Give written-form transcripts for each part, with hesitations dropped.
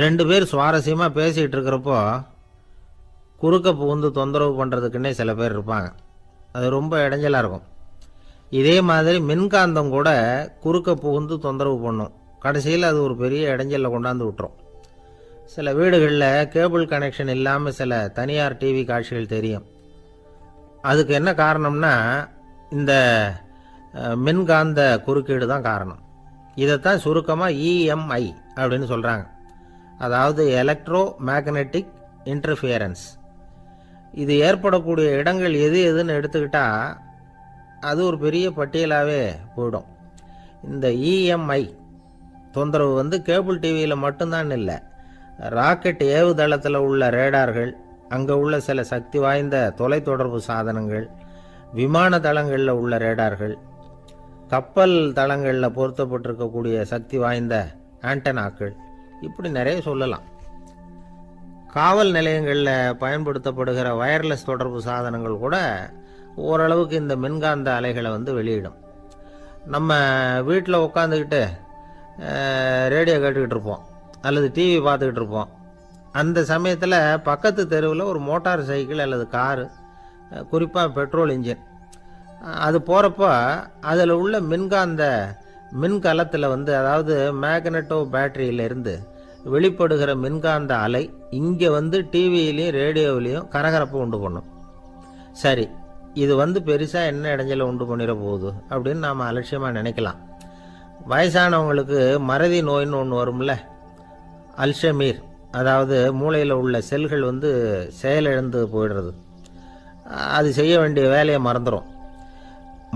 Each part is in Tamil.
ரெண்டு பேர் சுவாரஸ்யமாக பேசிகிட்டு இருக்கிறப்போ குறுக்க புகுந்து தொந்தரவு பண்ணுறதுக்குன்னே சில பேர் இருப்பாங்க. அது ரொம்ப இடைஞ்சலாக இருக்கும். இதே மாதிரி மின்காந்தம் கூட குறுக்க புகுந்து தொந்தரவு பண்ணும். கடைசியில் அது ஒரு பெரிய இடைஞ்சலில் கொண்டாந்து விட்டுரும். சில வீடுகளில் கேபிள் கனெக்ஷன் இல்லாமல் சில தனியார் டிவி காட்சிகள் தெரியும். அதுக்கு என்ன காரணம்னா இந்த மின்காந்த குறுக்கீடு தான் காரணம். இதைத்தான் சுருக்கமாக இஎம்ஐ அப்படின்னு சொல்கிறாங்க. அதாவது எலக்ட்ரோ மேக்னெட்டிக் இன்டர்ஃபியரன்ஸ். இது ஏற்படக்கூடிய இடங்கள் எது எதுன்னு எடுத்துக்கிட்டால் அது ஒரு பெரிய பட்டியலாகவே போயிடும். இந்த இஎம்ஐ தொந்தரவு கேபிள் டிவியில் மட்டும்தான் இல்லை, ராக்கெட் ஏவுதளத்தில் உள்ள ரேடார்கள், அங்கே உள்ள சில சக்தி வாய்ந்த தொலைத்தொடர்பு சாதனங்கள், விமான தளங்களில் உள்ள ரேடார்கள், கப்பல் தளங்களில் பொருத்தப்பட்டிருக்கக்கூடிய சக்தி வாய்ந்த ஆண்டனாக்கள், இப்படி நிறைய சொல்லலாம். காவல் நிலையங்களில் பயன்படுத்தப்படுகிற வயர்லெஸ் தொடர்பு சாதனங்கள் கூட ஓரளவுக்கு இந்த மின்காந்த அலைகளை வெளியிடும். நம்ம வீட்டில் உட்காந்துக்கிட்டு ரேடியோ கேட்டுக்கிட்டு இருப்போம் அல்லது டிவி பார்த்துக்கிட்டு இருப்போம். அந்த சமயத்தில் பக்கத்து தெருவில் ஒரு மோட்டார் சைக்கிள் அல்லது காரு, குறிப்பாக பெட்ரோல் இன்ஜின், அது போகிறப்போ அதில் உள்ள மின்கலத்தில் அதாவது மேக்னெட்டோ பேட்டரியிலிருந்து வெளிப்படுகிற மின்காந்த அலை இங்கே டிவியிலையும் ரேடியோவிலையும் கரகரப்பை உண்டு பண்ணும். சரி, இது பெருசாக என்ன இடைஞ்சலை உண்டு பண்ணிட போகுது அப்படின்னு நாம் அலட்சியமாக நினைக்கலாம். வயசானவங்களுக்கு மறதி நோயின்னு ஒன்று வரும்ல, அல்ஷமீர், அதாவது மூளையில் உள்ள செல்கள் செயலிழந்து போயிடுறது. அது செய்ய வேண்டிய வேலையை மறந்துடும்.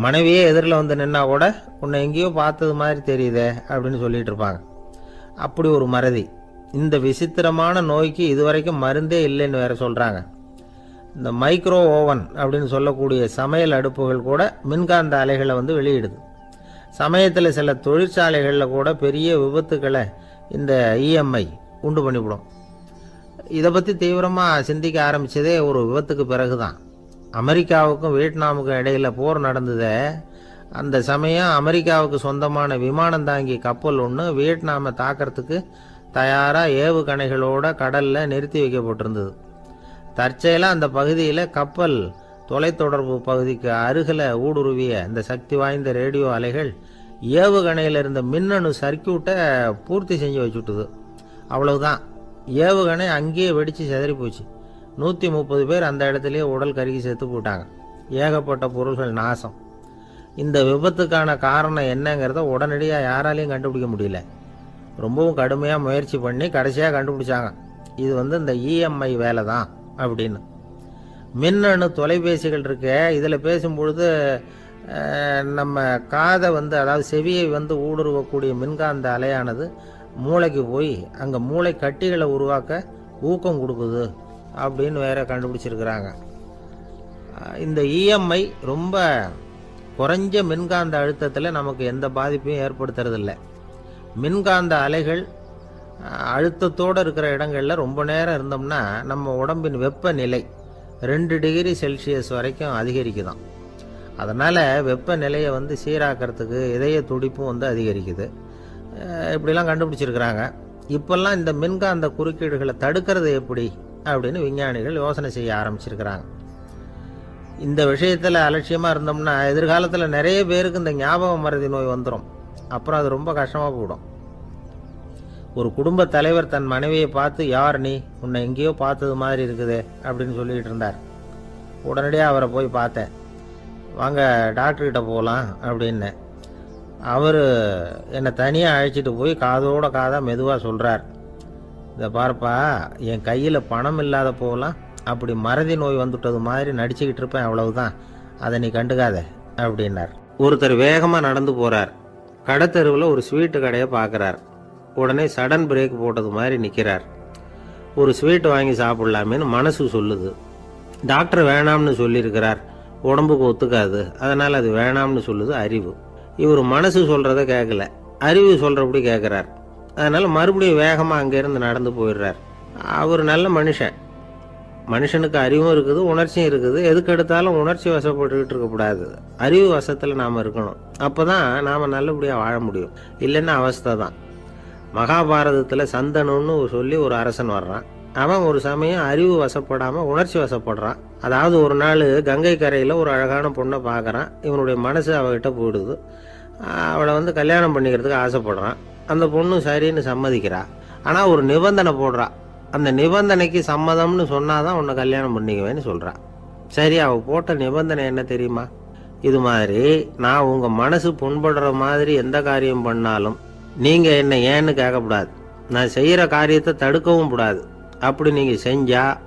மனைவியே எதிரில் நின்னா கூட உன்னை எங்கேயோ பார்த்தது மாதிரி தெரியுதே அப்படின்னு சொல்லிட்டு இருப்பாங்க. அப்படி ஒரு மறதி. இந்த விசித்திரமான நோய்க்கு இதுவரைக்கும் மருந்தே இல்லைன்னு வேற சொல்கிறாங்க. இந்த மைக்ரோ ஓவன் அப்படின்னு சொல்லக்கூடிய சமையல் அடுப்புகள் கூட மின்காந்த அலைகளை வெளியிடுது. சமயத்தில் சில தொழிற்சாலைகளில் கூட பெரிய விபத்துக்களை இந்த இஎம்ஐ உண்டு பண்ணிவிடும். இதை பற்றி தீவிரமாக சிந்திக்க ஆரம்பித்ததே ஒரு விபத்துக்கு பிறகு தான். அமெரிக்காவுக்கும் வியட்நாமுக்கும் இடையில் போர் நடந்ததே, அந்த சமயம் அமெரிக்காவுக்கு சொந்தமான விமானம் தாங்கி கப்பல் ஒன்று வியட்நாமை தாக்கிறதுக்கு தயாராக ஏவுகணைகளோட கடலில் நிறுத்தி வைக்கப்பட்டிருந்தது. தற்செயலாக அந்த பகுதியில் கப்பல் தொலைத்தொடர்பு பகுதிக்கு அருகில் ஊடுருவிய இந்த சக்தி வாய்ந்த ரேடியோ அலைகள் ஏவுகணையில் இருந்த மின்னணு சர்க்கியூட்டை பூர்த்தி செஞ்சு வச்சுட்டுது. அவ்வளவுதான், ஏவுகணை அங்கேயே வெடித்து செதறி போச்சு. 130 பேர் அந்த இடத்துலையே உடல் கருகி செத்து போட்டாங்க. ஏகப்பட்ட பொருள்கள் நாசம். இந்த விபத்துக்கான காரணம் என்னங்கிறத உடனடியாக யாராலையும் கண்டுபிடிக்க முடியல. ரொம்பவும் கடுமையாக முயற்சி பண்ணி கடைசியாக கண்டுபிடிச்சாங்க, இது இந்த இஎம்ஐ வேலை தான் அப்படின்னு. மின்னணு தொலைபேசிகள் இருக்க, இதில் பேசும்பொழுது நம்ம காதை அதாவது செவியை ஊடுருவக்கூடிய மின்காந்த அலையானது மூளைக்கு போய் அங்கே மூளை கட்டிகளை உருவாக்க ஊக்கம் கொடுக்குது அப்படின்னு வேற கண்டுபிடிச்சிருக்கிறாங்க. இந்த இஎம்ஐ ரொம்ப குறைஞ்ச மின்காந்த அழுத்தத்தில் நமக்கு எந்த பாதிப்பையும் ஏற்படுத்துறதில்லை. மின்காந்த அலைகள் அழுத்தத்தோடு இருக்கிற இடங்களில் ரொம்ப நேரம் இருந்தோம்னா நம்ம உடம்பின் வெப்பநிலை 2 டிகிரி செல்சியஸ் வரைக்கும் அதிகரிக்குதாம். அதனால் வெப்பநிலையை சீராக்கிறதுக்கு இதய துடிப்பும் அதிகரிக்குது. இப்படிலாம் கண்டுபிடிச்சிருக்கிறாங்க. இப்போல்லாம் இந்த மின்காந்த குறுக்கீடுகளை தடுக்கிறது எப்படி அப்படின்னு விஞ்ஞானிகள் யோசனை செய்ய ஆரம்பிச்சிருக்கிறாங்க. இந்த விஷயத்தில் அலட்சியமாக இருந்தோம்னா எதிர்காலத்தில் நிறைய பேருக்கு இந்த ஞாபக மறதி நோய் வந்துடும். அப்புறம் அது ரொம்ப கஷ்டமாக போயிடும். ஒரு குடும்ப தலைவர் தன் மனைவியை பார்த்து, யார் நீ, உன்னை எங்கேயோ பார்த்தது மாதிரி இருக்குதே அப்படின்னு சொல்லிகிட்டு இருந்தார். உடனடியாக அவரை போய் பார்த்தேன். வாங்க டாக்டர்கிட்ட போகலாம் அப்படின்னு. அவர் என்னை தனியாக அழைச்சிட்டு போய் காதோட காதாக மெதுவாக சொல்கிறார், இதை பார்ப்பா, என் கையில் பணம் இல்லாத போகலாம், அப்படி மறதி நோய் வந்துட்டது மாதிரி நடிச்சுக்கிட்டு இருப்பேன், அவ்வளவுதான், அதை நீ கண்டுக்காத அப்படின்னார். ஒருத்தர் வேகமாக நடந்து போகிறார். கடத்தெருவில் ஒரு ஸ்வீட்டு கடையை பார்க்குறார். உடனே சடன் பிரேக் போட்டது மாதிரி நிற்கிறார். ஒரு ஸ்வீட் வாங்கி சாப்பிட்லாமேன்னு மனசு சொல்லுது. டாக்டர் வேணாம்னு சொல்லியிருக்கிறார், உடம்புக்கு ஒத்துக்காது, அதனால் அது வேணாம்னு சொல்லுது அறிவு. இவர் மனசு சொல்கிறத கேட்கல, அறிவு சொல்கிறபடி கேட்குறார். அதனால் மறுபடியும் வேகமாக அங்கேருந்து நடந்து போயிடுறார். அவர் நல்ல மனுஷனுக்கு அறிவும் இருக்குது, உணர்ச்சியும் இருக்குது. எதுக்கு எடுத்தாலும் உணர்ச்சி வசப்பட்டுக்கிட்டு இருக்கக்கூடாது, அறிவு வசத்தில் நாம் இருக்கணும். அப்போ தான் நாம் நல்லபடியாக வாழ முடியும். இல்லைன்னா அவஸ்தை தான். மகாபாரதத்தில் சந்தனுன்னு சொல்லி ஒரு அரசன் வர்றான். அவன் ஒரு சமயம் அறிவு வசப்படாமல் உணர்ச்சி வசப்படுறான். அதாவது ஒரு நாள் கங்கை கரையில் ஒரு அழகான பொண்ணை பார்க்குறான். இவனுடைய மனசு அவகிட்ட போயிடுது. அவளை வந்து கல்யாணம் பண்ணிக்கிறதுக்கு ஆசைப்படுறான். அந்த பொண்ணு சரின்னு சம்மதிக்கிறா. ஆனால் ஒரு நிபந்தனை போடுறா. அந்த நிபந்தனைக்கு சம்மதம்னு சொன்னாதான் உன்னை கல்யாணம் பண்ணிக்குவேன்னு சொல்றா. சரி, அவள் போட்ட நிபந்தனை என்ன தெரியுமா? இது மாதிரி நான் உங்கள் மனசு புண்படுற மாதிரி எந்த காரியம் பண்ணாலும் நீங்கள் என்னை ஏன்னு கேட்கக்கூடாது. நான் செய்கிற காரியத்தை தடுக்கவும் கூடாது. அப்படி நீங்கள் செஞ்சால்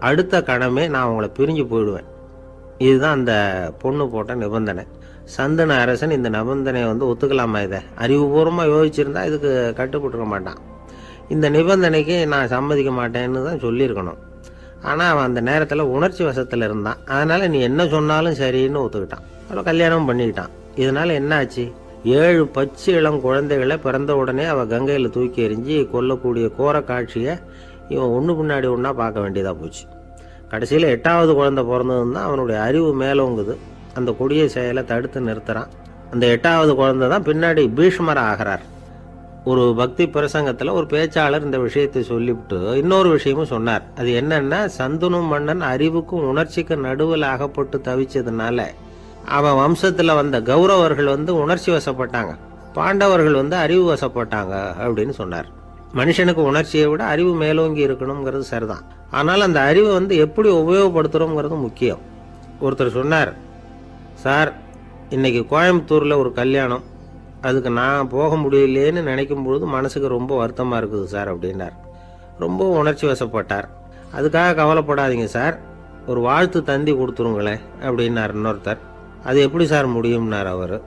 அடுத்த கணமே நான் உங்களை பிரிஞ்சு போயிடுவேன். இதுதான் அந்த பொண்ணு போட்ட நிபந்தனை. சந்தன அரசன் இந்த நிபந்தனையை வந்து ஒத்துக்கலாமா? இதை அறிவுபூர்வமாக யோசிச்சிருந்தா இதுக்கு கட்டுப்பட்டுருக்க மாட்டான். இந்த நிபந்தனைக்கு நான் சம்மதிக்க மாட்டேன்னு தான் சொல்லியிருக்கணும். ஆனால் அவன் அந்த நேரத்தில் உணர்ச்சி வசத்தில் இருந்தான். அதனால் நீ என்ன சொன்னாலும் சரின்னு ஒத்துக்கிட்டான். அவளை கல்யாணம் பண்ணிக்கிட்டான். இதனால் என்ன ஆச்சு? 7 பச்சை இளம் குழந்தைகளை பிறந்த உடனே அவள் கங்கையில் தூக்கி எறிஞ்சி கொல்லக்கூடிய கோர காட்சியை இவன் ஒன்று பின்னாடி ஒன்றா பார்க்க வேண்டியதாக போச்சு. கடைசியில் 8வது குழந்தை பிறந்ததுன்னு தான் அவனுடைய அறிவு மேலோங்குது. அந்த கொடிய செயலை தடுத்து நிறுத்துறான். அந்த 8வது குழந்தை தான் பின்னாடி பீஷ்மர் ஆகிறார். ஒரு பக்தி பிரசங்கத்தில் ஒரு பேச்சாளர் இந்த விஷயத்தை சொல்லிவிட்டு இன்னொரு விஷயமும் சொன்னார். அது என்னன்னா, சந்தனு மன்னன் அறிவுக்கும் உணர்ச்சிக்கும் நடுவில் அகப்பட்டு தவிச்சதுனால அவன் வம்சத்தில் வந்த கௌரவர்கள் வந்து உணர்ச்சி வசப்பட்டாங்க, பாண்டவர்கள் வந்து அறிவு வசப்பட்டாங்க அப்படின்னு சொன்னார். மனுஷனுக்கு உணர்ச்சியை விட அறிவு மேலோங்கி இருக்கணுங்கிறது சரிதான். ஆனால் அந்த அறிவை வந்து எப்படி உபயோகப்படுத்துகிறோங்கிறது முக்கியம். ஒருத்தர் சொன்னார், சார் இன்னைக்கு கோயம்புத்தூரில் ஒரு கல்யாணம், அதுக்கு நான் போக முடியலேன்னு நினைக்கும் பொழுது மனசுக்கு ரொம்ப வருத்தமாக இருக்குது சார் அப்படின்னார். ரொம்ப உணர்ச்சி வசப்பட்டார். அதுக்காக கவலைப்படாதீங்க சார், ஒரு வாழ்த்து தந்தி கொடுத்துருங்களேன் அப்படின்னார் இன்னொருத்தர். அது எப்படி சார் முடியும்னார் அவர்.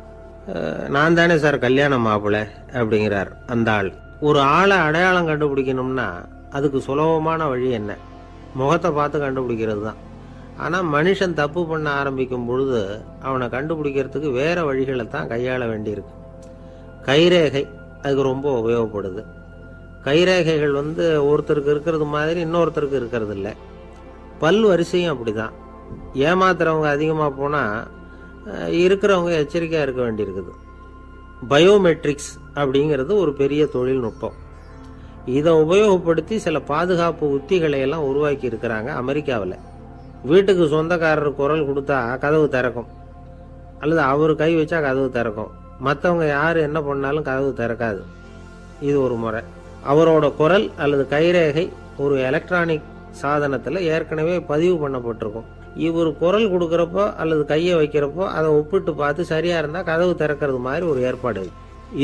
நான் தானே சார் கல்யாண மாப்பிள்ளை அப்படிங்கிறார் அந்த ஆள். ஒரு ஆளை அடையாளம் கண்டுபிடிக்கணும்னா அதுக்கு சுலபமான வழி என்ன? முகத்தை பார்த்து கண்டுபிடிக்கிறது தான். ஆனால் மனுஷன் தப்பு பண்ண ஆரம்பிக்கும் பொழுது அவனை கண்டுபிடிக்கிறதுக்கு வேறு வழிகளை தான் கையாள வேண்டியிருக்கு. கைரேகை அதுக்கு ரொம்ப உபயோகப்படுது. கைரேகைகள் வந்து ஒருத்தருக்கு இருக்கிறது மாதிரி இன்னொருத்தருக்கு இருக்கிறது இல்லை. பல் வரிசையும் அப்படி தான். ஏமாத்துறவங்க அதிகமாக போனால் இருக்கிறவங்க எச்சரிக்கையாக இருக்க வேண்டியிருக்குது. பயோமெட்ரிக்ஸ் அப்படிங்கிறது ஒரு பெரிய தொழில்நுட்பம். இதை உபயோகப்படுத்தி சில பாதுகாப்பு உத்திகளை எல்லாம் உருவாக்கி இருக்கிறாங்க அமெரிக்காவில். வீட்டுக்கு சொந்தக்காரர் குரல் கொடுத்தா கதவு திறக்கும், அல்லது அவர் கை வச்சா கதவு திறக்கும். மற்றவங்க யார் என்ன பண்ணாலும் கதவு திறக்காது. இது ஒரு முறை. அவரோட குரல் அல்லது கைரேகை ஒரு எலக்ட்ரானிக் சாதனத்தில் ஏற்கனவே பதிவு பண்ணப்பட்டிருக்கும். இவர் குரல் கொடுக்குறப்போ அல்லது கையை வைக்கிறப்போ அதை ஒப்பிட்டு பார்த்து சரியாக இருந்தால் கதவு திறக்கிறது மாதிரி ஒரு ஏற்பாடு.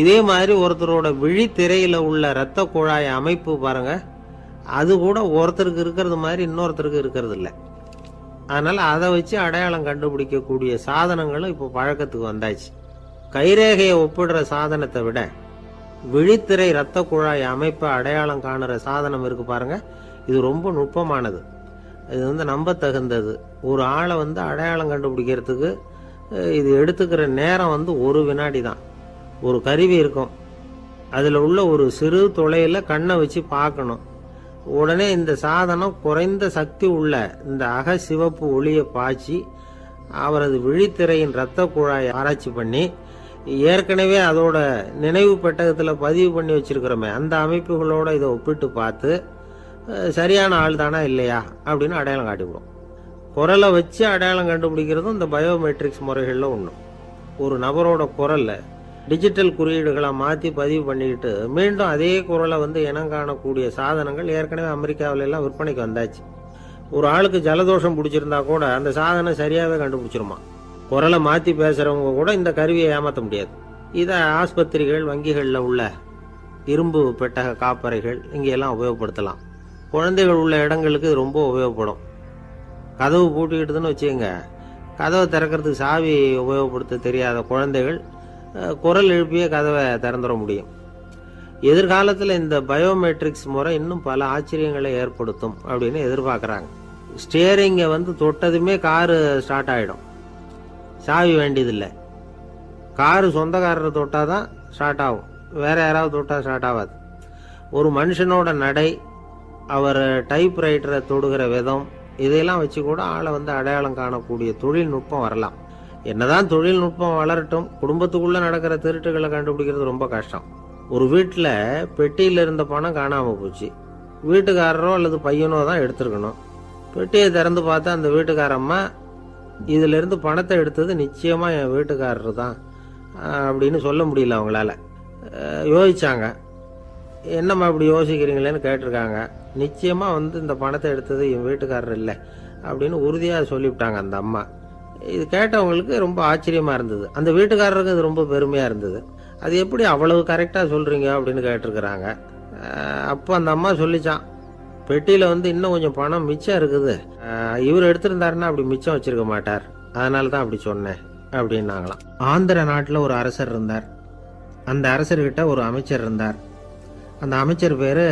இதே மாதிரி ஒருத்தரோட விழித்திரையில் உள்ள இரத்த குழாய் அமைப்பு பாருங்க, அது கூட ஒருத்தருக்கு இருக்கிறது மாதிரி இன்னொருத்தருக்கு இருக்கிறது இல்லை. அதனால் அதை வச்சு அடையாளம் கண்டுபிடிக்கக்கூடிய சாதனங்களும் இப்போ பழக்கத்துக்கு வந்தாச்சு. கைரேகையை ஒப்பிடுற சாதனத்தை விட விழித்திரை இரத்த குழாய் அமைப்பை அடையாளம் காணுற சாதனம் இருக்கு பாருங்க, இது ரொம்ப நுட்பமானது. இது வந்து நம்ப தகுந்தது. ஒரு ஆளை வந்து அடையாளம் கண்டுபிடிக்கிறதுக்கு இது எடுத்துக்கிற நேரம் வந்து 1 வினாடி தான். ஒரு கருவி இருக்கும், அதில் உள்ள ஒரு சிறு துளையில் கண்ணை வச்சு பார்க்கணும். உடனே இந்த சாதனம் குறைந்த சக்தி உள்ள இந்த அகசிவப்பு ஒளியை பாய்ச்சி அவரது விழித்திரையின் இரத்த குழாயை ஆராய்ச்சி பண்ணி ஏற்கனவே அதோட நினைவு பெட்டகத்தில் பதிவு பண்ணி வச்சிருக்கிறோமே அந்த அமைப்புகளோட இதை ஒப்பிட்டு பார்த்து சரியான ஆள் தானா இல்லையா அப்படின்னு அடையாளம் காட்டிவிடும். குரலை வச்சு அடையாளம் கண்டுபிடிக்கிறதும் இந்த பயோமெட்ரிக்ஸ் முறைகளில் ஒன்று. ஒரு நபரோட குரலை டிஜிட்டல் குறியீடுகளை மாற்றி பதிவு பண்ணிக்கிட்டு மீண்டும் அதே குரலை வந்து இனம் காணக்கூடிய சாதனங்கள் ஏற்கனவே அமெரிக்காவில எல்லாம் விற்பனைக்கு வந்தாச்சு. ஒரு ஆளுக்கு ஜலதோஷம் பிடிச்சிருந்தா கூட அந்த சாதனம் சரியாகவே கண்டுபிடிச்சிருமா. குரலை மாற்றி பேசுகிறவங்க கூட இந்த கருவியை ஏமாற்ற முடியாது. இதை ஆஸ்பத்திரிகள், வங்கிகளில் உள்ள இரும்பு பெட்டக காப்பறைகள் இங்கெல்லாம் உபயோகப்படுத்தலாம். குழந்தைகள் உள்ள இடங்களுக்கு இது ரொம்ப உபயோகப்படும். கதவு பூட்டிக்கிட்டுதுன்னு வச்சுக்கோங்க, கதவை திறக்கிறதுக்கு சாவி உபயோகப்படுத்த தெரியாத குழந்தைகள் குரல் எழுப்பிய கதவை திறந்துட முடியும். எதிர்காலத்தில் இந்த பயோமெட்ரிக்ஸ் முறை இன்னும் பல ஆச்சரியங்களை ஏற்படுத்தும் அப்படின்னு எதிர்பார்க்குறாங்க. ஸ்டியரிங்கை வந்து தொட்டதுமே காரு ஸ்டார்ட் ஆகிடும், சாவி வேண்டியதில்லை. காரு சொந்தக்காரரை தொட்டால் தான் ஸ்டார்ட் ஆகும், வேற யாராவது தொட்டால் ஸ்டார்ட் ஆகாது. ஒரு மனுஷனோட நடை, அவர் டைப்ரைட்டரை தொடுகிற விதம், இதையெல்லாம் வச்சு கூட ஆளை வந்து அடையாளம் காணக்கூடிய தொழில்நுட்பம் வரலாம். என்னதான் தொழில்நுட்பம் வளரட்டும், குடும்பத்துக்குள்ளே நடக்கிற திருட்டுகளை கண்டுபிடிக்கிறது ரொம்ப கஷ்டம். ஒரு வீட்டில் பெட்டியில் இருந்த பணம் காணாமல் போச்சு. வீட்டுக்காரரோ அல்லது பையனோ தான் எடுத்துருக்கணும். பெட்டியை திறந்து பார்த்தா அந்த வீட்டுக்காரம்மா, இதிலிருந்து பணத்தை எடுத்தது நிச்சயமாக என் வீட்டுக்காரர் தான் அப்படின்னு சொல்ல முடியல அவங்களால. யோசிச்சாங்க. என்னம்மா இப்படி யோசிக்கிறீங்களேன்னு கேட்டிருக்காங்க. நிச்சயமாக இந்த பணத்தை எடுத்தது என் வீட்டுக்காரர் இல்லை அப்படின்னு உறுதியாக சொல்லிவிட்டாங்க அந்த அம்மா. இது கேட்டவங்களுக்கு ரொம்ப ஆச்சரியமாக இருந்தது. அந்த வீட்டுக்காரருக்கு இது ரொம்ப பெருமையாக இருந்தது. அது எப்படி அவ்வளவு கரெக்டாக சொல்கிறீங்க அப்படின்னு கேட்டிருக்கிறாங்க. அப்போ அந்த அம்மா சொல்லிச்சான், பெட்டியில் இன்னும் கொஞ்சம் பணம் மிச்சம் இருக்குது, இவர் எடுத்திருந்தாருன்னா அப்படி மிச்சம் வச்சிருக்க மாட்டார், அதனால தான் அப்படி சொன்னேன் அப்படின்னாங்களாம். ஆந்திர நாட்டில் ஒரு அரசர் இருந்தார். அந்த அரசர்கிட்ட ஒரு அமைச்சர் இருந்தார். அந்த அமைச்சர் பேர்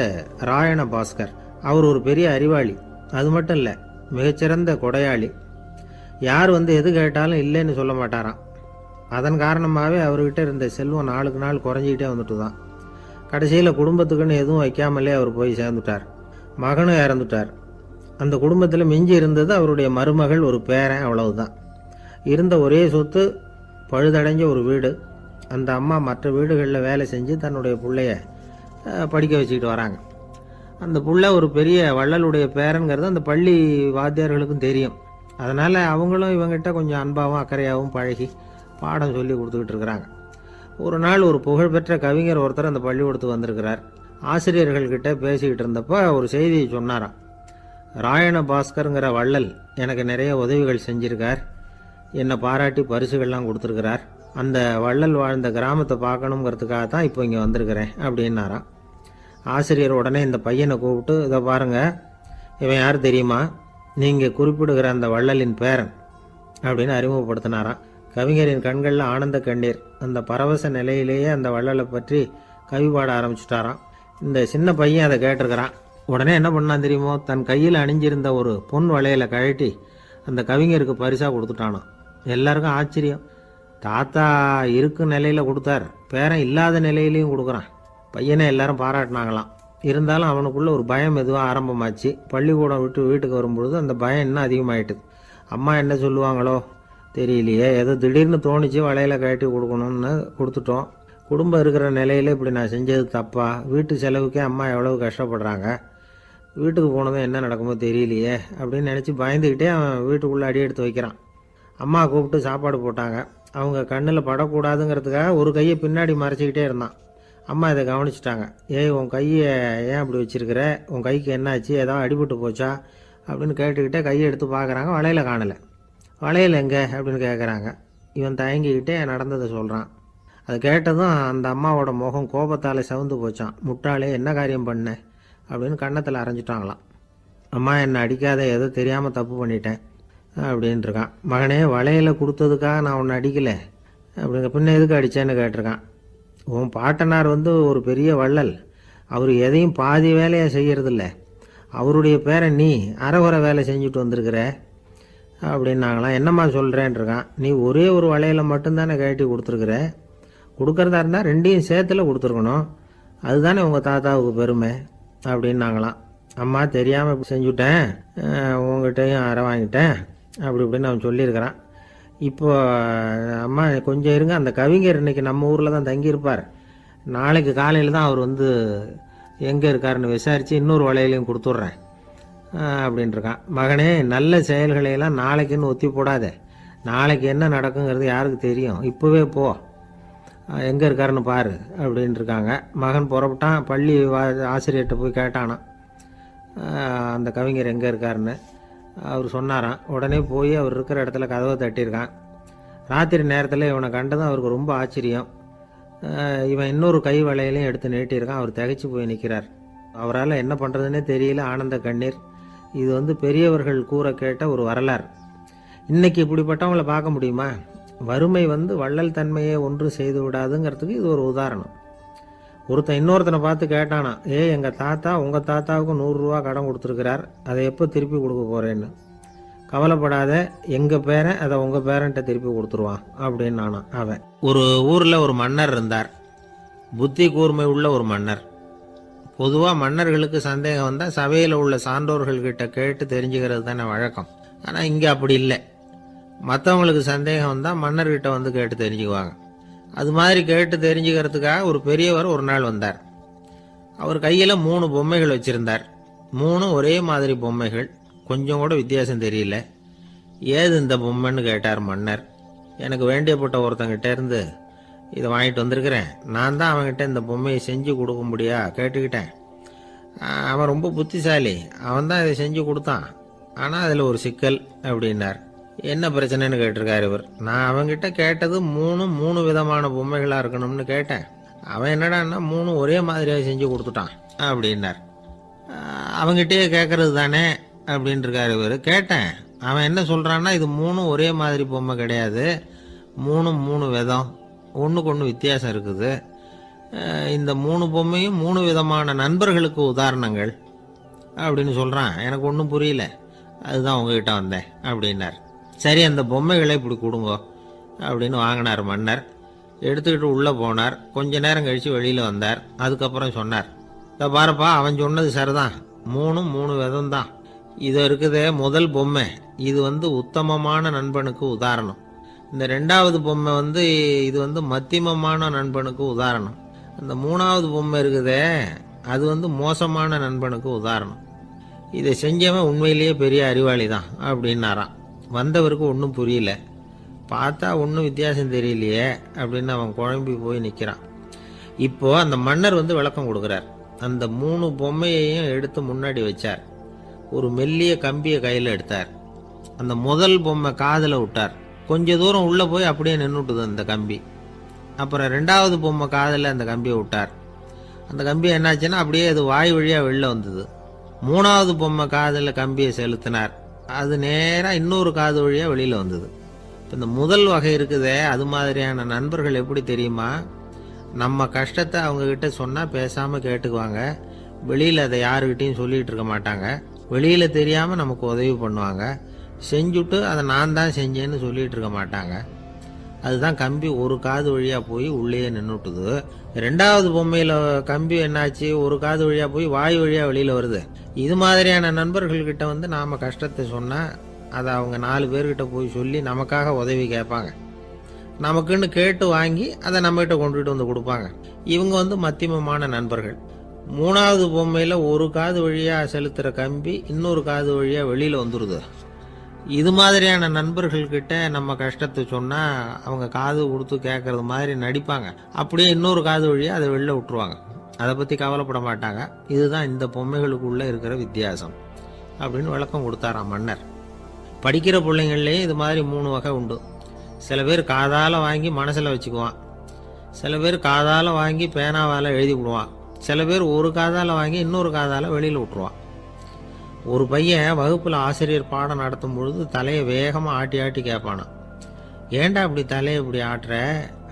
ராயண பாஸ்கர். அவர் ஒரு பெரிய அறிவாளி. அது மட்டும் இல்லை, மிகச்சிறந்த கொடையாளி. யார் எது கேட்டாலும் இல்லைன்னு சொல்ல மாட்டாராம். அதன் காரணமாகவே அவர்கிட்ட இருந்த செல்வம் நாளுக்கு நாள் குறைஞ்சிக்கிட்டே வந்துட்டு தான். கடைசியில் குடும்பத்துக்குன்னு எதுவும் வைக்காமலே அவர் போய் சேர்ந்துட்டார். மகனும் இறந்துட்டார். அந்த குடும்பத்தில் மிஞ்சி இருந்தது அவருடைய மருமகள், ஒரு பேரன், அவ்வளவுதான். இருந்த ஒரே சொத்து பழுதடைஞ்ச ஒரு வீடு. அந்த அம்மா மற்ற வீடுகளில் வேலை செஞ்சு தன்னுடைய பிள்ளைய படிக்க வச்சுக்கிட்டு வராங்க. அந்த புள்ள ஒரு பெரிய வள்ளலுடைய பேரன்கிறது அந்த பள்ளி வாத்தியார்களுக்கும் தெரியும். அதனால் அவங்களும் இவங்கிட்ட கொஞ்சம் அன்பாகவும் அக்கறையாகவும் பழகி பாடம் சொல்லி கொடுத்துக்கிட்டு இருக்கிறாங்க. ஒரு நாள் ஒரு புகழ்பெற்ற கவிஞர் ஒருத்தர் அந்த பள்ளிக்கூடத்துக்கு வந்திருக்கிறார். ஆசிரியர்கள்கிட்ட பேசிக்கிட்டு இருந்தப்போ ஒரு செய்தியை சொன்னாராம். ராயண பாஸ்கருங்கிற வள்ளல் எனக்கு நிறைய உதவிகள் செஞ்சிருக்கார், என்னை பாராட்டி பரிசுகள்லாம் கொடுத்துருக்கிறார். அந்த வள்ளல் வாழ்ந்த கிராமத்தை பார்க்கணுங்கிறதுக்காக தான் இப்போ இங்கே வந்திருக்கிறேன் அப்படின்னாராம். ஆசிரியர் உடனே இந்த பையனை கூப்பிட்டு, இதை பாருங்கள், இவன் யார் தெரியுமா, நீங்கள் குறிப்பிடுகிற அந்த வள்ளலின் பேரன் அப்படின்னு அறிமுகப்படுத்தினாராம். கவிஞரின் கண்களில் ஆனந்த கண்ணீர். அந்த பரவச நிலையிலேயே அந்த வள்ளலை பற்றி கவி பாட ஆரம்பிச்சுட்டாராம். இந்த சின்ன பையன் அதை கேட்டிருக்கிறான். உடனே என்ன பண்ணான் தெரியுமோ, தன் கையில் அணிஞ்சிருந்த ஒரு பொன் வளையலை கழட்டி அந்த கவிஞருக்கு பரிசாக கொடுத்துட்டானான். எல்லாருக்கும் ஆச்சரியம். தாத்தா இருக்கும் நிலையில் கொடுத்தார், பேரன் இல்லாத நிலையிலையும் கொடுக்குறான். பையனை எல்லாரும் பாராட்டினாங்களாம். இருந்தாலும் அவனுக்குள்ள ஒரு பயம் எதுவும் ஆரம்பமாச்சு. பள்ளிக்கூடம் விட்டு வீட்டுக்கு வரும்பொழுது அந்த பயம் இன்னும் அதிகமாயிட்டுது. அம்மா என்ன சொல்லுவாங்களோ தெரியலையே, ஏதோ திடீர்னு தோணிச்சு வளையலை கழட்டி கொடுக்கணும்னு கொடுத்துட்டோம். குடும்பம் இருக்கிற நிலையில் இப்படி நான் செஞ்சது தப்பா, வீட்டு செலவுக்கே அம்மா எவ்வளவு கஷ்டப்படுறாங்க, வீட்டுக்கு போனதும் என்ன நடக்குமோ தெரியலையே அப்படின்னு நினச்சி பயந்துக்கிட்டே அவன் வீட்டுக்குள்ளே அடி எடுத்து வைக்கிறான். அம்மா கூப்பிட்டு சாப்பாடு போட்டாங்க. அவங்க கண்ணில் படக்கூடாதுங்கிறதுக்காக ஒரு கையை பின்னாடி மறைச்சிக்கிட்டே இருந்தான். அம்மா இதை கவனிச்சிட்டாங்க. ஏய், உன் கையை ஏன் அப்படி வச்சிருக்கிற, உன் கைக்கு என்னாச்சு, ஏதாவது அடிபட்டு போச்சா அப்படின்னு கேட்டுக்கிட்டே கையை எடுத்து பார்க்குறாங்க. வளையல காணலை. வளையல் எங்கே அப்படின்னு கேட்குறாங்க. இவன் தயங்கிக்கிட்டே நடந்ததை சொல்கிறான். அதை கேட்டதும் அந்த அம்மாவோட முகம் கோபத்தால் சவுந்து போச்சான். முட்டாளே, என்ன காரியம் பண்ண அப்படின்னு கன்னத்தில் அரைஞ்சிட்டாங்களாம். அம்மா, என்னை அடிக்காத, ஏதோ தெரியாமல் தப்பு பண்ணிட்டேன் அப்படின்ட்டுருக்கான். மகனே, வளையலை கொடுத்ததுக்காக நான் உன்னை அடிக்கலை அப்படிங்க, பின்ன எதுக்கு அடித்தேன்னு கேட்டிருக்கான். உன் பாட்டனார் ஒரு பெரிய வள்ளல், அவர் எதையும் பாதி வேலையை செய்யறதில்ல, அவருடைய பேரை நீ அரைகுறை வேலை செஞ்சுட்டு வந்திருக்கிற அப்படின்னாங்களாம். என்னம்மா சொல்கிறேன்ருக்கான். நீ ஒரே ஒரு வளையலை மட்டும்தானே கழட்டி கொடுத்துருக்குற, கொடுக்கறதா இருந்தால் ரெண்டையும் சேர்த்துல கொடுத்துருக்கணும், அதுதானே உங்கள் தாத்தாவுக்கு பெருமை அப்படின்னாங்களாம். அம்மா, தெரியாமல் செஞ்சுட்டேன், உங்ககிட்டையும் அரை வாங்கிட்டேன் அப்படி இப்படின்னு அவன் சொல்லியிருக்கிறான். இப்போ அம்மா கொஞ்சம் இருங்க, அந்த கவிஞர் இன்னைக்கு நம்ம ஊரில் தான் தங்கியிருப்பார், நாளைக்கு காலையில் தான் அவர் எங்கே இருக்காருன்னு விசாரித்து இன்னொரு வளையலையும் கொடுத்துட்றேன் அப்படின்ட்டுருக்கான். மகனே, நல்ல செயல்களையெல்லாம் நாளைக்குன்னு ஒத்தி போடாத, நாளைக்கு என்ன நடக்குங்கிறது யாருக்கு தெரியும், இப்போவே போ, எங்கே இருக்காருன்னு பாரு அப்படின்ட்டுருக்காங்க. மகன் புறப்பட்டான். பள்ளி ஆசிரியர்கிட்ட போய் கேட்டானான் அந்த கவிஞர் எங்கே இருக்காருன்னு. அவர் சொன்னாராம். உடனே போய் அவர் இருக்கிற இடத்துல கதவை தட்டியிருக்கான். ராத்திரி நேரத்தில் இவனை கண்டதும் அவருக்கு ரொம்ப ஆச்சரியம். இவன் இன்னொரு கை வளையலையும் எடுத்து நீட்டியிருக்கான். அவர் திகைச்சு போய் நிற்கிறார். அவரால் என்ன பண்ணுறதுன்னே தெரியல, ஆனந்த கண்ணீர். இது பெரியவர்கள் கூற கேட்ட ஒரு வரலாறு. இன்னைக்கு இப்படிப்பட்டவங்கள பார்க்க முடியுமா? வறுமை வள்ளல் தன்மையை ஒன்று செய்து விடாதுங்கிறதுக்கு இது ஒரு உதாரணம். ஒருத்தன் இன்னொருத்தனை பார்த்து கேட்டானா, எங்கள் தாத்தா உங்கள் தாத்தாவுக்கு 100 ரூபா கடன் கொடுத்துருக்கிறார், அதை எப்போ திருப்பி கொடுக்க போகிறேன்னு. கவலைப்படாத, எங்கள் பேரன் அதை உங்கள் பேரன்ட்ட திருப்பி கொடுத்துருவான் அப்படின்னு நானா அவன். ஒரு ஊரில் ஒரு மன்னர் இருந்தார். புத்தி கூர்மை உள்ள ஒரு மன்னர். பொதுவாக மன்னர்களுக்கு சந்தேகம் வந்தால் சபையில் உள்ள சான்றோர்கள்கிட்ட கேட்டு தெரிஞ்சுக்கிறது தானே வழக்கம். ஆனால் இங்கே அப்படி இல்லை. மற்றவங்களுக்கு சந்தேகம் வந்தால் மன்னர்கிட்ட கேட்டு தெரிஞ்சுக்குவாங்க. அது மாதிரி கேட்டு தெரிஞ்சுக்கிறதுக்காக ஒரு பெரியவர் ஒரு நாள் வந்தார். அவர் கையில் 3 பொம்மைகள் வச்சிருந்தார். 3 ஒரே மாதிரி பொம்மைகள், கொஞ்சம் கூட வித்தியாசம் தெரியல. ஏது இந்த பொம்மைன்னு கேட்டார் மன்னர். எனக்கு வேண்டியப்பட்ட ஒருத்தங்கிட்ட இருந்து இதை வாங்கிட்டு வந்திருக்கிறேன். நான் தான் அவன்கிட்ட இந்த பொம்மையை செஞ்சு கொடுக்க முடியா கேட்டுக்கிட்டேன். அவன் ரொம்ப புத்திசாலி, அவன் தான் இதை செஞ்சு கொடுத்தான். ஆனால் அதில் ஒரு சிக்கல் அப்படின்னார். என்ன பிரச்சனைன்னு கேட்டிருக்காரு இவர். நான் அவன்கிட்ட கேட்டது 3 விதமான பொம்மைகளாக இருக்கணும்னு கேட்டேன். அவன் என்னடான்னா 3 ஒரே மாதிரியாக செஞ்சு கொடுத்துட்டான் அப்படின்னார். அவங்ககிட்டயே கேட்கறது தானே அப்படின்னு இருக்காரு இவர். கேட்டேன், அவன் என்ன சொல்கிறான்னா இது 3 ஒரே மாதிரி பொம்மை கிடையாது, 3 விதம், ஒன்றுக்கு ஒன்று வித்தியாசம் இருக்குது. இந்த 3 பொம்மையும் 3 விதமான நண்பர்களுக்கு உதாரணங்கள் அப்படின்னு சொல்கிறான். எனக்கு ஒன்றும் புரியல, அதுதான் உங்ககிட்ட வந்தேன் அப்படின்னார். சரி, அந்த பொம்மைகளை இப்படி கொடுங்க அப்படின்னு வாங்கினார் மன்னர். எடுத்துக்கிட்டு உள்ளே போனார். கொஞ்ச நேரம் கழித்து வெளியில் வந்தார். அதுக்கப்புறம் சொன்னார், இதை பாருப்பா, அவன் சொன்னது சரிதான், 3 விதம் தான். இது இருக்குதே முதல் பொம்மை, இது உத்தமமான நண்பனுக்கு உதாரணம். இந்த 2வது பொம்மை இது மத்தியமமான நண்பனுக்கு உதாரணம். அந்த 3வது பொம்மை இருக்குதே அது மோசமான நண்பனுக்கு உதாரணம். இதை செஞ்சவன் உண்மையிலேயே பெரிய அறிவாளி தான் அப்படின்னாராம். வந்தவருக்கு ஒன்றும் புரியல. பார்த்தா ஒன்றும் வித்தியாசம் தெரியலையே அப்படின்னு அவன் குழம்பி போய் நிற்கிறான். இப்போ அந்த மன்னர் விளக்கம் கொடுக்குறார். அந்த 3 பொம்மையையும் எடுத்து முன்னாடி வச்சார். ஒரு மெல்லிய கம்பியை கையில் எடுத்தார். அந்த முதல் பொம்மை காதில் விட்டார். கொஞ்ச தூரம் உள்ளே போய் அப்படியே நின்றுட்டுது அந்த கம்பி. அப்புறம் 2வது பொம்மை காதில் அந்த கம்பியை விட்டார். அந்த கம்பி என்னாச்சுன்னா அப்படியே அது வாய் வழியாக வெளில வந்தது. 3வது பொம்மை காதில் கம்பியை செலுத்தினார். அது நேராக இன்னொரு காது வழியாக வெளியில் வந்தது. இப்போ இந்த முதல் வகை இருக்குதே, அது மாதிரியான நண்பர்கள் எப்படி தெரியுமா? நம்ம கஷ்டத்தை அவங்கக்கிட்ட சொன்னால் பேசாமல் கேட்டுக்குவாங்க. வெளியில் அதை யாருக்கிட்டையும் சொல்லிகிட்டு இருக்க மாட்டாங்க. வெளியில் தெரியாமல் நமக்கு உதவி பண்ணுவாங்க. செஞ்சுட்டு அதை நான் தான் செஞ்சேன்னு சொல்லிகிட்டு இருக்க மாட்டாங்க. அதுதான் கம்பி ஒரு காது வழியாக போய் உள்ளே நின்றுட்டுது. 2வது பொம்மையில் கம்பி என்னாச்சு, ஒரு காது வழியாக போய் வாய் வழியாக வெளியில் வருது. இது மாதிரியான நண்பர்கள்கிட்ட நாம் கஷ்டத்தை சொன்னால் அதை அவங்க 4 பேர்கிட்ட போய் சொல்லி நமக்காக உதவி கேட்பாங்க. நமக்குன்னு கேட்டு வாங்கி அதை நம்மகிட்ட கொண்டுகிட்டு கொடுப்பாங்க. இவங்க மத்தியமமான நண்பர்கள். 3வது பொம்மையில் ஒரு காது வழியாக செலுத்துகிற கம்பி இன்னொரு காது வழியாக வெளியில் வந்துடுது. இது மாதிரியான நண்பர்கள்கிட்ட நம்ம கஷ்டத்தை சொன்னால் அவங்க காது கொடுத்து கேட்கறது மாதிரி நடிப்பாங்க. அப்படியே இன்னொரு காது வழியாக அதை வெளில விட்டுருவாங்க. அதை பற்றி கவலைப்பட மாட்டாங்க. இதுதான் இந்த பொம்மைகளுக்குள்ளே இருக்கிற வித்தியாசம் அப்படின்னு விளக்கம் கொடுத்தாராம் மன்னர். படிக்கிற பிள்ளைங்கள்லேயும் இது மாதிரி 3 வகை உண்டு. சில பேர் காதால் வாங்கி மனசில் வச்சுக்குவான். சில பேர் காதால் வாங்கி பேனாவால் எழுதி விடுவான். சில பேர் ஒரு காதால் வாங்கி இன்னொரு காதால் வெளியில் விட்டுருவான். ஒரு பையன் வகுப்பில் ஆசிரியர் பாடம் நடத்தும் பொழுது தலையை வேகமாக ஆட்டி ஆட்டி கேட்பானான். ஏன்டா இப்படி தலையை இப்படி ஆட்டுற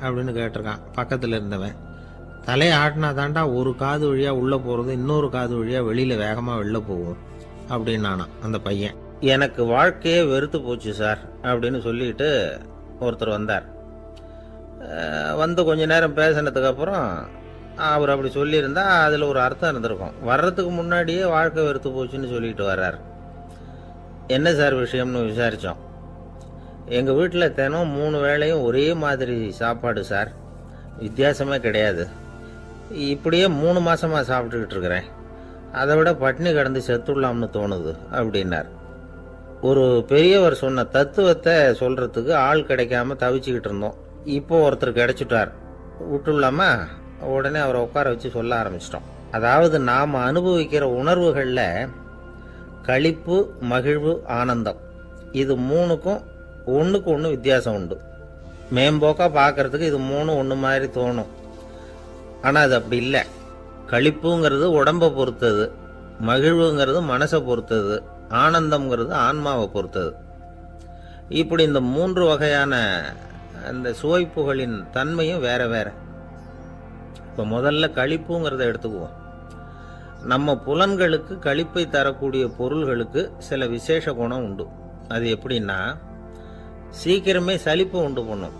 அப்படின்னு கேட்டிருக்கான் பக்கத்தில் இருந்தவன். தலையை ஆட்டினா தாண்டா ஒரு காது வழியாக உள்ளே போகிறது இன்னொரு காது வழியாக வெளியில் வேகமாக வெளில போகும் அப்படின்னானான் அந்த பையன். எனக்கு வாழ்க்கையே வெறுத்து போச்சு சார் அப்படின்னு சொல்லிட்டு ஒருத்தர் வந்தார். கொஞ்ச நேரம் பேசினதுக்கப்புறம் அவர் அப்படி சொல்லியிருந்தா அதில் ஒரு அர்த்தம் இருந்திருக்கும். வர்றதுக்கு முன்னாடியே வாழ்க்கை வெறுத்து போச்சுன்னு சொல்லிட்டு வர்றார். என்ன சார் விஷயம்னு விசாரித்தோம். எங்கள் வீட்டில் தினம் 3 வேளையும் ஒரே மாதிரி சாப்பாடு சார், வித்தியாசமே கிடையாது. இப்படியே 3 மாதமாக சாப்பிட்டுக்கிட்டு இருக்கிறேன். அதை விட பட்டினி கிடந்து செத்துடலாம்னு தோணுது அப்படின்னார். ஒரு பெரியவர் சொன்ன தத்துவத்தை சொல்கிறதுக்கு ஆள் கிடைக்காம தவிச்சுக்கிட்டு இருந்தோம். இப்போ ஒருத்தர் கிடைச்சிட்டார். விட்டுலாமா? உடனே அவரை உட்கார வச்சு சொல்ல ஆரம்பிச்சிட்டோம். அதாவது நாம் அனுபவிக்கிற உணர்வுகளில் களிப்பு, மகிழ்வு, ஆனந்தம், இது 3க்கும் ஒன்றுக்கு ஒன்று வித்தியாசம் உண்டு. மேம்போக்காக பார்க்கறதுக்கு இது 3 ஒன்று மாதிரி தோணும். ஆனால் அது அப்படி இல்லை. களிப்புங்கிறது உடம்பை பொறுத்தது, மகிழ்வுங்கிறது மனசை பொறுத்தது, ஆனந்தம்ங்கிறது ஆன்மாவை பொறுத்தது. இப்படி இந்த 3 வகையான அந்த சுவைப்புகளின் தன்மையும் வேற வேற. இப்போ முதல்ல களிப்புங்கிறத எடுத்துக்குவோம். நம்ம புலன்களுக்கு களிப்பை தரக்கூடிய பொருள்களுக்கு சில விசேஷ குணம் உண்டு. அது எப்படின்னா, சீக்கிரமே சலிப்பை உண்டு பண்ணும்.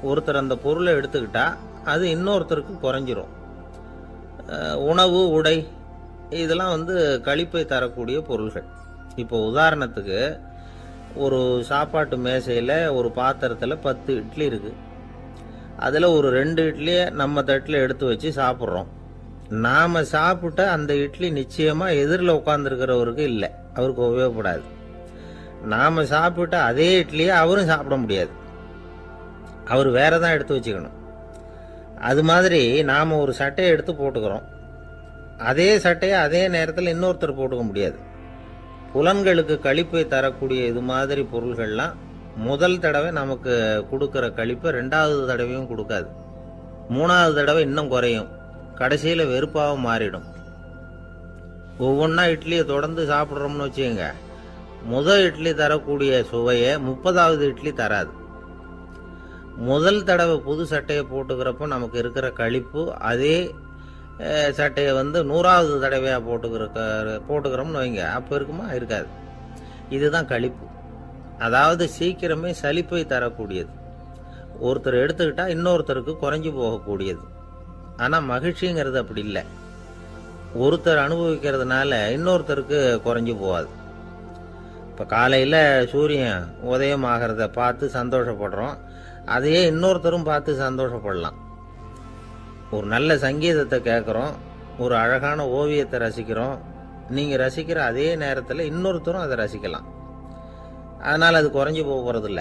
ஒருத்தர் அந்த பொருளை எடுத்துக்கிட்டா அது இன்னொருத்தருக்கு குறைஞ்சிரும். உணவு, உடை, இதெல்லாம் களிப்பை தரக்கூடிய பொருள்கள். இப்போ உதாரணத்துக்கு, ஒரு சாப்பாட்டு மேசையில் ஒரு பாத்திரத்தில் 10 இட்லி இருக்குது. அதில் ஒரு 2 இட்லியை நம்ம தட்டில் எடுத்து வச்சு சாப்பிட்றோம். நாம் சாப்பிட்ட அந்த இட்லி நிச்சயமாக எதிரில் உட்காந்துருக்கிறவருக்கு இல்லை, அவருக்கு உபயோகப்படாது. நாம் சாப்பிட்ட அதே இட்லியை அவரும் சாப்பிட முடியாது, அவர் வேற தான் எடுத்து வச்சுக்கணும். அது மாதிரி நாம் ஒரு சட்டையை எடுத்து போட்டுக்கிறோம், அதே சட்டையை அதே நேரத்தில் இன்னொருத்தர் போட்டுக்க முடியாது. புலன்களுக்கு களிப்பை தரக்கூடிய இது மாதிரி பொருள்கள்லாம் முதல் தடவை நமக்கு கொடுக்குற களிப்பை 2வது தடவையும் கொடுக்காது, 3வது தடவை இன்னும் குறையும், கடைசியில் வெறுப்பாகவும் மாறிடும். ஒவ்வொன்றா இட்லியை தொடர்ந்து சாப்பிட்றோம்னு வச்சுக்கோங்க, முதல் இட்லி தரக்கூடிய சுவையை 30வது இட்லி தராது. முதல் தடவை புது சட்டையை போட்டுக்கிறப்போ நமக்கு இருக்கிற களிப்பு அதே சட்டையை 100வது தடவையாக போட்டுக்கிறோம்னு வைங்க, அப்போ இருக்குமா? இருக்காது. இதுதான் களிப்பு. அதாவது சீக்கிரமே சலிப்பை தரக்கூடியது. ஒருத்தர் எடுத்துக்கிட்டா இன்னொருத்தருக்கு குறைஞ்சி போகக்கூடியது. ஆனால் மகிழ்ச்சிங்கிறது அப்படி இல்லை. ஒருத்தர் அனுபவிக்கிறதுனால இன்னொருத்தருக்கு குறைஞ்சி போகாது. இப்போ காலையில் சூரியன் உதயம் ஆகிறத பார்த்து சந்தோஷப்படுறோம், அதையே இன்னொருத்தரும் பார்த்து சந்தோஷப்படலாம். ஒரு நல்ல சங்கீதத்தை கேட்குறோம், ஒரு அழகான ஓவியத்தை ரசிக்கிறோம், நீங்கள் ரசிக்கிற அதே நேரத்தில் இன்னொருத்தரும் அதை ரசிக்கலாம். அதனால் அது குறைஞ்சி போகிறதில்ல.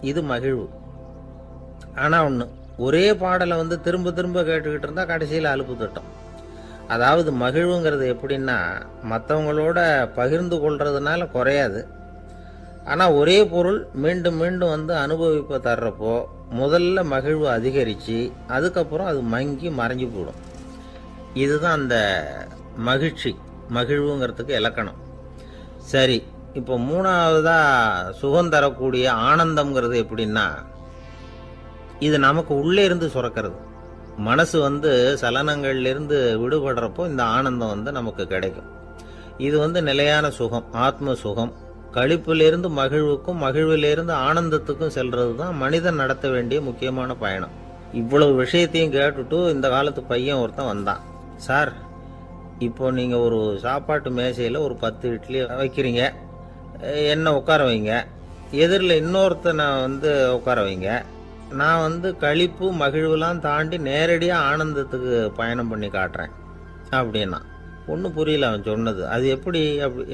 இது மகிழ்வு. ஆனால் ஒன்று, ஒரே பாடலை திரும்ப திரும்ப கேட்டுக்கிட்டு இருந்தால் கடைசியில் அலுப்பு தட்டும். அதாவது மகிழ்வுங்கிறது எப்படின்னா, மற்றவங்களோட பகிர்ந்து கொள்றதுனால குறையாது. ஆனால் ஒரே பொருள் மீண்டும் மீண்டும் அனுபவிப்ப தர்றப்போ முதல்ல மகிழ்வு அதிகரித்து அதுக்கப்புறம் அது மங்கி மறைஞ்சு போயிடும். இதுதான் அந்த மகிழ்வுங்கிறதுக்கு இலக்கணம். சரி, இப்போ 3வதா சுகம் தரக்கூடிய ஆனந்தம்ங்கிறது எப்படின்னா, இது நமக்கு உள்ளே இருந்து சுரக்கிறது. மனசு சலனங்கள்லேருந்து விடுபடுறப்போ இந்த ஆனந்தம் நமக்கு கிடைக்கும். இது நிலையான சுகம், ஆத்ம சுகம். களிப்பிலிருந்து மகிழ்வுக்கும் மகிழ்விலிருந்து ஆனந்தத்துக்கும் செல்றது தான் மனிதன் நடத்த வேண்டிய முக்கியமான பயணம். இவ்வளவு விஷயத்தையும் கேட்டுட்டு இந்த காலத்து பையன் ஒருத்தன் வந்தான். சார், இப்போ நீங்கள் ஒரு சாப்பாட்டு மேசையில் ஒரு 10 இட்லி வைக்கிறீங்க, என்ன உட்கார வைங்க, எதிரில் இன்னொருத்தனை உட்கார வைங்க, நான் களிப்பு மகிழ்வுலாம் தாண்டி நேரடியாக ஆனந்தத்துக்கு பயணம் பண்ணி காட்டுறேன் அப்படின்னா. ஒன்றும் புரியல அவன் சொன்னது. அது எப்படி,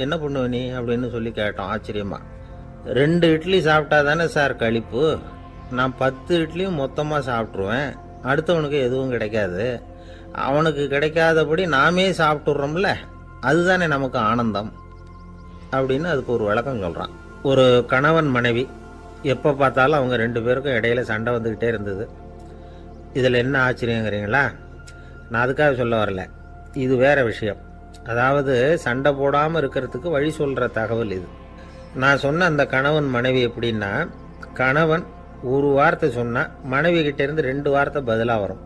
என்ன பண்ணுவ நீ அப்படின்னு சொல்லி கேட்டோம் ஆச்சரியமா. 2 இட்லி சாப்பிட்டா தானே சார் களிப்பு, நான் 10 இட்லியும் மொத்தமாக சாப்பிட்ருவேன், அடுத்தவனுக்கு எதுவும் கிடைக்காது, அவனுக்கு கிடைக்காதபடி நாமே சாப்பிட்டுடுறோம்ல, அதுதானே நமக்கு ஆனந்தம் அப்படின்னு அதுக்கு ஒரு விளக்கம் சொல்கிறான். ஒரு கணவன் மனைவி, எப்போ பார்த்தாலும் அவங்க 2 பேருக்கும் இடையில சண்டை வந்துக்கிட்டே இருந்தது. இதில் என்ன ஆச்சரியங்கிறீங்களா? நான் அதுக்காக சொல்ல வரல, இது வேற விஷயம். அதாவது சண்டை போடாமல் இருக்கிறதுக்கு வழி சொல்கிற தகவல் இது. நான் சொன்ன அந்த கணவன் மனைவி எப்படின்னா, கணவன் ஒரு வார்த்தை சொன்னால் மனைவி கிட்டேருந்து 2 வார்த்தை பதிலாக வரும்,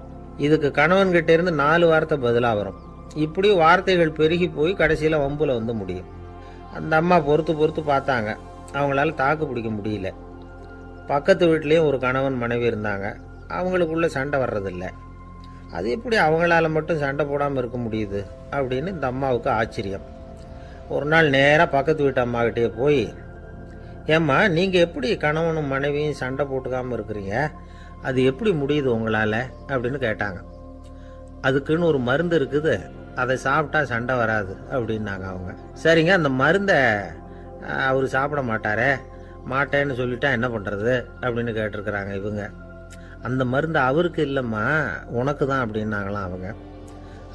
இதுக்கு கணவன் கிட்டேருந்து 4 வார்த்தை பதிலாக வரும். இப்படி வார்த்தைகள் பெருகி போய் கடைசியில் வம்புல முடியும். அந்த அம்மா பொறுத்து பார்த்தாங்க, அவங்களால தாக்கு பிடிக்க முடியல. பக்கத்து வீட்லேயும் ஒரு கணவன் மனைவி இருந்தாங்க, அவங்களுக்குள்ள சண்டை வர்றதில்லை. அது எப்படி அவங்களால மட்டும் சண்டை போடாமல் இருக்க முடியுது அப்படின்னு இந்த அம்மாவுக்கு ஆச்சரியம். ஒரு நாள் நேராக பக்கத்து வீட்டு அம்மாக்கிட்டே போய், ஏம்மா, நீங்கள் எப்படி கணவனும் மனைவியும் சண்டை போட்டுக்காமல் இருக்கிறீங்க, அது எப்படி முடியுது உங்களால் அப்படின்னு கேட்டாங்க. அதுக்குன்னு ஒரு மருந்து இருக்குது, அதை சாப்பிட்டா சண்டை வராது அப்படின்னாங்க அவங்க. சரிங்க, அந்த மருந்தை அவர் சாப்பிட மாட்டேன்னு சொல்லிட்டா என்ன பண்ணுறது அப்படின்னு கேட்டிருக்கிறாங்க இவங்க. அந்த மருந்து அவருக்கு இல்லைம்மா, உனக்கு தான் அப்படின்னாங்களாம் அவங்க.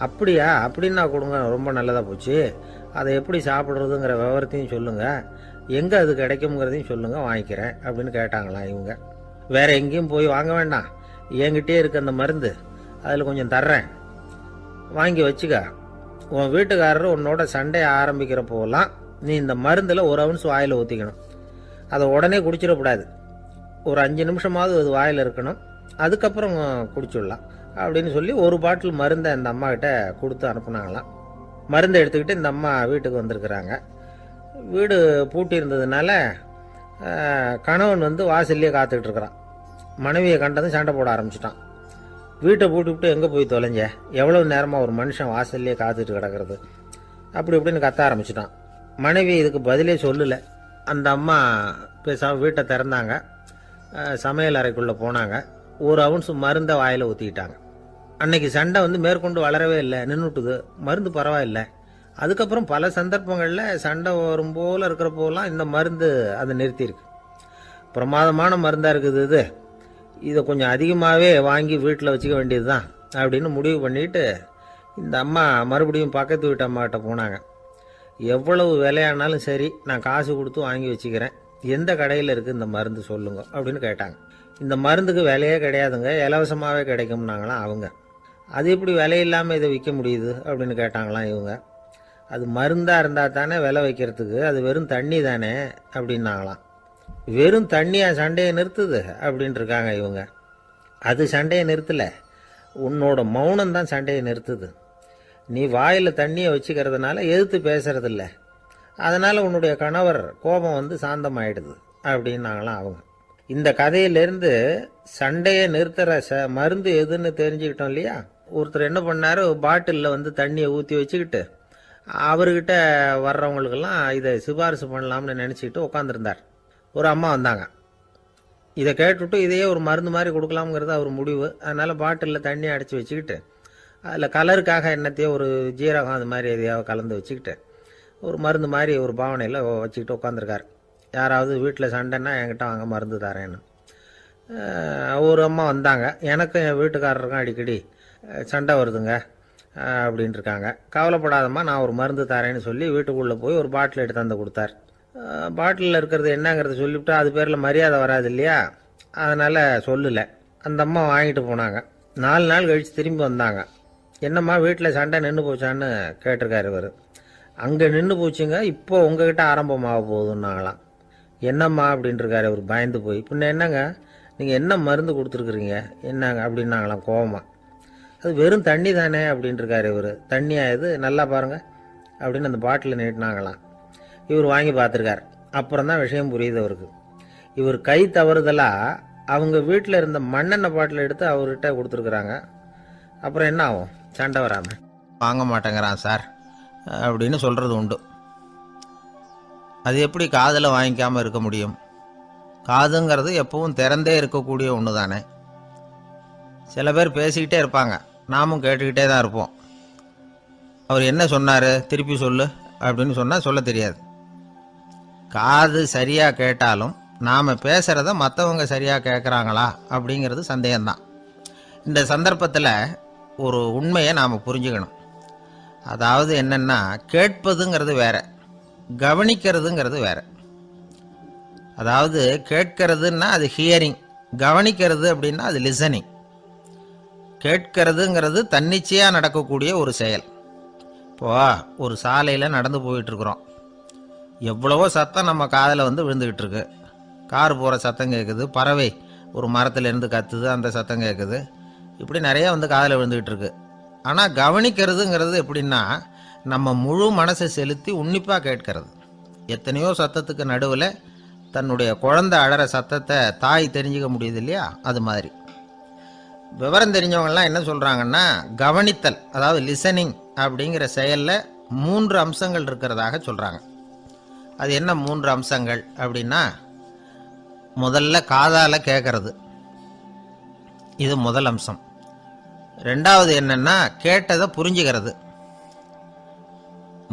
அப்படியா, அப்படின்னா கொடுங்க, ரொம்ப நல்லதாக போச்சு, அதை எப்படி சாப்பிட்றதுங்கிற விவரத்தையும் சொல்லுங்கள், எங்கே அது கிடைக்குங்கிறதையும் சொல்லுங்கள், வாங்கிக்கிறேன் அப்படின்னு கேட்டாங்களாம் இவங்க. வேறு எங்கேயும் போய் வாங்க வேண்டாம், என்கிட்டே இருக்க அந்த மருந்து, அதில் கொஞ்சம் தர்றேன், வாங்கி வச்சுக்க. உன் வீட்டுக்காரர் உன்னோட சண்டையை ஆரம்பிக்கிறப்போலாம் நீ இந்த மருந்தில் 1 ounce வாயில் ஊற்றிக்கணும். அதை உடனே குடிச்சிடக்கூடாது, ஒரு 5 நிமிஷமாவது அது வாயில் இருக்கணும், அதுக்கப்புறம் குடிச்சிடலாம் அப்படின்னு சொல்லி ஒரு பாட்டில் மருந்தை அந்த அம்மா கிட்ட கொடுத்து அனுப்புனாங்களாம். மருந்தை எடுத்துக்கிட்டு இந்த அம்மா வீட்டுக்கு வந்திருக்கிறாங்க. வீடு பூட்டி இருந்ததுனால கணவன் வாசல்லையே காத்துக்கிட்டு இருக்கிறான். மனைவியை கண்டதும் சண்டை போட ஆரம்பிச்சிட்டான். வீட்டை பூட்டி விட்டு எங்கே போய் தொலைஞ்ச, எவ்வளவு நேரமாக ஒரு மனுஷன் வாசல்லையே காத்துட்டு கிடக்கிறது அப்படி இப்படின்னு கத்த ஆரம்பிச்சிட்டான். மனைவி இதுக்கு பதிலே சொல்லலை. அந்த அம்மா பேசாமல் வீட்டை திறந்தாங்க, சமையல் அறைக்குள்ளே போனாங்க. ஒரு அவுன்ஸ் மருந்தை வாயில் ஊற்றிக்கிட்டாங்க. அன்னைக்கு சண்டை மேற்கொண்டு வளரவே இல்லை, நின்றுட்டுது. மருந்து பரவாயில்லை. அதுக்கப்புறம் பல சந்தர்ப்பங்களில் சண்டை வரும் போல் இருக்கிற போலாம் இந்த மருந்து அதை நிறுத்தியிருக்கு. பிரமாதமான மருந்தாக இருக்குது இதை கொஞ்சம் அதிகமாகவே வாங்கி வீட்டில் வச்சுக்க வேண்டியது தான் அப்படின்னு முடிவு பண்ணிட்டு இந்த அம்மா மறுபடியும் பக்கத்து வீட்டு அம்மாக்கிட்ட போனாங்க. எவ்வளவு விலையானாலும் சரி, நான் காசு கொடுத்து வாங்கி வச்சுக்கிறேன், எந்த கடையில் இருக்குது இந்த மருந்து சொல்லுங்க அப்படின்னு கேட்டாங்க. இந்த மருந்துக்கு விலையே கிடையாதுங்க, இலவசமாகவே கிடைக்கும்னாங்களாம் அவங்க. அது எப்படி விலை இல்லாமல் இதை விற்க முடியுது அப்படின்னு கேட்டாங்களாம் இவங்க. அது மருந்தாக இருந்தால் தானே விலை வைக்கிறதுக்கு, அது வெறும் தண்ணி தானே அப்படின்னாங்களாம். வெறும் தண்ணியாக சண்டையை நிறுத்துது அப்படின்ட்டு இருக்காங்க இவங்க. அது சண்டையை நிறுத்தலை, உன்னோட மௌனம் தான் சண்டையை நிறுத்துது. நீ வாயில் தண்ணியை வச்சுக்கிறதுனால எதிர்த்து பேசுறதில்ல, அதனால் உன்னுடைய கணவர் கோபம் சாந்தமாயிடுது அப்படின்னாங்களாம் அவங்க. இந்த கதையிலேருந்து சண்டையை நிறுத்துகிற மருந்து எதுன்னு தெரிஞ்சுக்கிட்டோம் இல்லையா. ஒருத்தர் என்ன பண்ணார், பாட்டிலில் தண்ணியை ஊற்றி வச்சுக்கிட்டு அவர்கிட்ட வர்றவங்களுக்கெல்லாம் இதை சிபாரிசு பண்ணலாம்னு நினச்சிக்கிட்டு உட்காந்துருந்தார். ஒரு அம்மா வந்தாங்க. இதை கேட்டுவிட்டு இதையே ஒரு மருந்து மாதிரி கொடுக்கலாம்ங்கிறது அவர் முடிவு. அதனால் பாட்டிலில் தண்ணியை அடைச்சி வச்சுக்கிட்டு அதில் கலருக்காக என்னத்தையோ ஒரு ஜீரகம் அது மாதிரி எதையாவது கலந்து வச்சுக்கிட்டு ஒரு மருந்து மாதிரி ஒரு பாவனையில் வச்சுக்கிட்டு உட்காந்துருக்கார். யாராவது வீட்டில் சண்டைன்னா என்கிட்ட வாங்க மருந்து தரேன்னு. ஒரு அம்மா வந்தாங்க. எனக்கும் என் வீட்டுக்காரருக்கும் அடிக்கடி சண்டை வருதுங்க அப்படின்ட்டு இருக்காங்க. கவலைப்படாதம்மா, நான் ஒரு மருந்து தரேன்னு சொல்லி வீட்டுக்குள்ளே போய் ஒரு பாட்டில் எடுத்து வந்து கொடுத்தார். பாட்டிலில் இருக்கிறது என்னங்கிறத சொல்லிவிட்டா அது பேரில் மரியாதை வராது இல்லையா, அதனால் சொல்லலை. அந்த அம்மா வாங்கிட்டு போனாங்க. 4 நாள் கழித்து திரும்பி வந்தாங்க. என்னம்மா வீட்டில் சண்டை நின்று போச்சான்னு கேட்டிருக்காரு இவர். அங்கே நின்று போச்சுங்க, இப்போ உங்ககிட்ட ஆரம்பமாக போகுதுன்னாங்களாம். என்னம்மா அப்படின்ட்டுருக்காரு இவர் பயந்து போய். பின்ன என்னங்க, நீங்கள் என்ன மருந்து கொடுத்துருக்குறீங்க என்னங்க அப்படின்னாங்களாம் கோவமாக. அது வெறும் தண்ணி தானே அப்படின்ட்டுருக்காரு இவர். தண்ணியாக இது நல்லா பாருங்கள் அப்படின்னு அந்த பாட்டில் நீட்டினாங்களாம். இவர் வாங்கி பார்த்துருக்கார். அப்புறம் தான் விஷயம் புரியுது அவருக்கு. இவர் கை தவறுதலாக அவங்க வீட்டில் இருந்த மண்ணெண்ணெய் பாட்டில் எடுத்து அவர்கிட்ட கொடுத்துருக்குறாங்க. அப்புறம் என்ன ஆகும், சண்டை வராமல். வாங்க மாட்டேங்கிறான் சார் அப்படின்னு சொல்கிறது உண்டு. அது எப்படி காதில் வாங்கிக்காமல் இருக்க முடியும்? காதுங்கிறது எப்பவும் திறந்தே இருக்கக்கூடிய ஒன்று தானே. சில பேர் பேசிக்கிட்டே இருப்பாங்க, நாமும் கேட்டுக்கிட்டே தான் இருப்போம். அவர் என்ன சொன்னார் திருப்பி சொல்லு அப்படின்னு சொன்னால் சொல்ல தெரியாது. காது சரியாக கேட்டாலும் நாம் பேசுகிறத மற்றவங்க சரியாக கேட்குறாங்களா அப்படிங்கிறது சந்தேகம்தான். இந்த சந்தர்ப்பத்தில் ஒரு உண்மையை நாம் புரிஞ்சுக்கணும். அதாவது என்னென்னா, கேட்பதுங்கிறது வேற, கவனிக்கிறதுங்கிறது வேற. அதாவது கேட்கறதுன்னா அது ஹியரிங், கவனிக்கிறது அப்படின்னா அது லிசனிங். கேட்கறதுங்கிறது தன்னிச்சையாக நடக்கக்கூடிய ஒரு செயல். இப்போ ஒரு சாலையில் நடந்து போயிட்டுருக்குறோம். எவ்வளவோ சத்தம் நம்ம காதில் விழுந்துக்கிட்டு இருக்கு. கார் போகிற சத்தம் கேட்குது, பறவை ஒரு மரத்துலேருந்து கத்துது, அந்த சத்தம் கேட்குது. இப்படி நிறைய காதில் விழுந்துக்கிட்டு இருக்கு. ஆனால் கவனிக்கிறதுங்கிறது எப்படின்னா, நம்ம முழு மனசை செலுத்தி உன்னிப்பாக கேட்கறது. எத்தனையோ சத்தத்துக்கு நடுவில் தன்னுடைய குழந்தை அழற சத்தத்தை தாய் தெரிஞ்சுக்க முடியுது இல்லையா, அது மாதிரி. விவரம் தெரிஞ்சவங்கலாம் என்ன சொல்கிறாங்கன்னா, கவனித்தல் அதாவது லிசனிங் அப்படிங்கிற செயலில் 3 அம்சங்கள் இருக்கிறதாக சொல்கிறாங்க. அது என்ன 3 அம்சங்கள் அப்படின்னா, முதல்ல காதால் கேட்கறது, இது முதல் அம்சம். ரெண்டாவது என்னன்னா கேட்டதை புரிஞ்சுக்கிறது.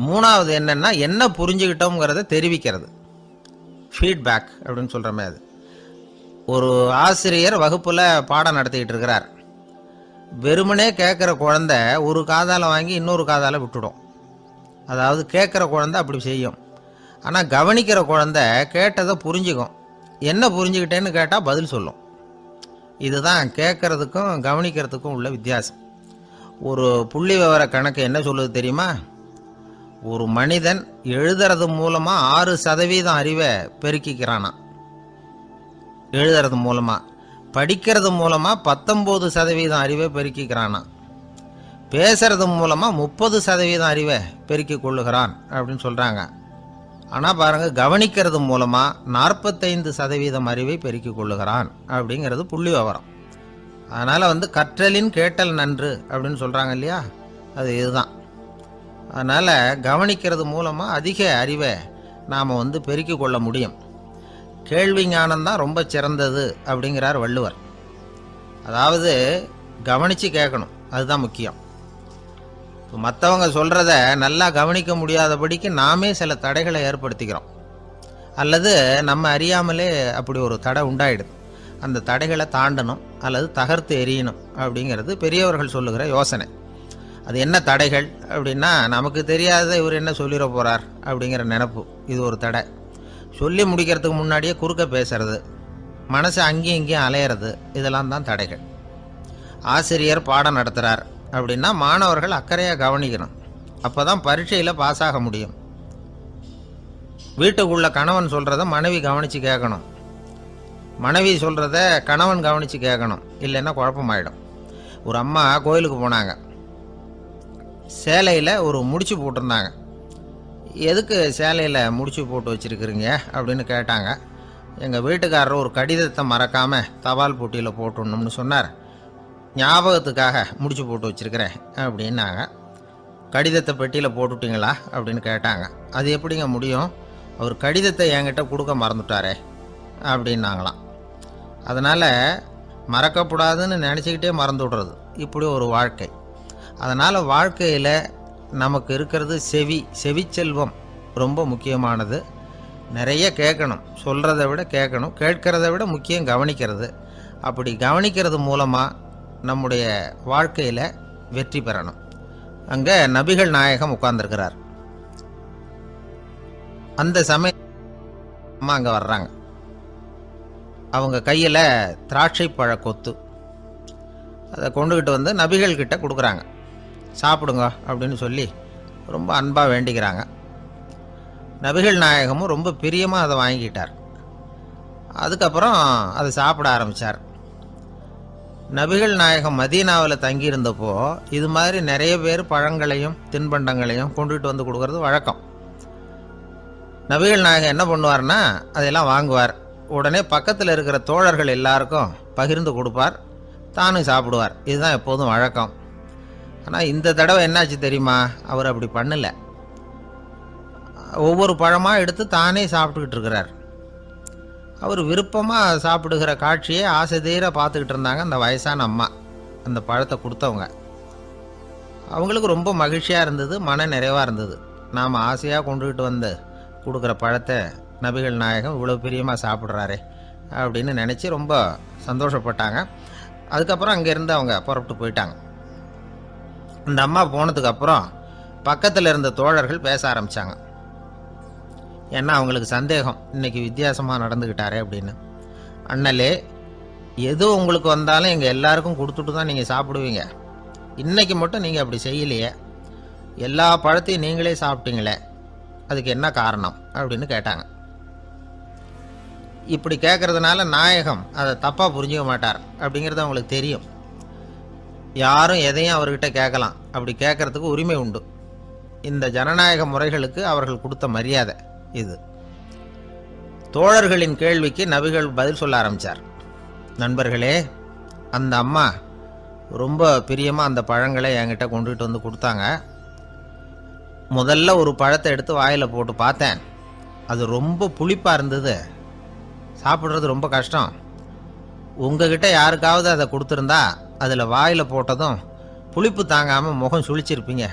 மூணாவது என்னன்னா என்ன புரிஞ்சுக்கிட்டோங்கிறத தெரிவிக்கிறது, ஃபீட்பேக் அப்படின்னு சொல்கிற மாதிரி. ஒரு ஆசிரியர் வகுப்பில் பாடம் நடத்திக்கிட்டு இருக்கிறார். வெறுமனே கேட்குற குழந்தை ஒரு காதால் வாங்கி இன்னொரு காதால் விட்டுடும். அதாவது கேட்குற குழந்தை அப்படி செய்யும். ஆனால் கவனிக்கிற குழந்தை கேட்டதை புரிஞ்சுக்கும். என்ன புரிஞ்சுக்கிட்டேன்னு கேட்டால் பதில் சொல்லும். இதுதான் கேட்கறதுக்கும் கவனிக்கிறதுக்கும் உள்ள வித்தியாசம். ஒரு புள்ளி விவர கணக்கு என்ன சொல்லுது தெரியுமா? ஒரு மனிதன் எழுதுறது மூலமாக 6% அறிவை பெருக்கிக்கிறானா, எழுதுறது மூலமாக. படிக்கிறது மூலமாக 19% அறிவை பெருக்கிக்கிறானா. பேசுறது மூலமாக 30% அறிவை பெருக்கி கொள்ளுகிறான் அப்படின்னு சொல்கிறாங்க. ஆனால் பாருங்கள், கவனிக்கிறது மூலமாக 45% அறிவை பெருக்கி கொள்ளுகிறான் அப்படிங்கிறது புள்ளி விவரம். அதனால் கற்றலின் கேட்டல் நன்று அப்படின்னு சொல்கிறாங்க இல்லையா, அது இதுதான். அதனால் கவனிக்கிறது மூலமாக அதிக அறிவை நாம் பெருக்கி கொள்ள முடியும். கேள்வி ஞானம்தான் ரொம்ப சிறந்தது அப்படிங்கிறார் வள்ளுவர். அதாவது கவனித்து கேட்கணும், அதுதான் முக்கியம். இப்போ மற்றவங்க சொல்கிறத நல்லா கவனிக்க முடியாதபடிக்கு நாமே சில தடைகளை ஏற்படுத்திக்கிறோம், அல்லது நம்ம அறியாமலே அப்படி ஒரு தடை உண்டாயிடுது. அந்த தடைகளை தாண்டணும் அல்லது தகர்த்து எறியணும் அப்படிங்கிறது பெரியவர்கள் சொல்லுகிற யோசனை. அது என்ன தடைகள் அப்படின்னா, நமக்கு தெரியாத இவர் என்ன சொல்லிட போகிறார் அப்படிங்கிற நினப்பு, இது ஒரு தடை. சொல்லி முடிக்கிறதுக்கு முன்னாடியே குறுக்க பேசுறது, மனசு அங்கேயும் இங்கேயும் அலையிறது, இதெல்லாம் தான் தடைகள். ஆசிரியர் பாடம் நடத்துகிறார் அப்படின்னா மாணவர்கள் அக்கறையாக கவனிக்கணும், அப்போ தான் பரீட்சையில் பாஸ் ஆக முடியும். வீட்டுக்குள்ள கணவன் சொல்கிறத மனைவி கவனித்து கேட்கணும், மனைவி சொல்கிறத கணவன் கவனித்து கேட்கணும், இல்லைன்னா குழப்பமாயிடும். ஒரு அம்மா கோயிலுக்கு போனாங்க, சேலையில் ஒரு முடிச்சு போட்டிருந்தாங்க. எதுக்கு சேலையில் முடிச்சு போட்டு வச்சுருக்குறீங்க அப்படின்னு கேட்டாங்க. எங்கள் வீட்டுக்காரர் ஒரு கடிதத்தை மறக்காமல் தபால் போட்டியில் போட்டுடணும்னு சொன்னார், ஞாபகத்துக்காக முடிச்சு போட்டு வச்சுருக்கிறேன் அப்படின்னாங்க. கடிதத்தை பெட்டியில் போட்டுட்டிங்களா அப்படின்னு கேட்டாங்க. அது எப்படிங்க முடியும், அவர் கடிதத்தை என்கிட்ட கொடுக்க மறந்துட்டாரே அப்படின்னாங்களாம். அதனால் மறக்கப்படாதுன்னு நினச்சிக்கிட்டே மறந்து விடுறது, இப்படி ஒரு வாழ்க்கை. அதனால் வாழ்க்கையில் நமக்கு இருக்கிறது செவிச்செல்வம் ரொம்ப முக்கியமானது. நிறைய கேட்கணும், சொல்கிறத விட கேட்கணும், கேட்கறத விட முக்கியம் கவனிக்கிறது. அப்படி கவனிக்கிறது மூலமாக நம்முடைய வாழ்க்கையில் வெற்றி பெறணும். அங்கே நபிகள் நாயகம் உட்கார்ந்துருக்கிறார். அந்த சமயம் அம்மா அங்கே வர்றாங்க. அவங்க கையில் திராட்சை பழ கொத்து, அதை கொண்டுக்கிட்டு வந்து நபிகள் கிட்ட கொடுக்குறாங்க. சாப்பிடுங்க அப்படின்னு சொல்லி ரொம்ப அன்பாக வேண்டிக்கிறாங்க. நபிகள் நாயகமும் ரொம்ப பிரியமாக அதை வாங்கிக்கிட்டார். அதுக்கப்புறம் அதை சாப்பிட ஆரம்பித்தார். நபிகள் நாயகம் மதீனாவில் தங்கியிருந்தப்போ இது மாதிரி நிறைய பேர் பழங்களையும் தின்பண்டங்களையும் கொண்டுகிட்டு வந்து கொடுக்கறது வழக்கம். நபிகள் நாயகம் என்ன பண்ணுவார்னா, அதெல்லாம் வாங்குவார். உடனே பக்கத்தில் இருக்கிற தோழர்கள் எல்லாருக்கும் பகிர்ந்து கொடுப்பார், தானும் சாப்பிடுவார். இதுதான் எப்போதும் வழக்கம். ஆனால் இந்த தடவை என்னாச்சு தெரியுமா, அவர் அப்படி பண்ணலை. ஒவ்வொரு பழமாக எடுத்து தானே சாப்பிட்டுக்கிட்டு இருக்கிறார். அவர் விருப்பமாக சாப்பிடுகிற காட்சியை ஆசை தீர பார்த்துக்கிட்டு இருந்தாங்க அந்த வயசான அம்மா, அந்த பழத்தை கொடுத்தவங்க. அவங்களுக்கு ரொம்ப மகிழ்ச்சியாக இருந்தது, மன நிறைவாக இருந்தது. நாம் ஆசையாக கொண்டுகிட்டு வந்து கொடுக்குற பழத்தை நபிகள் நாயகம் இவ்வளோ பிரியமாக சாப்பிட்றாரே அப்படின்னு நினச்சி ரொம்ப சந்தோஷப்பட்டாங்க. அதுக்கப்புறம் அங்கேருந்து அவங்க புறப்பட்டு போயிட்டாங்க. அந்த அம்மா போனதுக்கப்புறம் பக்கத்தில் இருந்த தோழர்கள் பேச ஆரம்பித்தாங்க. ஏன்னா அவங்களுக்கு சந்தேகம், இன்றைக்கி வித்தியாசமாக நடந்துக்கிட்டாரே அப்படின்னு. அண்ணலே, எது உங்களுக்கு வந்தாலும் எங்கள் எல்லாருக்கும் கொடுத்துட்டு தான் நீங்கள் சாப்பிடுவீங்க, இன்றைக்கி மட்டும் நீங்கள் அப்படி செய்யலையே, எல்லா பழத்தையும் நீங்களே சாப்பிட்டீங்களே, அதுக்கு என்ன காரணம் அப்படின்னு கேட்டாங்க. இப்படி கேட்கறதுனால நாயகம் அதை தப்பாக புரிஞ்சுக்க மாட்டார் அப்படிங்கிறது அவங்களுக்கு தெரியும். யாரும் எதையும் அவர்கிட்ட கேட்கலாம், அப்படி கேட்கறதுக்கு உரிமை உண்டு. இந்த ஜனநாயக முறைகளுக்கு அவர்கள் கொடுத்த மரியாதை இது. தோழர்களின் கேள்விக்கு நபிகள் பதில் சொல்ல ஆரம்பித்தார். நண்பர்களே, அந்த அம்மா ரொம்ப பிரியமாக அந்த பழங்களை என்கிட்ட கொண்டுகிட்டு வந்து கொடுத்தாங்க. முதல்ல ஒரு பழத்தை எடுத்து வாயில் போட்டு பார்த்தேன், அது ரொம்ப புளிப்பாக இருந்தது, சாப்பிட்றது ரொம்ப கஷ்டம். உங்ககிட்ட யாருக்காவது அதை கொடுத்துருந்தா அதில் வாயில் போட்டதும் புளிப்பு தாங்காமல் முகம் சுழிச்சிருப்பீங்க.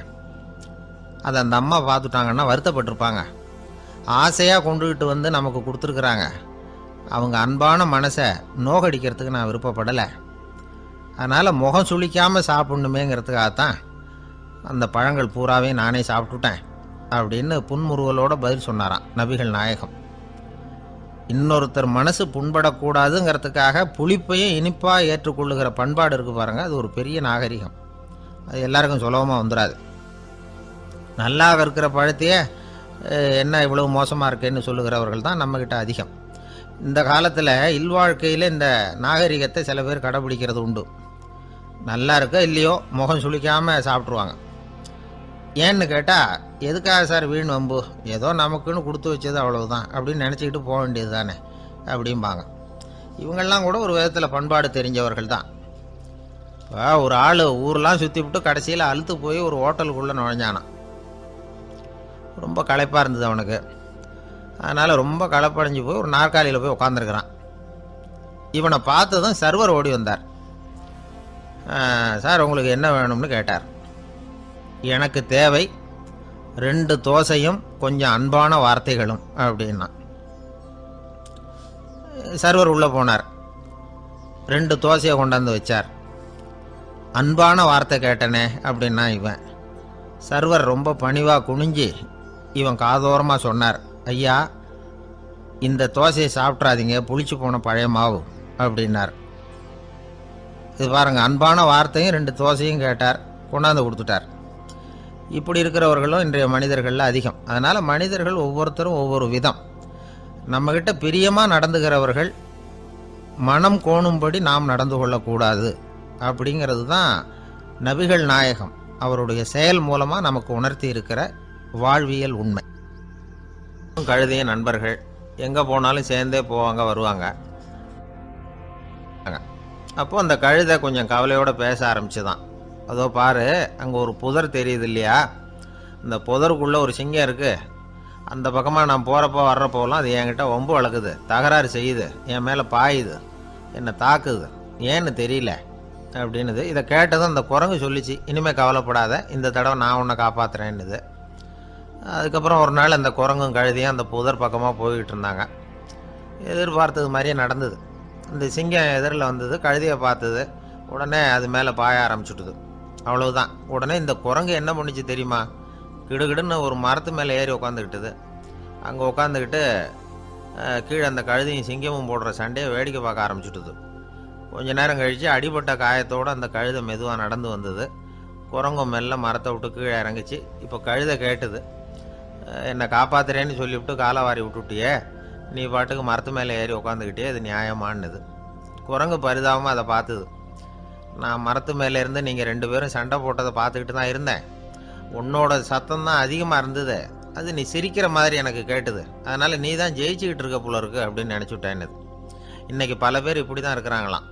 அதை அந்த அம்மா பார்த்துட்டாங்கன்னா வருத்தப்பட்டிருப்பாங்க. ஆசையாக கொண்டுகிட்டு வந்து நமக்கு கொடுத்துருக்குறாங்க, அவங்க அன்பான மனசை நோகடிக்கிறதுக்கு நான் விருப்பப்படலை. அதனால் முகம் சுளிக்காமல் சாப்பிட்ணுமேங்கிறதுக்காகத்தான் அந்த பழங்கள் பூராவே நானே சாப்பிட்டுட்டேன் அப்படின்னு புன்முறுவலோட பதில் சொன்னாராம் நபிகள் நாயகம். இன்னொருத்தர் மனசு புண்படக்கூடாதுங்கிறதுக்காக புளிப்பையும் இனிப்பாக ஏற்றுக்கொள்ளுகிற பண்பாடு இருக்குது பாருங்கள், அது ஒரு பெரிய நாகரிகம். அது எல்லாருக்கும் சுலபமாக வந்துடாது. நல்லா இருக்கிற பழத்தையே என்ன இவ்வளவு மோசமாக இருக்கேன்னு சொல்லுகிறவர்கள் தான் நம்மக்கிட்ட அதிகம். இந்த காலத்தில் இல்வாழ்க்கையில் இந்த நாகரிகத்தை சில பேர் கடைபிடிக்கிறது உண்டு. நல்லா இருக்க இல்லையோ முகம் சுளிக்காமல் சாப்பிட்ருவாங்க. ஏன்னு கேட்டால், எதுக்காக சார் வீண் வம்பு, ஏதோ நமக்குன்னு கொடுத்து வச்சது அவ்வளவுதான் அப்படின்னு நினச்சிக்கிட்டு போக வேண்டியது தானே அப்படிம்பாங்க. இவங்கெல்லாம் கூட ஒரு விதத்தில் பண்பாடு தெரிஞ்சவர்கள் தான். இப்போ ஒரு ஆள் ஊரெலாம் சுற்றி விட்டு கடைசியில் அழுத்து போய் ஒரு ஹோட்டலுக்குள்ளே நுழைஞ்சானான். ரொம்ப களைப்பாக இருந்தது அவனுக்கு. அதனால் ரொம்ப களைப்படைஞ்சு போய் ஒரு நாற்காலியில் போய் உட்காந்துருக்கிறான். இவனை பார்த்ததும் சர்வர் ஓடி வந்தார். சார் உங்களுக்கு என்ன வேணும்னு கேட்டார். எனக்கு தேவை 2 தோசையும் கொஞ்சம் அன்பான வார்த்தைகளும் அப்படின்னா. சர்வர் உள்ளே போனார், 2 தோசையை கொண்டாந்து வச்சார். அன்பான வார்த்தை கேட்டனே அப்படின்னா இவன். சர்வர் ரொம்ப பணிவாக குனிஞ்சு இவன் காதோரமாக சொன்னார், ஐயா இந்த தோசையை சாப்பிட்றாதீங்க, புளிச்சு போன பழைய மாவு அப்படின்னார். இது பாருங்க, அன்பான வார்த்தையும் 2 தோசையும் கேட்டார், கொண்டாந்து கொடுத்துட்டார். இப்படி இருக்கிறவர்களும் இன்றைய மனிதர்களில் அதிகம். அதனால் மனிதர்கள் ஒவ்வொருத்தரும் ஒவ்வொரு விதம். நம்மக்கிட்ட பிரியமாக நடந்துகிறவர்கள் மனம் கோணும்படி நாம் நடந்து கொள்ளக்கூடாது அப்படிங்கிறது தான் நபிகள் நாயகம் அவருடைய செயல் மூலமாக நமக்கு உணர்த்தி இருக்கிற வாழ்வியல் உண்மை. கழுதைய நண்பர்கள் எங்கே போனாலும் சேர்ந்தே போவாங்க வருவாங்க. அப்போது அந்த கழுதை கொஞ்சம் கவலையோடு பேச ஆரம்பிச்சுதான். அதோ பாரு, அங்கே ஒரு புதர் தெரியுது இல்லையா, இந்த புதருக்குள்ளே ஒரு சிங்கம் இருக்குது. அந்த பக்கமாக நான் போகிறப்போ வர்றப்போலாம் அது என்கிட்ட வம்பு வளர்க்குது, தகராறு செய்யுது, என் மேலே பாயுது, என்னை தாக்குது, ஏன்னு தெரியல அப்படின்னுது. இதை கேட்டதும் அந்த குரங்கு சொல்லிச்சு, இனிமேல் கவலைப்படாத, இந்த தடவை நான் உன்னை காப்பாற்றுறேன்னுது. அதுக்கப்புறம் ஒரு நாள் அந்த குரங்கும் கழுதியும் அந்த புதர் பக்கமாக போய்கிட்டு இருந்தாங்க. எதிர்பார்த்தது மாதிரியே நடந்தது. அந்த சிங்கம் எதிரில் வந்தது, கழுதியை பார்த்தது, உடனே அது மேலே பாய ஆரம்பிச்சுட்டுது. அவ்வளவுதான். உடனே இந்த குரங்கு என்ன பண்ணிச்சு தெரியுமா, கிடுகிடுன்னு ஒரு மரத்து மேலே ஏறி உட்காந்துக்கிட்டுது. அங்கே உட்காந்துக்கிட்டு கீழே அந்த கழுதியும் சிங்கமும் போடுற சண்டையை வேடிக்கை பார்க்க ஆரம்பிச்சுட்டுது. கொஞ்ச நேரம் கழித்து அடிபட்ட காயத்தோடு அந்த கழுதை மெதுவாக நடந்து வந்தது. குரங்கும் மெல்ல மரத்தை விட்டு கீழே இறங்கிச்சு. இப்போ கழுதை கேட்டுது, என்னை காப்பாத்துறேன்னு சொல்லிவிட்டு காலை வாரி விட்டுட்டியே, நீ பாட்டுக்கு மரத்து மேலே ஏறி உட்காந்துக்கிட்டே, அது நியாயமானது. குரங்கு பரிதாபமாக அதை பார்த்துது. நான் மரத்து மேலே இருந்து நீங்கள் 2 பேரும் சண்டை போட்டதை பார்த்துக்கிட்டு தான் இருந்தேன். உன்னோட சத்தம் தான் அதிகமாக இருந்தது, அது நீ சிரிக்கிற மாதிரி எனக்கு கேட்டுது, அதனால் நீ தான் ஜெயிச்சுக்கிட்டு இருக்க போல இருக்கு அப்படின்னு நினச்சிவிட்டேன்னு. இன்றைக்கி பல பேர் இப்படி தான் இருக்கிறாங்களாம்.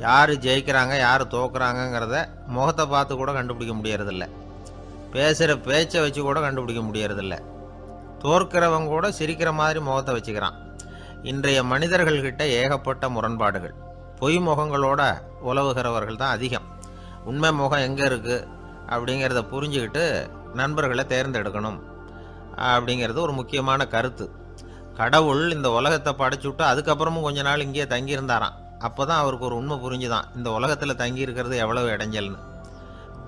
யார் ஜெயிக்கிறாங்க யார் தோக்குறாங்கங்கிறத முகத்தை பார்த்து கூட கண்டுபிடிக்க முடியறதில்ல, பேசுகிற பேச்சை வச்சு கூட கண்டுபிடிக்க முடியறதில்ல. தோற்கிறவங்க கூட சிரிக்கிற மாதிரி முகத்தை வச்சுக்கிறான். இன்றைய மனிதர்கள்கிட்ட ஏகப்பட்ட முரண்பாடுகள். பொய் முகங்களோட உலவுகிறவர்கள் தான் அதிகம். உண்மை முகம் எங்கே இருக்குது அப்படிங்கிறத புரிஞ்சுக்கிட்டு நண்பர்களை தேர்ந்தெடுக்கணும் அப்படிங்கிறது ஒரு முக்கியமான கருத்து. கடவுள் இந்த உலகத்தை படைச்சுட்டு அதுக்கப்புறமும் கொஞ்ச நாள் இங்கேயே தங்கியிருந்தாராம். அப்போ தான் அவருக்கு ஒரு உண்மை புரிஞ்சுதான், இந்த உலகத்தில் தங்கி இருக்கிறது எவ்வளவு இடைஞ்சல்னு.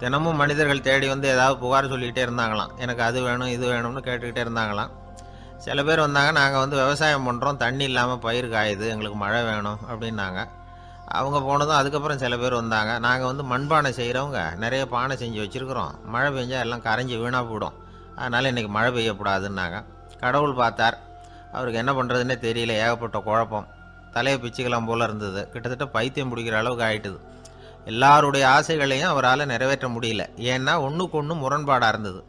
தினமும் மனிதர்கள் தேடி வந்து ஏதாவது புகார் சொல்லிக்கிட்டே இருந்தாங்களாம், எனக்கு அது வேணும் இது வேணும்னு கேட்டுக்கிட்டே இருந்தாங்களாம். சில பேர் வந்தாங்க, நாங்கள் வந்து விவசாயம் பண்ணுறோம், தண்ணி இல்லாமல் பயிர் காயுது, எங்களுக்கு மழை வேணும் அப்படின்னாங்க. அவங்க போனதும் அதுக்கப்புறம் சில பேர் வந்தாங்க, நாங்கள் வந்து மண்பானை செய்கிறவங்க, நிறைய பானை செஞ்சு வச்சுருக்குறோம், மழை பெஞ்சால் எல்லாம் கரைஞ்சி வீணாக போயிடும், அதனால் இன்றைக்கி மழை பெய்யக்கூடாதுன்னாங்க. கடவுள் பார்த்தார், அவருக்கு என்ன பண்ணுறதுன்னே தெரியல, ஏகப்பட்ட குழப்பம், தலையை பிச்சுக்கலாம் போல் இருந்தது, கிட்டத்தட்ட பைத்தியம் பிடிக்கிற அளவுக்கு ஆகிட்டுது. எல்லாருடைய ஆசைகளையும் அவரால் நிறைவேற்ற முடியல, ஏன்னா ஒன்றுக்கு ஒன்று முரண்பாடாக இருந்தது.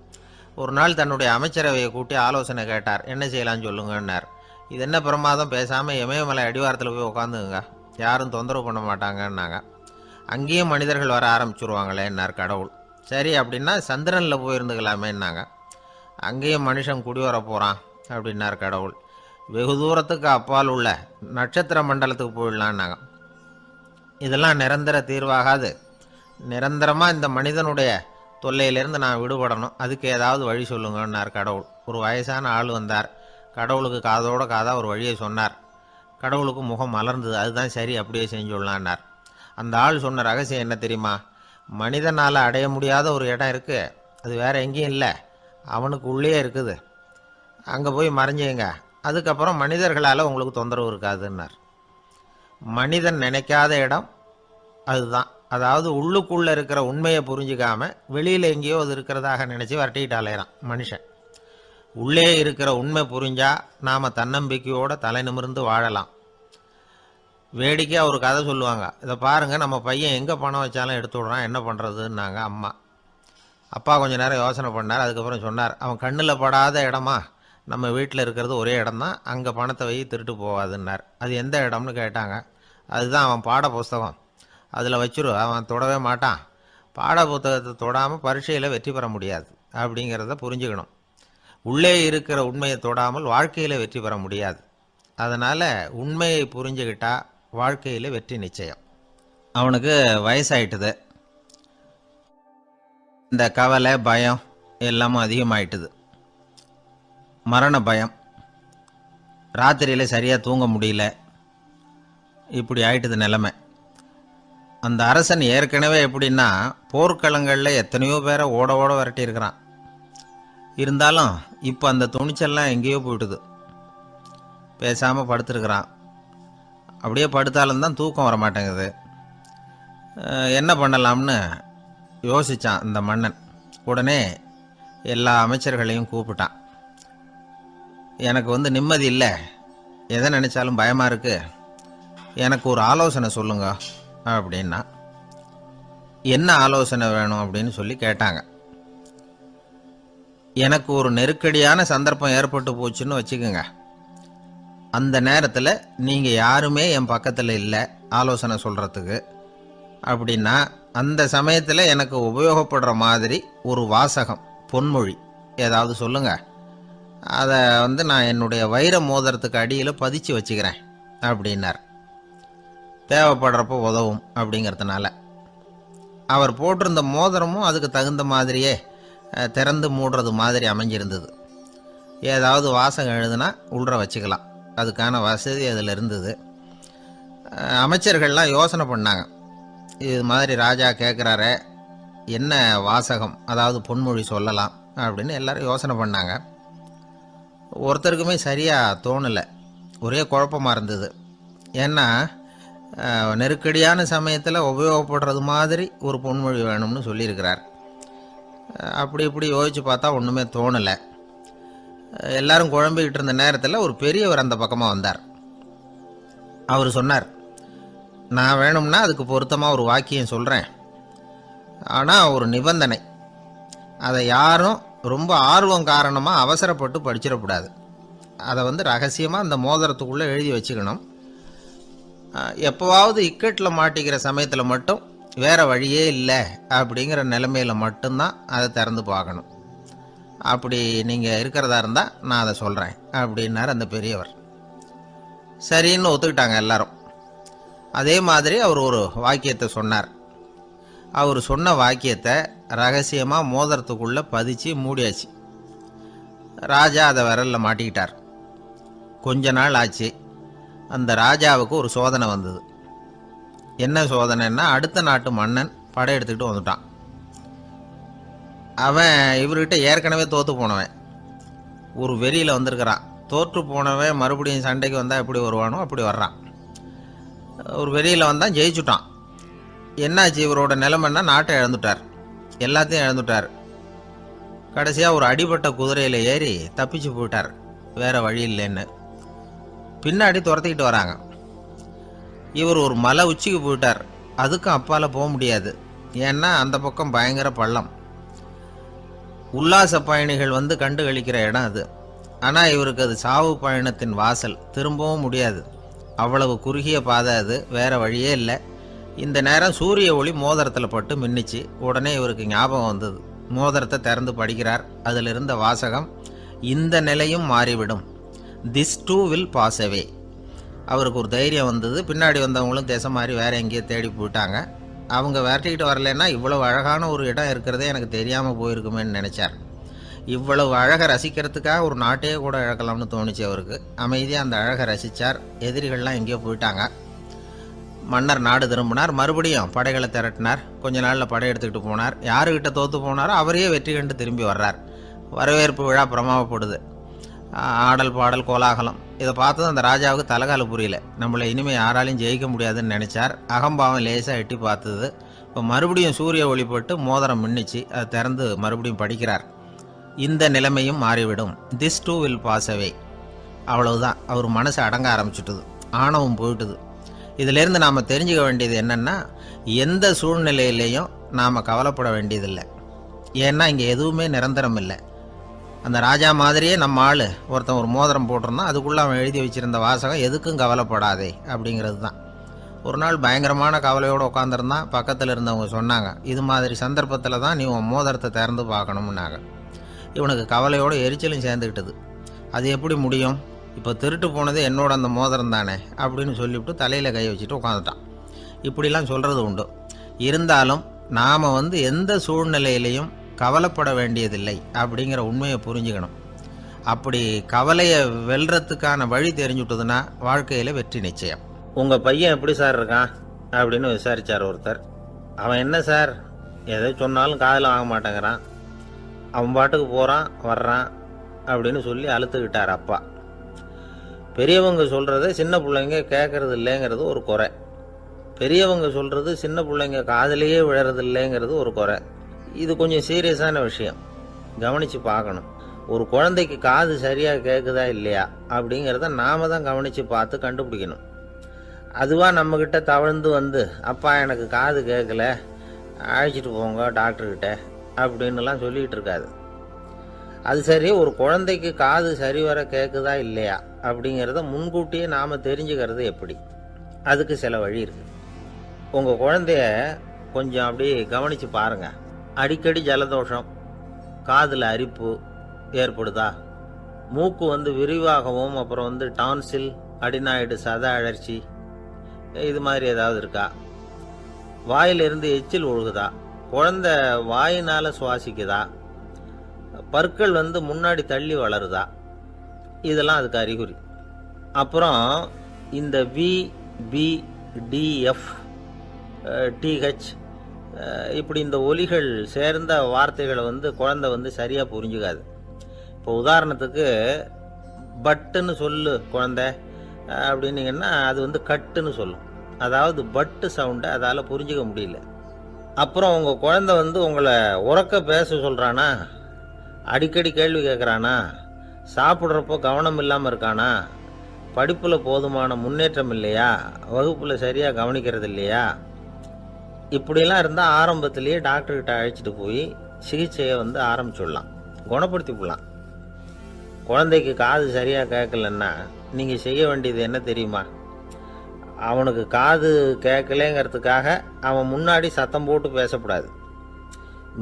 ஒரு நாள் தன்னுடைய அமைச்சரவையை கூட்டி ஆலோசனை கேட்டார், என்ன செய்யலான்னு சொல்லுங்கன்னார். இது என்ன பிரமாதம், பேசாமல் இமயமலை அடிவாரத்தில் போய் உட்காந்துங்க, யாரும் தொந்தரவு பண்ண மாட்டாங்கன்னாங்க. அங்கேயும் மனிதர்கள் வர ஆரம்பிச்சுருவாங்களேன்னார் கடவுள். சரி அப்படின்னா சந்திரனில் போயிருந்துக்கலாமேன்னாங்க. அங்கேயும் மனுஷன் குடி வர போகிறான் அப்படின்னார் கடவுள். வெகு தூரத்துக்கு அப்பால் உள்ள நட்சத்திர மண்டலத்துக்கு போயிடலான்னாங்க. இதெல்லாம் நிரந்தர தீர்வாகாது, நிரந்தரமாக இந்த மனிதனுடைய தொல்லையிலேருந்து நான் விடுபடணும், அதுக்கு ஏதாவது வழி சொல்லுங்கன்னார் கடவுள். ஒரு வயசான ஆள் வந்தார், கடவுளுக்கு காதோட காதாக ஒரு வழியை சொன்னார். கடவுளுக்கு முகம் மலர்ந்தது, அதுதான் சரி, அப்படியே செஞ்சுடலான்னார். அந்த ஆள் சொன்ன ரகசியம் என்ன தெரியுமா, மனிதனால் அடைய முடியாத ஒரு இடம் இருக்குது, அது வேறு எங்கேயும் இல்லை, அவனுக்கு உள்ளே இருக்குது, அங்கே போய் மறைஞ்சிங்க, அதுக்கப்புறம் மனிதர்களால் உங்களுக்கு தொந்தரவு இருக்காதுன்னார். மனிதன் நினைக்காத இடம் அதுதான். அதாவது உள்ளுக்குள்ளே இருக்கிற உண்மையை புரிஞ்சிக்காம வெளியில் எங்கேயோ அது இருக்கிறதாக நினச்சி வரட்டிக்கிட்டு அலையிறான் மனுஷன். உள்ளே இருக்கிற உண்மை புரிஞ்சால் நாம் தன்னம்பிக்கையோடு தலை நிமிர்ந்து வாழலாம். வேடிக்கையாக ஒரு கதை சொல்லுவாங்க, இதை பாருங்கள், நம்ம பையன் எங்கே பணம் வச்சாலும் எடுத்து விட்றான், என்ன பண்ணுறதுன்னாங்க அம்மா. அப்பா கொஞ்சம் நேரம் யோசனை பண்ணார், அதுக்கப்புறம் சொன்னார், அவன் கண்ணில் படாத இடமா நம்ம வீட்டில் இருக்கிறது ஒரே இடம் தான், அங்கே பணத்தை வை திருட்டு போகாதுன்னார். அது எந்த இடம்னு கேட்டாங்க. அதுதான் அவன் பாட புஸ்தகம், அதில் வச்சிரு, அவன் தொடவே மாட்டான், பாட புத்தகத்தை தொடாமல் பரீட்சையில் வெற்றி பெற முடியாது அப்படிங்கிறத புரிஞ்சுக்கணும். உள்ளே இருக்கிற உண்மையை தொடாமல் வாழ்க்கையில் வெற்றி பெற முடியாது. அதனால் உண்மையை புரிஞ்சுக்கிட்டால் வாழ்க்கையில் வெற்றி நிச்சயம். அவனுக்கு வயசாயிட்டுது. இந்த கவலை பயம் எல்லாமும் அதிகமாயிட்டுது. மரண பயம், ராத்திரியில் சரியாக தூங்க முடியல, இப்படி ஆயிட்டுது நிலைமை. அந்த அரசன் ஏற்கனவே எப்படின்னா போர்க்களங்களில் எத்தனையோ பேரை ஓட ஓட விரட்டியிருக்கிறான். இருந்தாலும் இப்போ அந்த துணிச்சல்லாம் எங்கேயோ போயிட்டுது. பேசாமல் படுத்துருக்கிறான். அப்படியே படுத்தாலும் தான் தூக்கம் வர மாட்டேங்குது. என்ன பண்ணலாம்னு யோசித்தான் இந்த மன்னன். உடனே எல்லா அமைச்சர்களையும் கூப்பிட்டான். எனக்கு நிம்மதி இல்லை, எதை நினச்சாலும் பயமாக இருக்குது, எனக்கு ஒரு ஆலோசனை சொல்லுங்க அப்படின்னா. என்ன ஆலோசனை வேணும் அப்படின்னு சொல்லி கேட்டாங்க. எனக்கு ஒரு நெருக்கடியான சந்தர்ப்பம் ஏற்பட்டு போச்சுன்னு வச்சுக்கோங்க. அந்த நேரத்தில் நீங்கள் யாருமே என் பக்கத்தில் இல்லை ஆலோசனை சொல்கிறதுக்கு அப்படின்னா, அந்த சமயத்தில் எனக்கு உபயோகப்படுற மாதிரி ஒரு வாசகம், பொன்மொழி ஏதாவது சொல்லுங்கள். அதை நான் என்னுடைய வைர மோதிரத்துக்கு அடியில் பதிச்சு வச்சுக்கிறேன் அப்படின்னார். தேவைப்படுறப்போ உதவும் அப்படிங்கிறதுனால. அவர் போட்டிருந்த மோதிரமும் அதுக்கு தகுந்த மாதிரியே திறந்து மூடுறது மாதிரி அமைஞ்சிருந்தது. ஏதாவது வாசகம் எழுதுனா உள்ற வச்சுக்கலாம், அதுக்கான வசதி அதில் இருந்தது. அமைச்சர்கள்லாம் யோசனை பண்ணாங்க. இது மாதிரி ராஜா கேட்குறாரு, என்ன வாசகம், அதாவது பொன்மொழி சொல்லலாம் அப்படின்னு எல்லாரும் யோசனை பண்ணாங்க. ஒருத்தருக்குமே சரியாக தோணலை, ஒரே குழப்பமாக இருந்தது. ஏன்னா நெருக்கடியான சமயத்தில் உபயோகப்படுறது மாதிரி ஒரு பொன்மொழி வேணும்னு சொல்லியிருக்கிறார். அப்படி இப்படி யோசித்து பார்த்தா ஒன்றுமே தோணலை. எல்லாரும் குழம்பிக்கிட்டு இருந்த நேரத்தில் ஒரு பெரியவர் அந்த பக்கமாக வந்தார். அவர் சொன்னார், நான் வேணும்னா அதுக்கு பொருத்தமாக ஒரு வாக்கியம் சொல்கிறேன், ஆனால் ஒரு நிபந்தனை. அதை யாரும் ரொம்ப ஆர்வம் காரணமாக அவசரப்பட்டு படிச்சிடக்கூடாது. அதை ரகசியமாக அந்த மோதிரத்துக்குள்ளே எழுதி வச்சுக்கணும். எப்போவாவது இக்கட்டில் மாட்டிக்கிற சமயத்தில் மட்டும் வேறு வழியே இல்லை அப்படிங்கிற நிலைமையில் மட்டும்தான் அதை திறந்து பார்க்கணும். அப்படி நீங்கள் இருக்கிறதா இருந்தால் நான் அதை சொல்கிறேன் அப்படின்னார் அந்த பெரியவர். சரின்னு ஒத்துக்கிட்டாங்க எல்லாரும். அதே மாதிரி அவர் ஒரு வாக்கியத்தை சொன்னார். அவர் சொன்ன வாக்கியத்தை ரகசியமாக மோதிரத்துக்குள்ளே பதிச்சு மூடியாச்சு. ராஜா அதை விரலில் மாட்டிக்கிட்டார். கொஞ்ச நாள் ஆச்சு. அந்த ராஜாவுக்கு ஒரு சோதனை வந்தது. என்ன சோதனைன்னா, அடுத்த நாட்டு மன்னன் படையெடுத்துக்கிட்டு வந்துட்டான். அவன் இவர்கிட்ட ஏற்கனவே தோற்று போனவன், ஒரு வெறியில் வந்திருக்கிறான். தோற்று போனவன் மறுபடியும் சண்டைக்கு வந்தால் எப்படி வருவானோ அப்படி வர்றான். ஒரு வெறியில் வந்தான், ஜெயிச்சுட்டான். என்னாச்சு இவரோட நிலைமைன்னா, நாட்டை இழந்துட்டார், எல்லாத்தையும் இழந்துட்டார். கடைசியாக ஒரு அடிபட்ட குதிரையில் ஏறி தப்பிச்சு போயிட்டார், வேறு வழி இல்லைன்னு. பின்னாடி துரத்திக்கிட்டு வராங்க. இவர் ஒரு மலை உச்சிக்கு போயிட்டார். அதுக்கும் அப்பால் போக முடியாது, ஏன்னா அந்த பக்கம் பயங்கர பள்ளம். உல்லாச பயணிகள் கண்டு கழிக்கிற இடம் அது. ஆனால் இவருக்கு அது சாவு பயணத்தின் வாசல், திரும்பவும் முடியாது. அவ்வளவு குறுகிய பாதை அது, வேறு வழியே இல்லை. இந்த நேரம் சூரிய ஒளி மோதிரத்தில் பட்டு மின்னிச்சு. உடனே இவருக்கு ஞாபகம் வந்தது. மோதிரத்தை திறந்து படிக்கிறார். அதில் இருந்த வாசகம், இந்த நிலையும் மாறிவிடும், this too will pass away. அவருக்கு ஒரு தைரியம் வந்தது. பின்னாடி வந்தவங்களும் திசை மாதிரி வேறு எங்கேயோ தேடி போயிட்டாங்க. அவங்க விரட்டிக்கிட்டு வரலன்னா இவ்வளவு அழகான ஒரு இடம் இருக்கிறதே எனக்கு தெரியாமல் போயிருக்குமேன்னு நினச்சார். இவ்வளவு அழகை ரசிக்கிறதுக்காக ஒரு நாட்டையே கூட இழக்கலாம்னு தோணுச்சு அவருக்கு. அமைதியாக அந்த அழகை ரசித்தார். எதிரிகள்லாம் எங்கேயோ போயிட்டாங்க. மன்னர் நாடு திரும்பினார். மறுபடியும் படைகளை திரட்டினார். கொஞ்ச நாளில் படை எடுத்துக்கிட்டு போனார். யாருக்கிட்ட தோற்று போனாரோ அவரையே வெற்றி கண்டு திரும்பி வர்றார். வரவேற்பு விழா பிரமாவப்படுது. ஆடல் பாடல் கோலாகலம். இதை பார்த்ததும் அந்த ராஜாவுக்கு தலைகால புரியல. நம்மளை இனிமேல் யாராலையும் ஜெயிக்க முடியாதுன்னு நினச்சார். அகம்பாவம் லேசாக எட்டி பார்த்தது. இப்போ மறுபடியும் சூரிய ஒளிப்பட்டு மோதிரம் மின்னிச்சு. அதை திறந்து மறுபடியும் படிக்கிறார். இந்த நிலைமையும் மாறிவிடும், this too will pass away. அவ்வளவுதான். அவர் மனசு அடங்க ஆரம்பிச்சுட்டுது, ஆணவம் போயிட்டுது. இதிலேருந்து நாம் தெரிஞ்சுக்க வேண்டியது என்னென்னா, எந்த சூழ்நிலையிலையும் நாம் கவலைப்பட வேண்டியதில்லை. ஏன்னா இங்கே எதுவுமே நிரந்தரம் இல்லை. அந்த ராஜா மாதிரியே நம்ம ஆள் ஒருத்தன் ஒரு மோதிரம் போட்டிருந்தான், அதுக்குள்ளே அவன் எழுதி வச்சுருந்த வாசகம், எதுக்கும் கவலைப்படாதே அப்படிங்கிறது தான். ஒரு நாள் பயங்கரமான கவலையோடு உட்காந்துருந்தான். பக்கத்தில் இருந்தவங்க சொன்னாங்க, இது மாதிரி சந்தர்ப்பத்தில் தான் நீ உன் மோதிரத்தை திறந்து பார்க்கணும்னாங்க. இவனுக்கு கவலையோடு எரிச்சலும் சேர்ந்துக்கிட்டது. அது எப்படி முடியும், இப்போ திருட்டு போனது என்னோட அந்த மோதிரம் தானே அப்படின்னு சொல்லிவிட்டு தலையில் கை வச்சுட்டு உட்காந்துட்டான். இப்படிலாம் சொல்கிறது உண்டு. இருந்தாலும் நாம் எந்த சூழ்நிலையிலையும் கவலைப்பட வேண்டியதில்லை அப்படிங்கிற உண்மையை புரிஞ்சுக்கணும். அப்படி கவலையை வெல்றதுக்கான வழி தெரிஞ்சுட்டதுன்னா வாழ்க்கையில் வெற்றி நிச்சயம். உங்கள் பையன் எப்படி சார் இருக்கான் அப்படின்னு விசாரித்தார் ஒருத்தர். அவன் என்ன சார், எதை சொன்னாலும் காதில் வாங்க மாட்டேங்கிறான், அவன் பாட்டுக்கு போகிறான் வர்றான் அப்படின்னு சொல்லி அழுத்துக்கிட்டார் அப்பா. பெரியவங்க சொல்கிறத சின்ன பிள்ளைங்க கேட்கறது இல்லைங்கிறது ஒரு குறை. பெரியவங்க சொல்கிறது சின்ன பிள்ளைங்க காதிலேயே விழறது இல்லைங்கிறது ஒரு குறை. இது கொஞ்சம் சீரியஸான விஷயம், கவனித்து பார்க்கணும். ஒரு குழந்தைக்கு காது சரியாக கேட்குதா இல்லையா அப்படிங்கிறத நாம தான் கவனித்து பார்த்து கண்டுபிடிக்கணும். அதுவாக நம்மக்கிட்ட தவழ்ந்து அப்பா எனக்கு காது கேட்கல, அழைச்சிட்டு போங்க டாக்டர்கிட்ட அப்படின்னுலாம் சொல்லிகிட்டு இருக்காது. அது சரி, ஒரு குழந்தைக்கு காது சரிவர கேட்குதா இல்லையா அப்படிங்கிறத முன்கூட்டியே நாம் தெரிஞ்சுக்கிறது எப்படி? அதுக்கு சில வழி இருக்குது. உங்கள் குழந்தைய கொஞ்சம் அப்படி கவனித்து பாருங்கள். அடிக்கடி ஜலதோஷம், காதில் அரிப்பு ஏற்படுதா, மூக்கு விரிவாகவும் அப்புறம் டான்சில், அடினாய்டு, சத அழற்சி இது மாதிரி ஏதாவது இருக்கா, வாயிலிருந்து எச்சில் ஒழுகுதா, குழந்தை வாயினால் சுவாசிக்குதா, பற்கள் முன்னாடி தள்ளி வளருதா, இதெல்லாம் அதுக்கு அறிகுறி. அப்புறம் இந்த VBDF TH இப்படி இந்த ஒலிகள் சேர்ந்த வார்த்தைகளை குழந்தை சரியாக புரிஞ்சுக்காது. இப்போ உதாரணத்துக்கு பட்டுன்னு சொல்லு குழந்தை அப்படின்னீங்கன்னா அது கட்டுன்னு சொல்லும். அதாவது பட்டு சவுண்டை அதால் புரிஞ்சுக்க முடியல. அப்புறம் உங்கள் குழந்தை உங்களை உறக்க பேச சொல்கிறானா, அடிக்கடி கேள்வி கேட்குறானா, சாப்பிட்றப்போ கவனம் இல்லாமல் இருக்கானா, படிப்பில் போதுமான முன்னேற்றம் இல்லையா, வகுப்பில் சரியாக கவனிக்கிறது இல்லையா, இப்படிலாம் இருந்தால் ஆரம்பத்திலேயே டாக்டர்கிட்ட அழைச்சிட்டு போய் சிகிச்சையை ஆரம்பிச்சுடலாம், குணப்படுத்தி விடலாம். குழந்தைக்கு காது சரியாக கேட்கலன்னா நீங்கள் செய்ய வேண்டியது என்ன தெரியுமா? அவனுக்கு காது கேட்கலேங்கிறதுக்காக அவன் முன்னாடி சத்தம் போட்டு பேசக்கூடாது.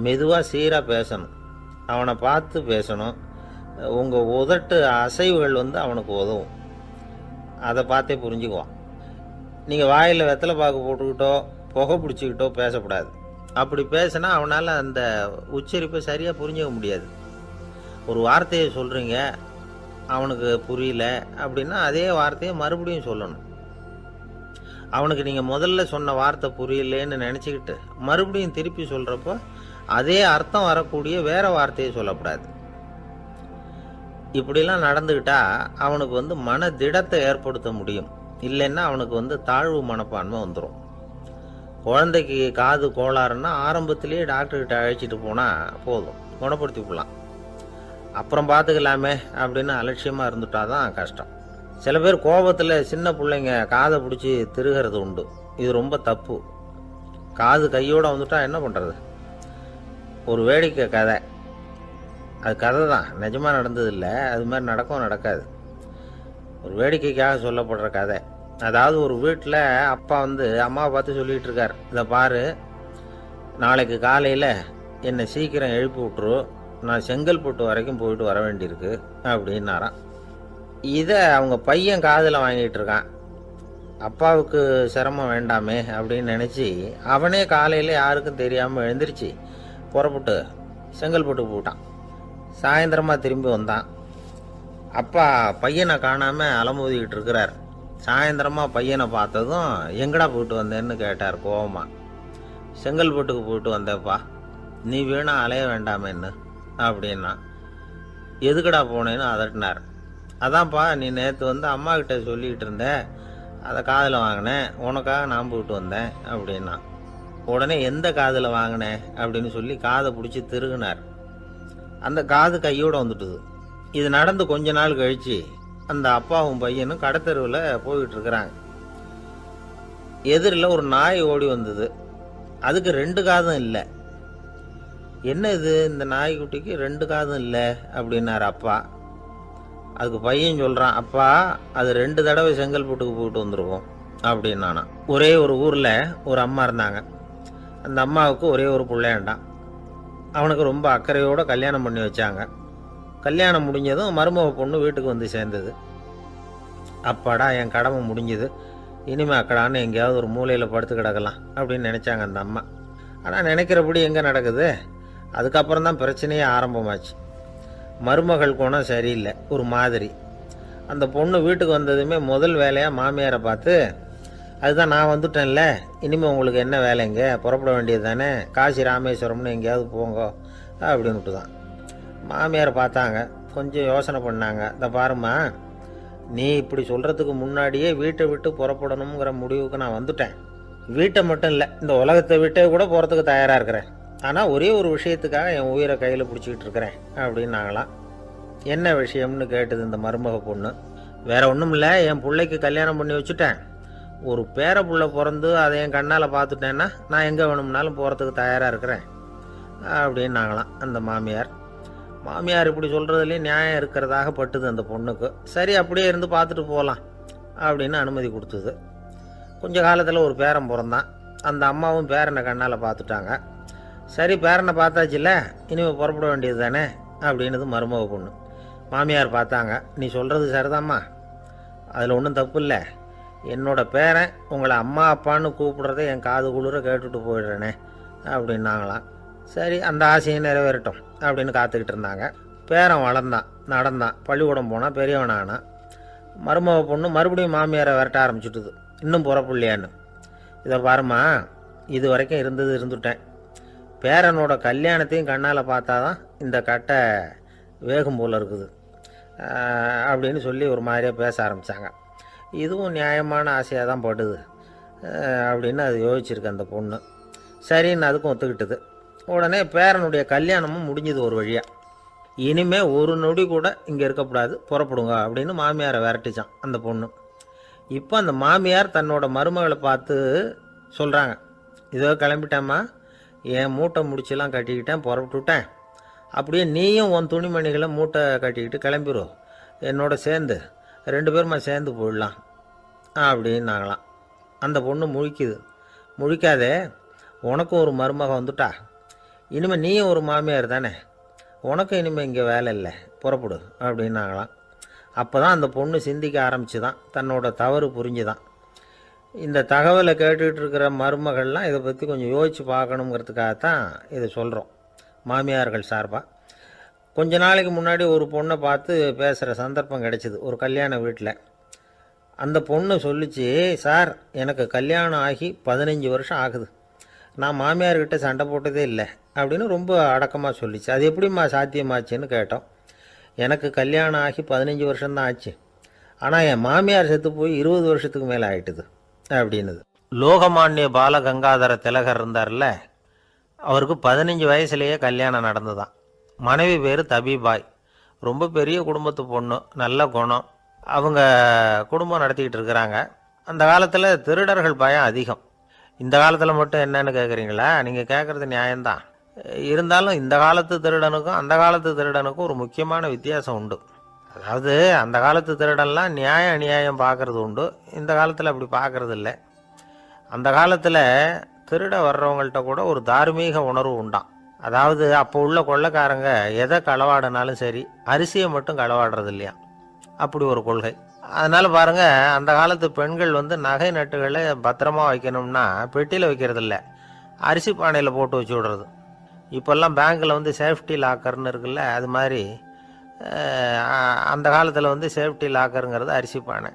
மெதுவாக சீராக பேசணும், அவனை பார்த்து பேசணும். உங்கள் உதட்டு அசைவுகள் அவனுக்கு உதவும், அதை பார்த்தே புரிஞ்சுக்குவான். நீங்கள் வாயில் வெத்தலை பாக்கு போட்டுக்கிட்டோ புகை பிடிச்சிக்கிட்டோ பேசக்கூடாது. அப்படி பேசினா அவனால் அந்த உச்சரிப்பை சரியாக புரிஞ்சிக்க முடியாது. ஒரு வார்த்தையை சொல்கிறீங்க, அவனுக்கு புரியல அப்படின்னா அதே வார்த்தையை மறுபடியும் சொல்லணும். அவனுக்கு நீங்கள் முதல்ல சொன்ன வார்த்தை புரியலேன்னு நினச்சிக்கிட்டு மறுபடியும் திருப்பி சொல்கிறப்போ அதே அர்த்தம் வரக்கூடிய வேறு வார்த்தையை சொல்லக்கூடாது. இப்படிலாம் நடந்துக்கிட்டா அவனுக்கு மன திடத்தை ஏற்படுத்த முடியும். இல்லைன்னா அவனுக்கு தாழ்வு மனப்பான்மை வந்துடும். குழந்தைக்கு காது கோளாறுன்னா ஆரம்பத்திலேயே டாக்டர்கிட்ட அழைச்சிட்டு போனால் போதும், குணப்படுத்தி விடலாம். அப்புறம் பார்த்துக்கலாமே அப்படின்னு அலட்சியமாக இருந்துட்டா தான் கஷ்டம். சில பேர் கோபத்தில் சின்ன பிள்ளைங்க காதை பிடிச்சி திருகிறது உண்டு. இது ரொம்ப தப்பு. காது கையோடு வந்துட்டா என்ன பண்ணுறது? ஒரு வேடிக்கை கதை, அது கதை தான், நிஜமாக நடந்ததில்லை, அது மாதிரி நடக்காது. ஒரு வேடிக்கைக்காக சொல்லப்படுற கதை. அதாவது ஒரு வீட்டில் அப்பா அம்மாவை பார்த்து சொல்லிகிட்டு இருக்கார், இதை பாரு, நாளைக்கு காலையில் என்னை சீக்கிரம் எழுப்பி விட்டுரு, நான் செங்கல்பட்டு வரைக்கும் போயிட்டு வர வேண்டியிருக்கு அப்படின்னாராம். இதை அவங்க பையன் காதில் வாங்கிட்டு இருக்கான். அப்பாவுக்கு சிரமம் வேண்டாமே அப்படின்னு நினச்சி அவனே காலையில் யாருக்கும் தெரியாமல் எழுந்திரிச்சு புறப்பட்டு செங்கல்பட்டுக்கு போட்டான். சாயந்தரமாக திரும்பி வந்தான். அப்பா பையனை காணாமல் அலமோதிக்கிட்டு இருக்கிறார். சாயந்தரமாக பையனை பார்த்ததும் எங்கடா போயிட்டு வந்தேன்னு கேட்டார் கோவமா. செங்கல்பட்டுக்கு போயிட்டு வந்தேப்பா, நீ வீணா அலைய வேண்டாமேன்னு அப்படின்னா. எதுக்கடா போனேன்னு அதட்டினார். அதான்ப்பா, நீ நேற்று அம்மா கிட்ட சொல்லிக்கிட்டு இருந்த, அதை காதில் வாங்கினேன், உனக்காக நான் போயிட்டு வந்தேன் அப்படின்னா. உடனே எந்த காதில் வாங்கினேன் அப்படின்னு சொல்லி காதை பிடிச்சி திருகுனார். அந்த காது கையோடு வந்துட்டுது. இது நடந்து கொஞ்ச நாள் கழித்து அந்த அப்பாவும் பையனும் கடத்தெருவில் போயிட்டு இருக்கிறாங்க. எதிரில் ஒரு நாய் ஓடி வந்தது. அதுக்கு 2 காதும் இல்லை. என்ன இது, இந்த நாய்க்குட்டிக்கு 2 காதும் இல்லை அப்படின்னார் அப்பா. அதுக்கு பையன் சொல்கிறான், அப்பா அது 2 தடவை செங்கல்பட்டுக்கு போயிட்டு வந்துருவோம் அப்படின்னானா. ஒரே ஒரு ஊரில் ஒரு அம்மா இருந்தாங்க. அந்த அம்மாவுக்கு ஒரே ஒரு பிள்ளையாண்டான். அவனுக்கு ரொம்ப அக்கறையோடு கல்யாணம் பண்ணி வச்சாங்க. கல்யாணம் முடிஞ்சதும் மருமக பொண்ணு வீட்டுக்கு வந்து சேர்ந்தது. அப்பாடா, என் கடமை முடிஞ்சது, இனிமே அக்கடான்னு எங்கேயாவது ஒரு மூலையில் படுத்து கிடக்கலாம் அப்படின்னு நினச்சாங்க அந்த அம்மா. ஆனால் நினைக்கிறபடி எங்கே நடக்குது? அதுக்கப்புறம் தான் பிரச்சனையே ஆரம்பமாச்சு. மருமகள் குணம் சரியில்லை, ஒரு மாதிரி. அந்த பொண்ணு வீட்டுக்கு வந்ததுமே முதல் வேலையாக மாமியாரை பார்த்து, அதுதான் நான் வந்துட்டேன்ல, இனிமேல் உங்களுக்கு என்ன வேலைங்க, புறப்பட வேண்டியது தானே, காசி ராமேஸ்வரம்னு எங்கேயாவது போங்க அப்படின்னுட்டு தான். மாமியாரை பார்த்தாங்க, கொஞ்சம் யோசனை பண்ணாங்க. இந்த பாருமா, நீ இப்படி சொல்கிறதுக்கு முன்னாடியே வீட்டை விட்டு புறப்படணுங்கிற முடிவுக்கு நான் வந்துட்டேன். வீட்டை மட்டும் இல்லை, இந்த உலகத்தை விட்டே கூட போகிறதுக்கு தயாராக இருக்கிறேன். ஆனால் ஒரே ஒரு விஷயத்துக்காக என் உயிரை கையில் பிடிச்சிக்கிட்டு இருக்கிறேன் அப்படின்னாங்களாம். என்ன விஷயம்னு கேட்டது இந்த மருமக பொண்ணு. வேற ஒன்றும் இல்லை, என் பிள்ளைக்கு கல்யாணம் பண்ணி வச்சுட்டேன். ஒரு பேர புள்ள பிறந்து அதை என் கண்ணால் பார்த்துட்டேன்னா நான் எங்கே வேணும்னாலும் போகிறதுக்கு தயாராக இருக்கிறேன் அப்படின்னாங்களாம் அந்த மாமியார். மாமியார் இப்படி சொல்கிறதுலேயே நியாயம் இருக்கிறதாக பட்டுது அந்த பொண்ணுக்கு. சரி, அப்படியே இருந்து பார்த்துட்டு போகலாம் அப்படின்னு அனுமதி கொடுத்தது. கொஞ்ச காலத்தில் ஒரு பேரன் பிறந்தான். அந்த அம்மாவும் பேரனை கண்ணால் பார்த்துட்டாங்க. சரி, பேரனை பார்த்தாச்சுல்ல, இனிமேல் புறப்பட வேண்டியது தானே அப்படின்னது மருமக பொண்ணு. மாமியார் பார்த்தாங்க, நீ சொல்கிறது சரிதாம்மா, அதில் ஒன்றும் தப்பு இல்லை. என்னோட பேரன் உங்களை அம்மா அப்பான்னு கூப்பிடுறத என் காது குளிர கேட்டுட்டு போயிடுறேனே அப்படின்னாங்களாம். சரி, அந்த ஆசையை நிறைவேறட்டும் அப்படின்னு காத்துக்கிட்டு இருந்தாங்க. பேரன் வளர்ந்தான், நடந்தான், பள்ளிக்கூடம் போனால் பெரியவனானான். மருமக பொண்ணு மறுபடியும் மாமியாரை விரட்ட ஆரம்பிச்சுட்டுது, இன்னும் புறப்பில்லையான்னு. இதை பாருமா, இது வரைக்கும் இருந்துட்டேன். பேரனோட கல்யாணத்தையும் கண்ணால் பார்த்தா தான் இந்த கட்டை வேகும் போல் இருக்குது அப்படின்னு சொல்லி ஒரு மாதிரியாக பேச ஆரம்பித்தாங்க. இதுவும் நியாயமான ஆசையாக தான் படுது அப்படின்னு அது யோசிச்சிருக்கு அந்த பொண்ணு. சரின்னு அதுக்கும் ஒத்துக்கிட்டது. உடனே பேரனுடைய கல்யாணமும் முடிஞ்சது ஒரு வழியாக. இனிமே ஒரு நொடி கூட இங்கே இருக்கக்கூடாது, புறப்படுங்க அப்படின்னு மாமியாரை விரட்டிச்சான் அந்த பொண்ணு. இப்போ அந்த மாமியார் தன்னோட மருமகளை பார்த்து சொல்கிறாங்க, இதோ கிளம்பிட்டேம்மா, என் மூட்டை முடிச்செல்லாம் கட்டிக்கிட்டேன், புறப்பட்டுவிட்டேன். அப்படியே நீயும் உன் துணிமணிகளை மூட்டை கட்டிக்கிட்டு கிளம்பிடும், என்னோட சேர்ந்து 2 பேருமா சேர்ந்து போயிடலாம் அப்படின்னாங்களாம். அந்த பொண்ணு முழிக்குது. முழிக்காதே, உனக்கும் ஒரு மருமக வந்துட்டா, இனிமேல் நீயும் ஒரு மாமியார் தானே, உனக்கும் இனிமேல் இங்கே வேலை இல்லை, புறப்படு அப்படின்னாங்களாம். அப்போ தான் அந்த பொண்ணு சிந்திக்க ஆரம்பிச்சு தான், தன்னோட தவறு புரிஞ்சுதான். இந்த தகவலை கேட்டுக்கிட்டு இருக்கிற மருமகள்லாம் இதை பற்றி கொஞ்சம் யோசித்து பார்க்கணுங்கிறதுக்காகத்தான் இதை சொல்கிறோம் மாமியார்கள் சார்பாக. கொஞ்ச நாளைக்கு முன்னாடி ஒரு பொண்ணை பார்த்து பேசுகிற சந்தர்ப்பம் கிடைச்சிது ஒரு கல்யாண வீட்டில். அந்த பொண்ணு சொல்லிச்சு, சார் எனக்கு கல்யாணம் ஆகி 15 வருஷம் ஆகுது, நான் மாமியார்கிட்ட சண்டை போட்டதே இல்லை அப்படின்னு ரொம்ப அடக்கமாக சொல்லிச்சு. அது எப்படிம்மா சாத்தியமாச்சுன்னு கேட்டோம். எனக்கு கல்யாணம் ஆகி 15 வருஷம்தான் ஆச்சு, ஆனால் என் மாமியார் செத்து போய் 20 வருஷத்துக்கு மேலே ஆயிட்டுது அப்படின்னுது. லோகமானிய பாலகங்காதர திலகர் இருந்தார்ல, அவருக்கு 15 வயசுலேயே கல்யாணம் நடந்துதான். மனைவி பேர் தபிபாய், ரொம்ப பெரிய குடும்பத்து பொண்ணு, நல்ல குணம். அவங்க குடும்பம் நடத்திக்கிட்டு இருக்கிறாங்க. அந்த காலத்தில் திருடர்கள் பயம் அதிகம். இந்த காலத்தில் மட்டும் என்னன்னு கேட்குறீங்களா? நீங்கள் கேட்குறது நியாயம்தான். இருந்தாலும் இந்த காலத்து திருடனுக்கும் அந்த காலத்து திருடனுக்கும் ஒரு முக்கியமான வித்தியாசம் உண்டு. அதாவது அந்த காலத்து திருடன்லாம் நியாயம் அநியாயம் பார்க்குறது உண்டு, இந்த காலத்தில் அப்படி பார்க்குறது இல்லை. அந்த காலத்தில் திருட வர்றவங்கள்ட்ட கூட ஒரு தார்மீக உணர்வு உண்டாம். அதாவது அப்போ உள்ள கொள்ளைக்காரங்க எதை களவாடினாலும் சரி, அரிசியை மட்டும் களவாடுறது இல்லையா, அப்படி ஒரு கொள்கை. அதனால் பாருங்கள், அந்த காலத்து பெண்கள் நகை நட்டுகளை பத்திரமா வைக்கணும்னா பெட்டியில் வைக்கிறது இல்லை, அரிசி பானையில் போட்டு வச்சு விடுறது. இப்போல்லாம் பேங்க்கில் சேஃப்டி லாக்கர்னு இருக்குல்ல, அது மாதிரி அந்த காலத்தில் சேஃப்டி லாக்கருங்கிறது அரிசி பானை.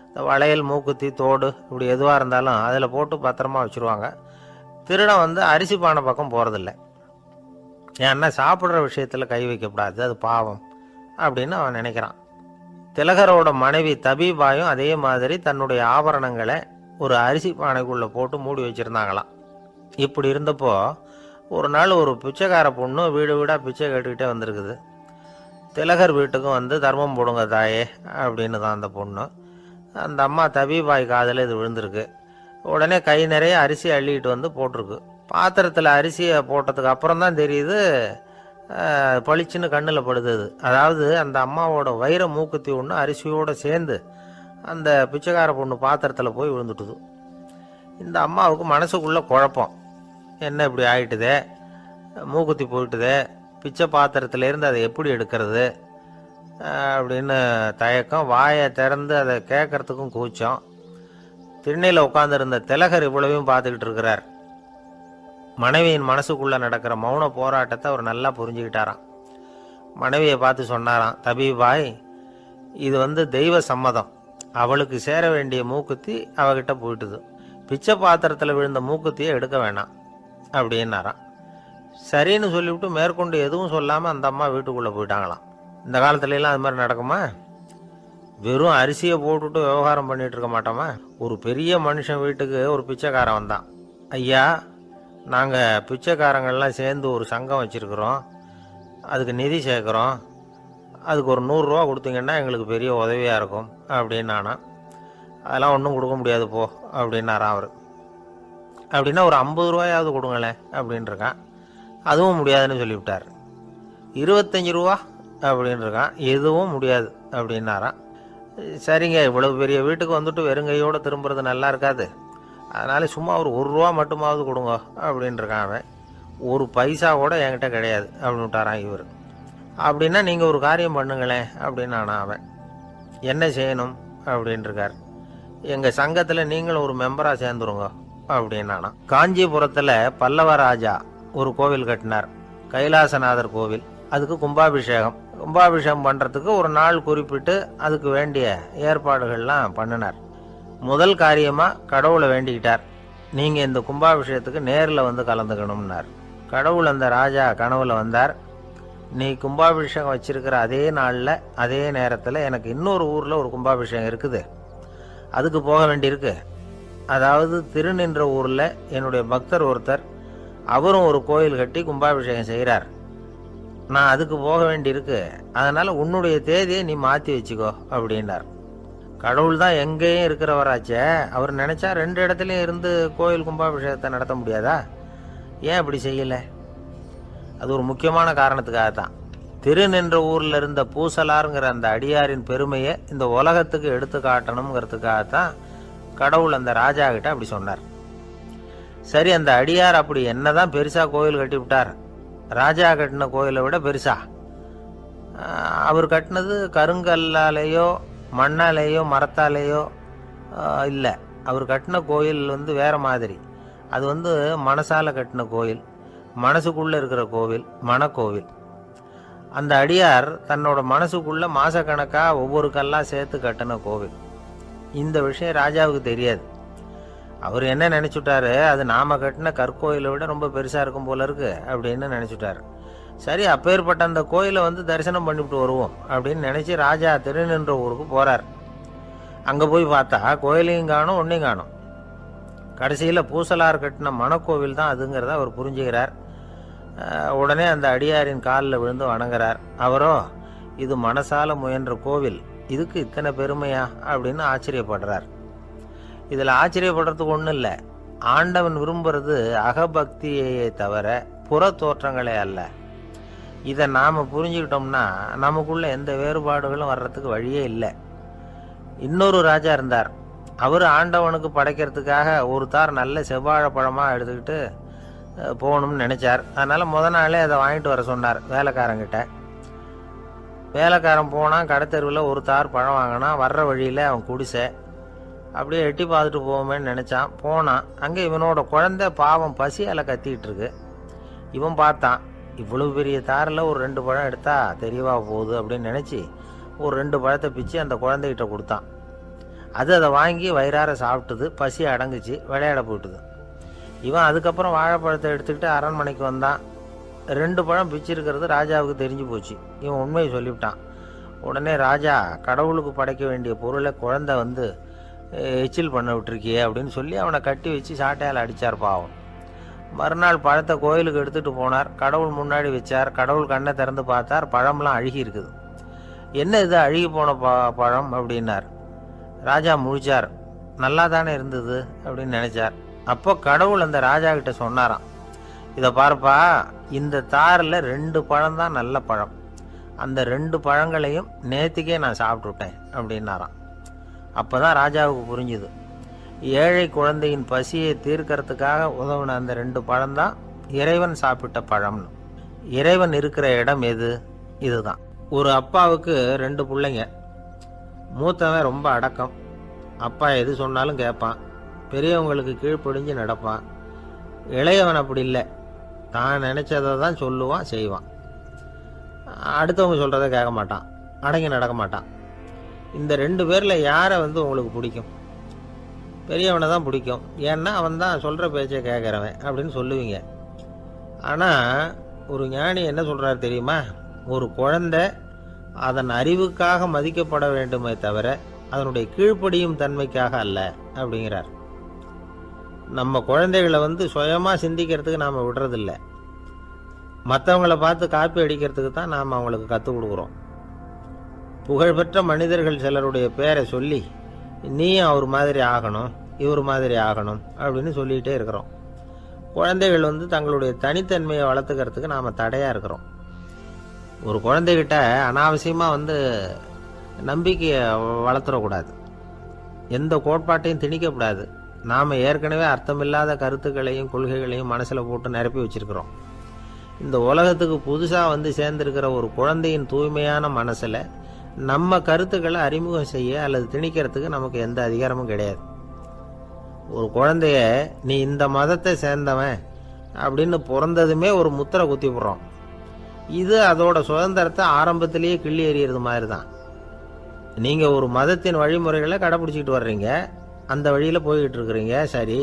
இந்த வளையல், மூக்குத்தி, தோடு இப்படி எதுவாக இருந்தாலும் அதில் போட்டு பத்திரமா வச்சுருவாங்க. திருடன் அரிசி பானை பக்கம் போகிறதில்ல. ஏன்னா சாப்பிட்ற விஷயத்தில் கை வைக்கக்கூடாது, அது பாவம் அப்படின்னு அவன் நினைக்கிறான். திலகரோட மனைவி தபிபாயும் அதே மாதிரி தன்னுடைய ஆபரணங்களை ஒரு அரிசி பானைக்குள்ளே போட்டு மூடி வச்சுருந்தாங்களாம். இப்படி இருந்தப்போ ஒரு நாள் ஒரு பிச்சைக்கார பொண்ணு வீடு வீடாக பிச்சை கேட்டுக்கிட்டே வந்திருக்குது. திலகர் வீட்டுக்கும் தர்மம் போடுங்க தாயே அப்படின்னு தான் அந்த பொண்ணு. அந்த அம்மா தபிபாய் காதில் இது விழுந்திருக்கு. உடனே கை நிறைய அரிசி அள்ளிக்கிட்டு போட்டிருக்கு. பாத்திரத்தில் அரிசியை போட்டதுக்கு அப்புறம் தான் தெரியுது, பளிச்சுன்னு கண்ணில் படுது. அதாவது அந்த அம்மாவோட வைர மூக்குத்தி ஒன்று அரிசியோடு சேர்ந்து அந்த பிச்சைக்கார பொண்ணு பாத்திரத்தில் போய் விழுந்துட்டுது. இந்த அம்மாவுக்கு மனசுக்குள்ளே குழப்பம், என்ன இப்படி ஆயிட்டுதே, மூக்குத்தி போயிட்டுதே, பிச்சை பாத்திரத்திலேருந்து அதை எப்படி எடுக்கிறது அப்படின்னு தயக்கம், வாயை திறந்து அதை கேட்கறதுக்கும் கூச்சம். திண்ணையில் உட்காந்துருந்த திலகர் இவ்வளவையும் பார்த்துக்கிட்டு இருக்கிறார். மனைவியின் மனசுக்குள்ள நடக்கிற மௌன போராட்டத்தை அவர் நல்லா புரிஞ்சுக்கிட்டாராம். மனைவியை பார்த்து சொன்னாராம், தபீபாய், இது தெய்வ சம்மதம். அவளுக்கு சேர வேண்டிய மூக்குத்தி அவகிட்ட போயிட்டுது. பிச்சை பாத்திரத்தில் விழுந்த மூக்குத்தியை எடுக்க வேணாம் அப்படின்னாராம். சரின்னு சொல்லிவிட்டு மேற்கொண்டு எதுவும் சொல்லாமல் அந்த அம்மா வீட்டுக்குள்ளே போயிட்டாங்களாம். இந்த காலத்துலலாம் அது மாதிரி நடக்குமா? வெறும் அரிசியை போட்டுட்டு விவகாரம் பண்ணிட்டு இருக்க மாட்டோமா? ஒரு பெரிய மனுஷன் வீட்டுக்கு ஒரு பிச்சைக்காரன் வந்தான். ஐயா, நாங்கள் பிச்சைக்காரங்கள்லாம் சேர்ந்து ஒரு சங்கம் வச்சுருக்குறோம், அதுக்கு நிதி சேர்க்குறோம், அதுக்கு ஒரு 100 ரூபா கொடுத்தீங்கன்னா எங்களுக்கு பெரிய உதவியாக இருக்கும் அப்படின்னானா. அதெல்லாம் ஒன்றும் கொடுக்க முடியாது போ அப்படின்னாரான் அவர். அப்படின்னா ஒரு 50 ரூபாயாவது கொடுங்களேன் அப்படின்ட்டுருக்கான். அதுவும் முடியாதுன்னு சொல்லிவிட்டார். 25 ரூபா அப்படின்ட்டுருக்கான். எதுவும் முடியாது அப்படின்னாரான். சரிங்க, இவ்வளவு பெரிய வீட்டுக்கு வந்துட்டு வெறுங்கையோடு திரும்புறது நல்லா இருக்காது, அதனால சும்மா ஒரு 1 ரூபா மட்டுமாவது கொடுங்க அப்படின்ட்டுருக்கான் அவன். ஒரு பைசா கூட என்கிட்ட கிடையாது அப்படின்னு விட்டாரான் இவர். அப்படின்னா நீங்கள் ஒரு காரியம் பண்ணுங்களேன் அப்படின்னானா அவன். என்ன செய்யணும் அப்படின்ட்டுருக்கார். எங்கள் சங்கத்தில் நீங்களும் ஒரு மெம்பராக சேர்ந்துருங்க அப்படின்னானா. காஞ்சிபுரத்தில் பல்லவ ராஜா ஒரு கோவில் கட்டினார், கைலாசநாதர் கோவில். அதுக்கு கும்பாபிஷேகம் பண்ணுறதுக்கு ஒரு நாள் குறிப்பிட்டு அதுக்கு வேண்டிய ஏற்பாடுகள்லாம் பண்ணினார். முதல் காரியமாக கடவுளை வேண்டிக்கிட்டார், நீங்கள் இந்த கும்பாபிஷேகத்துக்கு நேரில் வந்து கலந்துக்கணும்னார். கடவுள் அந்த ராஜா கனவுல வந்தார். நீ கும்பாபிஷேகம் வச்சிருக்கிற அதே நாளில் அதே நேரத்தில் எனக்கு இன்னொரு ஊரில் ஒரு கும்பாபிஷேகம் இருக்குது, அதுக்கு போக வேண்டியிருக்கு. அதாவது திருநின்ற ஊரில் என்னுடைய பக்தர் ஒருத்தர், அவரும் ஒரு கோயில் கட்டி கும்பாபிஷேகம் செய்கிறார், நான் அதுக்கு போக வேண்டியிருக்கு, அதனால் உன்னுடைய தேதியை நீ மாற்றி வச்சுக்கோ அப்படின்னார். கடவுள் தான் எங்கேயும் இருக்கிறவராச்சே, அவர் நினச்சா 2 இடத்துலையும் இருந்து கோயில் கும்பாபிஷேகத்தை நடத்த முடியாதா? ஏன் அப்படி செய்யலை? அது ஒரு முக்கியமான காரணத்துக்காகத்தான். திருநின்ற ஊரில் இருந்த பூசலாருங்கிற அந்த அடியாரின் பெருமையை இந்த உலகத்துக்கு எடுத்து காட்டணுங்கிறதுக்காகத்தான் கடவுள் அந்த ராஜா கிட்ட அப்படி சொன்னார். சரி, அந்த அடியார் அப்படி என்னதான் பெருசாக கோயில் கட்டி விட்டார்? ராஜா கட்டின கோயிலை விட பெருசா? அவர் கட்டினது கருங்கல்லாலேயோ மண்ணாலேயோ மரத்தாலேயோ இல்லை. அவர் கட்டின கோயில் வேற மாதிரி. அது மனசால கட்டின கோயில், மனசுக்குள்ளே இருக்கிற கோவில், மனக்கோவில். அந்த அடியார் தன்னோட மனசுக்குள்ள மாசக்கணக்காக ஒவ்வொரு கல்லாக சேர்த்து கட்டின கோவில். இந்த விஷயம் ராஜாவுக்கு தெரியாது. அவர் என்ன நினச்சுட்டாரு, அது நாம கட்டின கற்கோயிலை விட ரொம்ப பெருசாக இருக்கும் போல இருக்கு அப்படின்னு நினச்சிட்டாரு. சரி, அப்பேற்பட்ட அந்த கோயிலை தரிசனம் பண்ணிவிட்டு வருவோம் அப்படின்னு நினச்சி ராஜா திருநின்ற ஊருக்கு போகிறார். அங்கே போய் பார்த்தா கோயிலையும் காணும், ஒன்றையும் காணும். கடைசியில் பூசலார் கட்டின மணக்கோவில் தான் அதுங்கிறத அவர் புரிஞ்சுக்கிறார். உடனே அந்த அடியாரின் காலில் விழுந்து வணங்குறார். அவரோ, இது மனசால முயன்ற கோவில், இதுக்கு இத்தனை பெருமையா அப்படின்னு ஆச்சரியப்படுறார். இதில் ஆச்சரியப்படுறதுக்கு ஒன்றும் இல்லை. ஆண்டவன் விரும்புறது அகபக்தியையே தவிர புற தோற்றங்களே அல்ல. இதை நாம் புரிஞ்சுக்கிட்டோம்னா நமக்குள்ள எந்த வேறுபாடுகளும் வர்றதுக்கு வழியே இல்லை. இன்னொரு ராஜா இருந்தார். அவர் ஆண்டவனுக்கு படைக்கிறதுக்காக ஒரு தார் நல்ல செவ்வாழைப்பழமாக எடுத்துக்கிட்டு போகணும்னு நினச்சார். அதனால் முத நாளே அதை வாங்கிட்டு வர சொன்னார் வேலைக்காரங்கிட்ட. வேலைக்காரன் போனான், கடைத்தெருவில் ஒரு தார் பழம் வாங்கினான். வர்ற வழியில் அவன் குடிசை அப்படியே எட்டி பார்த்துட்டு போவோமேன்னு நினச்சான். போனான். அங்கே இவனோட குழந்தை பாவம் பசியால் கத்திக்கிட்டு இருக்கு. இவன் பார்த்தான், இவ்வளவு பெரிய தாரில் ஒரு 2 பழம் எடுத்தா தெரியவா போகுது அப்படின்னு நினச்சி ஒரு 2 பழத்தை பிச்சு அந்த குழந்தைகிட்ட கொடுத்தான். அது அதை வாங்கி வயிறார சாப்பிட்டுது, பசி அடங்குச்சு, விளையாட போயிட்டுது. இவன் அதுக்கப்புறம் வாழைப்பழத்தை எடுத்துக்கிட்டு அரண்மனைக்கு வந்தான். 2 பழம் பிச்சிருக்கிறது ராஜாவுக்கு தெரிஞ்சு போச்சு. இவன் உண்மையை சொல்லிவிட்டான். உடனே ராஜா, கடவுளுக்கு படைக்க வேண்டிய பொருளை குழந்தை எச்சில் பண்ண விட்டுருக்கியே அப்படின்னு சொல்லி அவனை கட்டி வச்சு சாட்டையால் அடித்தார் பாவம். மறுநாள் பழத்தை கோயிலுக்கு எடுத்துகிட்டு போனார். கடவுள் முன்னாடி வச்சார். கடவுள் கண்ணை திறந்து பார்த்தார், பழம்லாம் அழுகி இருக்குது. என்ன இது அழுகி போன பழம் அப்படின்னார். ராஜா முழிச்சார். நல்லா தானே இருந்தது அப்படின்னு நினச்சார். அப்போ கடவுள் அந்த ராஜா கிட்ட சொன்னாராம், இதை பார்ப்பா, இந்த தாரில் 2 பழம் தான் நல்ல பழம், அந்த 2 பழங்களையும் நேற்றுக்கே நான் சாப்பிட்டுட்டேன் அப்படின்னாராம். அப்போ தான் ராஜாவுக்கு புரிஞ்சுது, ஏழை குழந்தையின் பசியை தீர்க்கறதுக்காக உதவுன அந்த 2 பழம்தான் இறைவன் சாப்பிட்ட பழம்னு. இறைவன் இருக்கிற இடம் எது? இதுதான். ஒரு அப்பாவுக்கு 2 பிள்ளைங்க. மூத்தவன் ரொம்ப அடக்கம், அப்பா எது சொன்னாலும் கேட்பான். பெரியவங்களுக்கு கீழ்ப்படிஞ்சு நடப்பான். இளையவன் அப்படி இல்லை, தான் நினச்சதை தான் சொல்லுவான், செய்வான். அடுத்தவங்க சொல்கிறத கேட்க மாட்டான், அடங்கி நடக்க மாட்டான். இந்த 2 பேரில் யாரை உங்களுக்கு பிடிக்கும்? பெரியவனை தான் பிடிக்கும். ஏன்னா அவன் தான் சொல்கிற பேச்சை கேட்குறவன் அப்படின்னு சொல்லுவீங்க. ஆனால் ஒரு ஞானி என்ன சொல்கிறார் தெரியுமா? ஒரு குழந்தை அதன் அறிவுக்காக மதிக்கப்பட வேண்டுமே தவிர அதனுடைய கீழ்ப்படியும் தன்மைக்காக அல்ல அப்படிங்கிறார். நம்ம குழந்தைகளை சுயமாக சிந்திக்கிறதுக்கு நாம் விடுறதில்ல, மற்றவங்களை பார்த்து காப்பி அடிக்கிறதுக்கு தான் நாம் அவங்களுக்கு கற்றுக் கொடுக்குறோம். புகழ்பெற்ற மனிதர்கள் சிலருடைய பேரை சொல்லி நீயும் அவர் மாதிரி ஆகணும், இவர் மாதிரி ஆகணும் அப்படின்னு சொல்லிகிட்டே இருக்கிறோம். குழந்தைகள் தங்களுடைய தனித்தன்மையை வளர்த்துக்கிறதுக்கு நாம் தடையாக இருக்கிறோம். ஒரு குழந்தைகிட்ட அனாவசியமாக நம்பிக்கையை வளர்த்துடக்கூடாது, எந்த கோட்பாட்டையும் திணிக்கக்கூடாது. நாம் ஏற்கனவே அர்த்தமில்லாத கருத்துக்களையும் கொள்கைகளையும் மனசில் போட்டு நிரப்பி வச்சுருக்கிறோம். இந்த உலகத்துக்கு புதுசாக சேர்ந்திருக்கிற ஒரு குழந்தையின் தூய்மையான மனசில் நம்ம கருத்துக்களை அறிமுகம் செய்ய அல்லது திணிக்கிறதுக்கு நமக்கு எந்த அதிகாரமும் கிடையாது. ஒரு குழந்தைய நீ இந்த மதத்தை சேர்ந்தவன் அப்படின்னு பிறந்ததுமே ஒரு முத்திரை குத்தி போடுறோம். இது அதோட சுதந்திரத்தை ஆரம்பத்திலேயே கிள்ளி எறிகிறது மாதிரி தான். நீங்கள் ஒரு மதத்தின் வழிமுறைகளை கடைப்பிடிச்சிக்கிட்டு வர்றீங்க, அந்த வழியில் போய்கிட்டு இருக்கிறீங்க, சரி,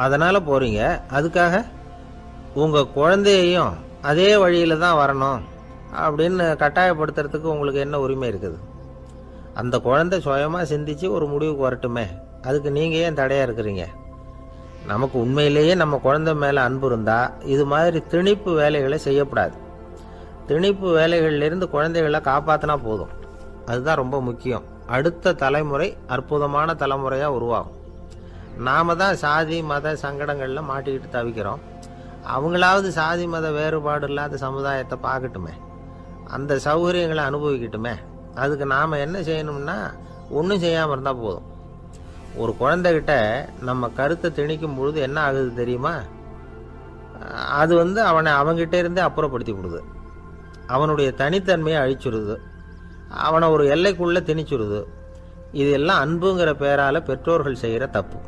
அதனால் போகிறீங்க. அதுக்காக உங்கள் குழந்தையையும் அதே வழியில் தான் வரணும் அப்படின்னு கட்டாயப்படுத்துறதுக்கு உங்களுக்கு என்ன உரிமை இருக்குது? அந்த குழந்தை சுயமாக சிந்திச்சு ஒரு முடிவுக்கு வரட்டுமே, அதுக்கு நீங்கள் ஏன் தடையாக இருக்கிறீங்க? நமக்கு உண்மையிலேயே நம்ம குழந்தை மேலே அன்பு இருந்தால் இது மாதிரி திணிப்பு வேலைகளை செய்யக்கூடாது. திணிப்பு வேலைகள்லேருந்து குழந்தைகளை காப்பாற்றினா போதும், அதுதான் ரொம்ப முக்கியம். அடுத்த தலைமுறை அற்புதமான தலைமுறையாக உருவாகும். நாம் தான் சாதி மத சங்கடங்களில் மாட்டிக்கிட்டு தவிக்கிறோம். அவங்களாவது சாதி மத வேறுபாடு இல்லாத சமுதாயத்தை பார்க்கட்டுமே, அந்த சௌகரியங்களை அனுபவிக்கட்டுமே. அதுக்கு நாம் என்ன செய்யணும்னா ஒன்றும் செய்யாமல் இருந்தால் போதும். ஒரு குழந்தைகிட்ட நம்ம கருத்தை திணிக்கும் பொழுது என்ன ஆகுது தெரியுமா? அது அவனை அவங்கிட்ட இருந்தே அப்புறப்படுத்தி விடுது, அவனுடைய தனித்தன்மையை அழிச்சுடுது, அவனை ஒரு எல்லைக்குள்ளே திணிச்சுடுது. இதெல்லாம் அன்புங்கிற பேரால் பெற்றோர்கள் செய்கிற தப்பு.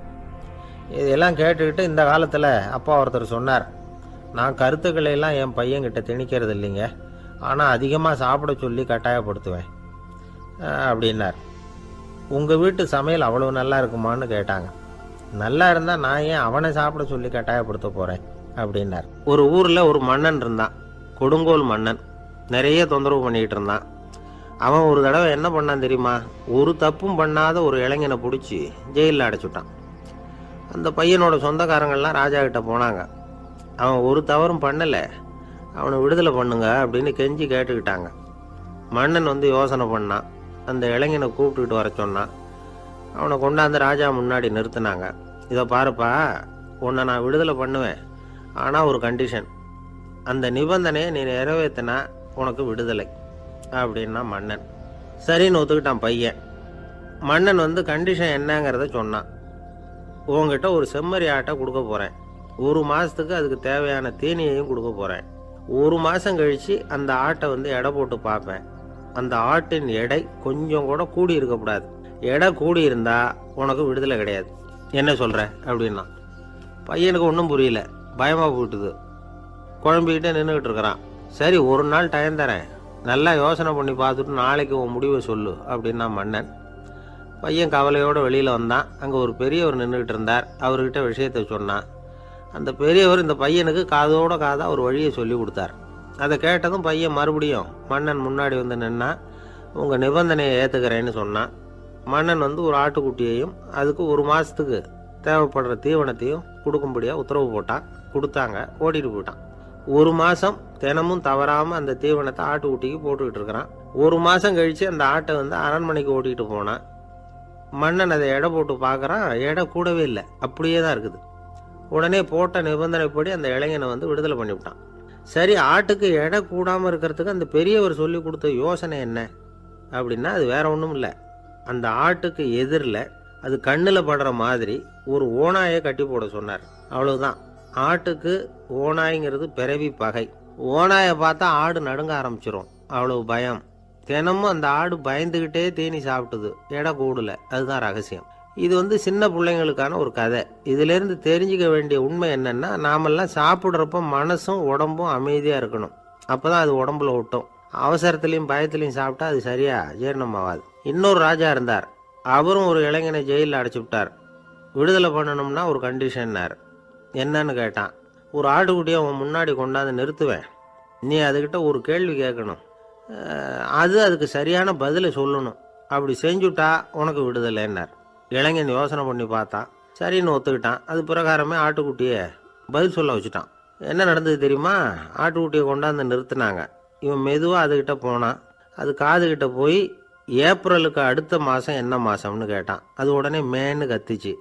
இதெல்லாம் கேட்டுக்கிட்டு இந்த காலத்தில் அப்பா ஒருத்தர் சொன்னார், நான் கருத்துக்களை எல்லாம் என் பையன்கிட்ட திணிக்கிறது இல்லைங்க, ஆனால் அதிகமாக சாப்பிட சொல்லி கட்டாயப்படுத்துவேன் அப்படின்னார். உங்கள் வீட்டு சமையல் அவ்வளோ நல்லா இருக்குமான்னு கேட்டாங்க. நல்லா இருந்தால் நான் ஏன் அவனை சாப்பிட சொல்லி கட்டாயப்படுத்த போகிறேன் அப்படின்னார். ஒரு ஊரில் ஒரு மன்னன் இருந்தான், கொடுங்கோல் மன்னன். நிறைய தொந்தரவு பண்ணிக்கிட்டு இருந்தான். அவன் ஒரு தடவை என்ன பண்ணான் தெரியுமா? ஒரு தப்பும் பண்ணாத ஒரு இளைஞனை பிடிச்சி ஜெயிலில் அடைச்சுட்டான். அந்த பையனோட சொந்தக்காரங்கள்லாம் ராஜா கிட்ட போனாங்க. அவன் ஒரு தவறும் பண்ணலை, அவனை விடுதலை பண்ணுங்க அப்படின்னு கெஞ்சி கேட்டுக்கிட்டாங்க. மன்னன் யோசனை பண்ணான். அந்த இளைஞனை கூப்பிட்டுக்கிட்டு வர சொன்னான். அவனை கொண்டாந்து ராஜா முன்னாடி நிறுத்தினாங்க. இதை பாருப்பா, உன்னை நான் விடுதலை பண்ணுவேன், ஆனால் ஒரு கண்டிஷன். அந்த நிபந்தனையை நீ நிறைவேற்றினா உனக்கு விடுதலை அப்படின்னா மன்னன். சரின்னு ஒத்துக்கிட்டான் பையன். மன்னன் கண்டிஷன் என்னங்கிறத சொன்னான். உங்ககிட்ட ஒரு செம்மறி ஆட்டை கொடுக்க போகிறேன், 1 மாதத்துக்கு அதுக்கு தேவையான தீனியையும் கொடுக்க போகிறேன். 1 மாதம் கழித்து அந்த ஆட்டை எடை போட்டு பார்ப்பேன். அந்த ஆட்டின் எடை கொஞ்சம் கூட கூடி இருக்கக்கூடாது. எடை கூடி இருந்தால் உனக்கு விடுதலை கிடையாது. என்ன சொல்கிற அப்படின்னா. பையனுக்கு ஒன்றும் புரியல, பயமாக போயிட்டுது. குழம்பிக்கிட்டே நின்றுக்கிட்டு இருக்கிறான். சரி, 1 நாள் டைம் தரேன், நல்லா யோசனை பண்ணி பார்த்துட்டு நாளைக்கு உன் முடிவை சொல்லு அப்படின்னா மன்னன். பையன் கவலையோடு வெளியில் வந்தான். அங்கே ஒரு பெரியவர் நின்றுக்கிட்டு இருந்தார். அவர்கிட்ட விஷயத்தை சொன்னான். அந்த பெரியவர் இந்த பையனுக்கு காதோட காதாக ஒரு வழியை சொல்லி கொடுத்தார். அதை கேட்டதும் பையன் மறுபடியும் மன்னன் முன்னாடி நின்னா, உங்கள் நிபந்தனையை ஏற்றுக்கிறேன்னு சொன்னான். மன்னன் ஒரு ஆட்டுக்குட்டியையும் அதுக்கு 1 மாதத்துக்கு தேவைப்படுற தீவனத்தையும் கொடுக்கும்படியாக உத்தரவு போட்டான். கொடுத்தாங்க, ஓட்டிகிட்டு போயிட்டான். 1 மாதம் தினமும் தவறாமல் அந்த தீவனத்தை ஆட்டுக்குட்டிக்கு போட்டுக்கிட்டு இருக்கிறான். 1 மாதம் கழித்து அந்த ஆட்டை அரண்மனைக்கு ஓட்டிகிட்டு போனான். மன்னன் அதை எடை போட்டு பார்க்குறான், எடை கூடவே இல்லை, அப்படியே தான் இருக்குது. உடனே போட்ட நிபந்தனைப்படி அந்த இளைஞனை விடுதலை பண்ணிவிட்டான். சரி, ஆட்டுக்கு எடை கூடாமல் இருக்கிறதுக்கு அந்த பெரியவர் சொல்லி கொடுத்த யோசனை என்ன அப்படின்னா, அது வேற ஒன்றும் இல்லை. அந்த ஆட்டுக்கு எதிரில் அது கண்ணில் படுற மாதிரி ஒரு ஓநாயை கட்டி போட சொன்னார். அவ்வளவுதான். ஆட்டுக்கு ஓநாய்ங்கிறது பிறவி பகை. ஓநாயை பார்த்தா ஆடு நடுங்க ஆரம்பிச்சிரும், அவ்வளவு பயம். தினமும் அந்த ஆடு பயந்துக்கிட்டே தீனி சாப்பிட்டுது, எடை கூடல. அதுதான் ரகசியம். இது வந்து சின்ன பிள்ளைங்களுக்கான ஒரு கதை. இதிலேருந்து தெரிஞ்சுக்க வேண்டிய உண்மை என்னென்னா, நாமெல்லாம் சாப்பிட்றப்ப மனசும் உடம்பும் அமைதியாக இருக்கணும். அப்போ தான் அது உடம்புல ஒட்டும். அவசரத்துலேயும் பயத்துலேயும் சாப்பிட்டா அது சரியாக ஜீரணமாகாது. இன்னொரு ராஜா இருந்தார். அவரும் ஒரு இளைஞனை ஜெயிலில் அடைச்சி விட்டார். விடுதலை பண்ணணும்னா ஒரு கண்டிஷன்னார். என்னன்னு கேட்டான். ஒரு ஆட்டுக்குட்டியை உன் முன்னாடி கொண்டாந்து நிறுத்துவேன். நீ அதுக்கிட்ட ஒரு கேள்வி கேட்கணும். அதுக்கு சரியான பதிலை சொல்லணும். அப்படி செஞ்சுட்டா உனக்கு விடுதலைன்னார். இளைஞன் யோசனை பண்ணி பார்த்தான். சரின்னு ஒத்துக்கிட்டான். அது பிரகாரமே ஆட்டுக்குட்டியை பதில் சொல்ல வச்சுட்டான். என்ன நடந்தது தெரியுமா? ஆட்டுக்குட்டியை கொண்டாந்து நிறுத்தினாங்க. இவன் மெதுவாக அதுக்கிட்ட போனான். அது காதுகிட்ட போய் ஏப்ரலுக்கு அடுத்த மாதம் என்ன மாதம்னு கேட்டான். அது உடனே மேன்னு கத்திச்சு.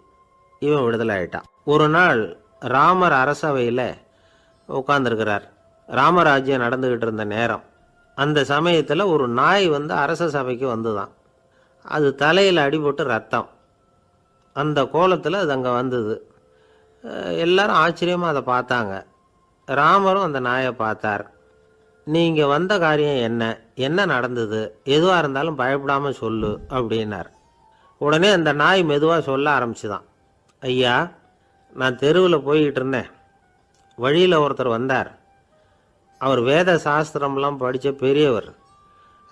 இவன் விடுதலை ஆயிட்டான். ஒரு நாள் ராமர் அரசவையில் உட்காந்துருக்கிறார். ராமராஜ்யம் நடந்துக்கிட்டு இருந்த நேரம். அந்த சமயத்தில் ஒரு நாய் வந்து அரச சபைக்கு வந்துதான். அது தலையில் அடிபட்டு ரத்தம். அந்த கோலத்தில் அது அங்கே வந்தது. எல்லாரும் ஆச்சரியமாக அதை பார்த்தாங்க. ராமரும் அந்த நாயை பார்த்தார். நீங்கள் வந்த காரியம் என்ன நடந்தது, எதுவாக இருந்தாலும் பயப்படாமல் சொல்லு அப்படின்னார். உடனே அந்த நாய் மெதுவாக சொல்ல ஆரம்பிச்சுதான். ஐயா, நான் தெருவில் போய்கிட்டு இருந்தேன். வழியில் ஒருத்தர் வந்தார். அவர் வேத சாஸ்திரம்லாம் படித்த பெரியவர்.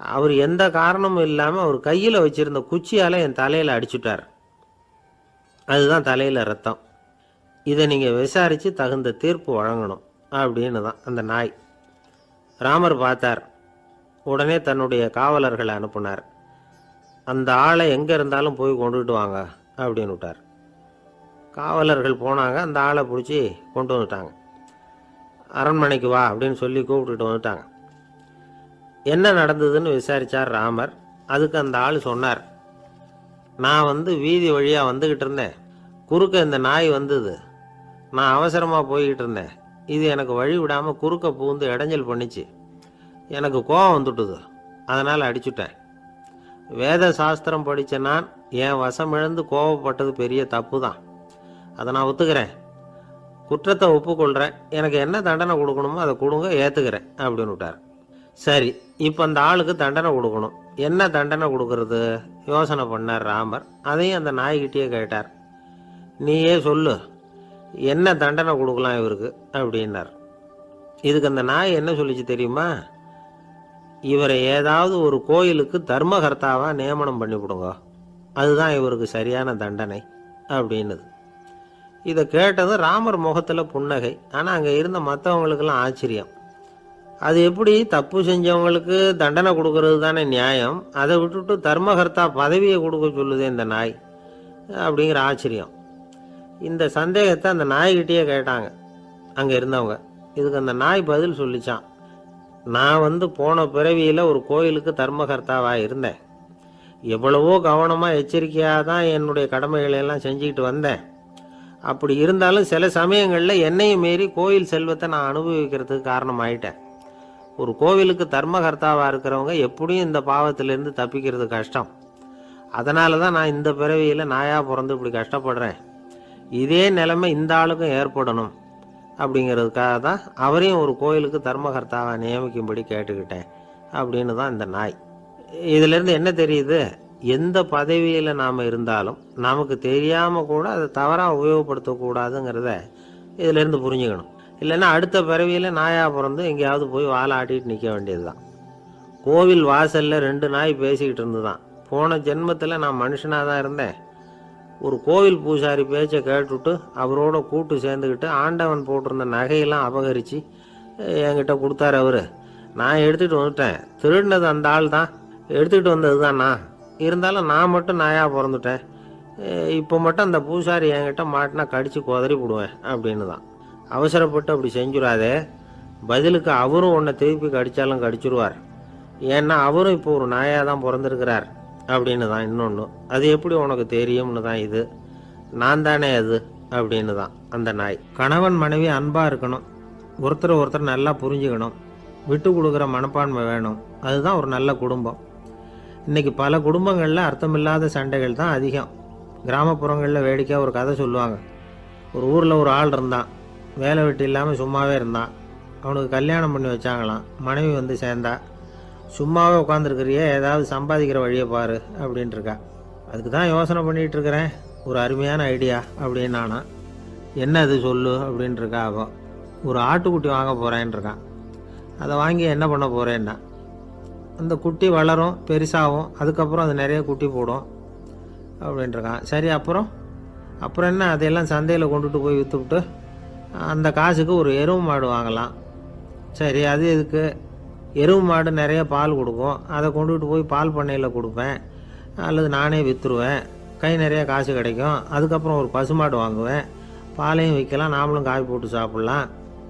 அவர் எந்த காரணமும் இல்லாமல் அவர் கையில் வச்சுருந்த குச்சியால் என் தலையில் அடிச்சுட்டார். அதுதான் தலையில் ரத்தம். இதை நீங்கள் விசாரித்து தகுந்த தீர்ப்பு வழங்கணும் அப்படின்னு தான் அந்த நாய். ராமர் பார்த்தார். உடனே தன்னுடைய காவலர்களை அனுப்புனார். அந்த ஆளை எங்கே இருந்தாலும் போய் கொண்டுகிட்டு வாங்க அப்படின்னு விட்டார். காவலர்கள் போனாங்க. அந்த ஆளை பிடிச்சி கொண்டு வந்துட்டாங்க. அரண்மனைக்கு வா அப்படின்னு சொல்லி கூப்பிட்டுட்டு வந்துட்டாங்க. என்ன நடந்ததுன்னு விசாரித்தார் ராமர். அதுக்கு அந்த ஆள் சொன்னார். நான் வந்து வீதி வழியாக வந்துக்கிட்டு இருந்தேன். குறுக்க இந்த நாய் வந்தது. நான் அவசரமாக போய்கிட்டு இருந்தேன். இது எனக்கு வழி விடாமல் குறுக்க பூந்து இடைஞ்சல் பண்ணிச்சு. எனக்கு கோபம் வந்துட்டுது. அதனால் அடிச்சுட்டேன். வேத சாஸ்திரம் படித்த நான் என் வசம் இழந்து கோபப்பட்டது பெரிய தப்பு தான். அதை நான் ஒத்துக்கிறேன். குற்றத்தை ஒப்புக்கொள்கிறேன். எனக்கு என்ன தண்டனை கொடுக்கணுமோ அதை கொடுங்க, ஏற்றுக்கிறேன் அப்படின்னு விட்டார். சரி, இப்போ அந்த ஆளுக்கு தண்டனை கொடுக்கணும். என்ன தண்டனை கொடுக்கறது யோசனை பண்ணார் ராமர். அதையும் அந்த நாய்கிட்டே கேட்டார். நீயே சொல்லு, என்ன தண்டனை கொடுக்கலாம் இவருக்கு அப்படின்னார். இதுக்கு அந்த நாய் என்ன சொல்லிச்சு தெரியுமா? இவரை ஏதாவது ஒரு கோயிலுக்கு தர்மகர்த்தாவாக நியமனம் பண்ணிவிடுங்க, அதுதான் இவருக்கு சரியான தண்டனை அப்படின்னுது. இதை கேட்டதும் ராமர் முகத்தில் புன்னகை. ஆனால் அங்கே இருந்த மற்றவங்களுக்கெல்லாம் ஆச்சரியம். அது எப்படி தப்பு செஞ்சவங்களுக்கு தண்டனை கொடுக்கறது தானே நியாயம், அதை விட்டுட்டு தர்மகர்த்தா பதவியை கொடுக்க சொல்லுதே இந்த நாய் அப்படிங்கிற ஆச்சரியம். இந்த சந்தேகத்தை அந்த நாய்கிட்டேயே கேட்டாங்க அங்கே இருந்தவங்க. இதுக்கு அந்த நாய் பதில் சொல்லிச்சான். நான் வந்து போன பிறவியில் ஒரு கோயிலுக்கு தர்மகர்த்தாவாக இருந்தேன். எவ்வளவோ கவனமாக எச்சரிக்கையாக தான் என்னுடைய கடமைகளையெல்லாம் செஞ்சுக்கிட்டு வந்தேன். அப்படி இருந்தாலும் சில சமயங்களில் என்னையும் மீறி கோயில் செல்வத்தை நான் அனுபவிக்கிறதுக்கு காரணமாயிட்டேன். ஒரு கோவிலுக்கு தர்மகர்த்தாவாக இருக்கிறவங்க எப்படியும் இந்த பாவத்திலேருந்து தப்பிக்கிறது கஷ்டம். அதனால தான் நான் இந்த பிறவியில் நாயாக பிறந்து இப்படி கஷ்டப்படுறேன். இதே நிலைமை இந்த ஆளுக்கும் ஏற்படணும் அப்படிங்கிறதுக்காக தான் அவரையும் ஒரு கோயிலுக்கு தர்மகர்த்தாவை நியமிக்கும்படி கேட்டுக்கிட்டேன் அப்படின்னு தான் இந்த நாய். இதிலேருந்து என்ன தெரியுது? எந்த பதவியில் நாம் இருந்தாலும் நமக்கு தெரியாமல் கூட அதை தவறாக உபயோகப்படுத்தக்கூடாதுங்கிறத இதிலேருந்து புரிஞ்சுக்கணும். இல்லைன்னா அடுத்த பிறவியில் நாயாக பிறந்து எங்கேயாவது போய் வாழை ஆட்டிகிட்டு நிற்க வேண்டியது தான். கோவில் வாசலில் 2 நாய் பேசிக்கிட்டு இருந்து தான், போன ஜென்மத்தில் நான் மனுஷனாக தான் இருந்தேன். ஒரு கோவில் பூசாரி பேச்சை கேட்டுவிட்டு அவரோட கூட்டு சேர்ந்துக்கிட்டு ஆண்டவன் போட்டிருந்த நகையெல்லாம் அபகரித்து என்கிட்ட கொடுத்தாரு அவர். நான் எடுத்துகிட்டு வந்துட்டேன். திருடினது அந்த ஆள் தான், எடுத்துக்கிட்டு வந்தது தான் நான். இருந்தாலும் நான் மட்டும் நாயாக பிறந்துட்டேன். இப்போ மட்டும் அந்த பூசாரி என்கிட்ட மாட்டினா கடித்து குதறி விடுவேன் அப்படின்னு தான். அவசரப்பட்டு அப்படி செஞ்சுடாதே. பதிலுக்கு அவரும் உன்னை திருப்பி கடித்தாலும் கடிச்சிருவார். ஏன்னா அவரும் இப்போ ஒரு நாயாக தான் பிறந்திருக்கிறார் அப்படின்னு தான் இன்னொன்று. அது எப்படி உனக்கு தெரியும்னு தான் இது. நான் தானே அது அப்படின்னு தான் அந்த நாய். கணவன் மனைவி அன்பாக இருக்கணும். ஒருத்தர் நல்லா புரிஞ்சுக்கணும். விட்டு கொடுக்குற மனப்பான்மை வேணும். அதுதான் ஒரு நல்ல குடும்பம். இன்றைக்கி பல குடும்பங்களில் அர்த்தமில்லாத சண்டைகள் தான் அதிகம். கிராமப்புறங்களில் வேடிக்கையாக ஒரு கதை சொல்லுவாங்க. ஒரு ஊரில் ஒரு ஆள் இருந்தான். வேலை வெட்டி இல்லாமல் சும்மாவே இருந்தான். அவனுக்கு கல்யாணம் பண்ணி வச்சாங்களாம். மனைவி வந்து சேர்ந்தா. சும்மாவே உட்காந்துருக்கிறியே, ஏதாவது சம்பாதிக்கிற வழியை பாரு அப்படின்ட்டுருக்கா. அதுக்கு தான் யோசனை பண்ணிகிட்டு இருக்கிறேன். ஒரு அருமையான ஐடியா அப்படின்னு நானா. என்ன அது சொல்லு அப்படின்ட்டுருக்கா அவன். ஒரு ஆட்டுக்குட்டி வாங்க போகிறேன்னு இருக்கான். அதை வாங்கி என்ன பண்ண போகிறேன்னா, அந்த குட்டி வளரும், பெருசாகும், அதுக்கப்புறம் அது நிறைய குட்டி போடும் அப்படின்ட்டுருக்கான். சரி, அப்புறம் என்ன, அதையெல்லாம் சந்தையில் கொண்டுட்டு போய் விற்றுவிட்டு அந்த காசுக்கு ஒரு எருவு மாடு வாங்கலாம். சரி, அது எதுக்கு? எருவு மாடு நிறைய பால் கொடுக்கும், அதை கொண்டுகிட்டு போய் பால் பண்ணையில் கொடுப்பேன், அல்லது நானே விற்றுருவேன், கை நிறைய காசு கிடைக்கும். அதுக்கப்புறம் ஒரு பசுமாடு வாங்குவேன், பாலையும் விற்கலாம், நாமளும் காய் போட்டு சாப்பிட்லாம்,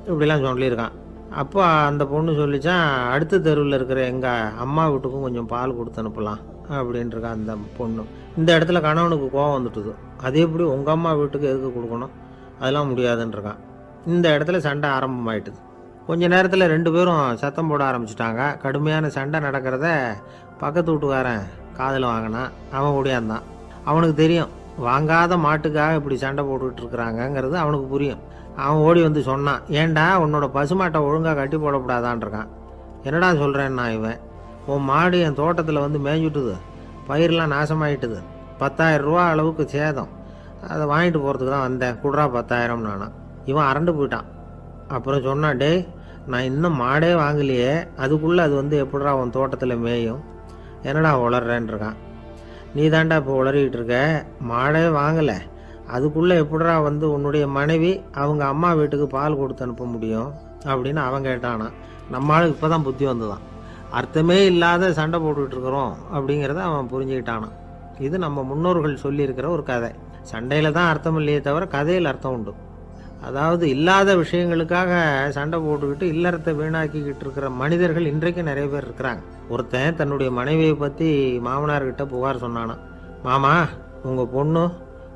இப்படிலாம் சொல்லியிருக்கான். அப்போ அந்த பொண்ணு சொல்லிச்சான், அடுத்த தெருவில் இருக்கிற எங்கள் அம்மா வீட்டுக்கும் கொஞ்சம் பால் கொடுத்து அனுப்பலாம் அப்படின்ட்டுருக்கான் அந்த பொண்ணு. இந்த இடத்துல கணவனுக்கு கோவம் வந்துட்டுது. அது எப்படி உங்கள் அம்மா வீட்டுக்கு எதுக்கு கொடுக்கணும், அதெல்லாம் முடியாதுன்றிருக்கான். இந்த இடத்துல சண்டை ஆரம்பமாயிட்டுது. கொஞ்ச நேரத்தில் 2 பேரும் சத்தம் போட ஆரம்பிச்சிட்டாங்க. கடுமையான சண்டை நடக்கிறத பக்கத்து வீட்டுக்காரன் காதில் வாங்கினான். அவன் ஓடியாந்தான். அவனுக்கு தெரியும், வாங்காத மாட்டுக்காக இப்படி சண்டை போட்டுக்கிட்டு இருக்கிறாங்கங்கிறது அவனுக்கு புரியும். அவன் ஓடி வந்து சொன்னான், ஏண்டா உன்னோட பசுமாட்டை ஒழுங்காக கட்டி போடக்கூடாதான்ருக்கான். என்னடா சொல்கிறேன்னா இவன், உன் மாடு என் தோட்டத்தில் வந்து மேய்ஞ்சுட்டுது, பயிரெலாம் நாசமாயிட்டுது, 10,000 ரூபா அளவுக்கு சேதம், அதை வாங்கிட்டு போகிறதுக்கு தான் வந்தேன், குடுறா 10,000 நானா. இவன் அரண்டு போயிட்டான். அப்புறம் சொன்னான், டே நான் இன்னும் மாடே வாங்கலையே, அதுக்குள்ளே அது வந்து எப்படிடா உன் தோட்டத்தில் மேயும், என்னடா உளர்றேன்ருக்கான். நீ தாண்டா இப்போ உளறிக்கிட்டு இருக்க, மாடே வாங்கலை, அதுக்குள்ளே எப்படிடா வந்து உன்னுடைய மனைவி அவங்க அம்மா வீட்டுக்கு பால் கொடுத்து அனுப்ப முடியும் அப்படின்னு அவன் கேட்டானா. நம்மளுக்கு இப்போ தான் புத்தி வந்துதான், அர்த்தமே இல்லாத சண்டை போட்டுக்கிட்டு இருக்கிறோம் அப்படிங்கிறத அவன் புரிஞ்சுக்கிட்டானான். இது நம்ம முன்னோர்கள் சொல்லியிருக்கிற ஒரு கதை. சண்டையில் தான் அர்த்தம் இல்லையே தவிர கதையில் அர்த்தம் உண்டு. அதாவது இல்லாத விஷயங்களுக்காக சண்டை போட்டுக்கிட்டு இல்லறத்தை வீணாக்கிக்கிட்டு இருக்கிற மனிதர்கள் இன்றைக்கு நிறைய பேர் இருக்கிறாங்க. ஒருத்தன் தன்னுடைய மனைவியை பற்றி மாமனார்கிட்ட புகார் சொன்னானா, மாமா உங்கள் பொண்ணு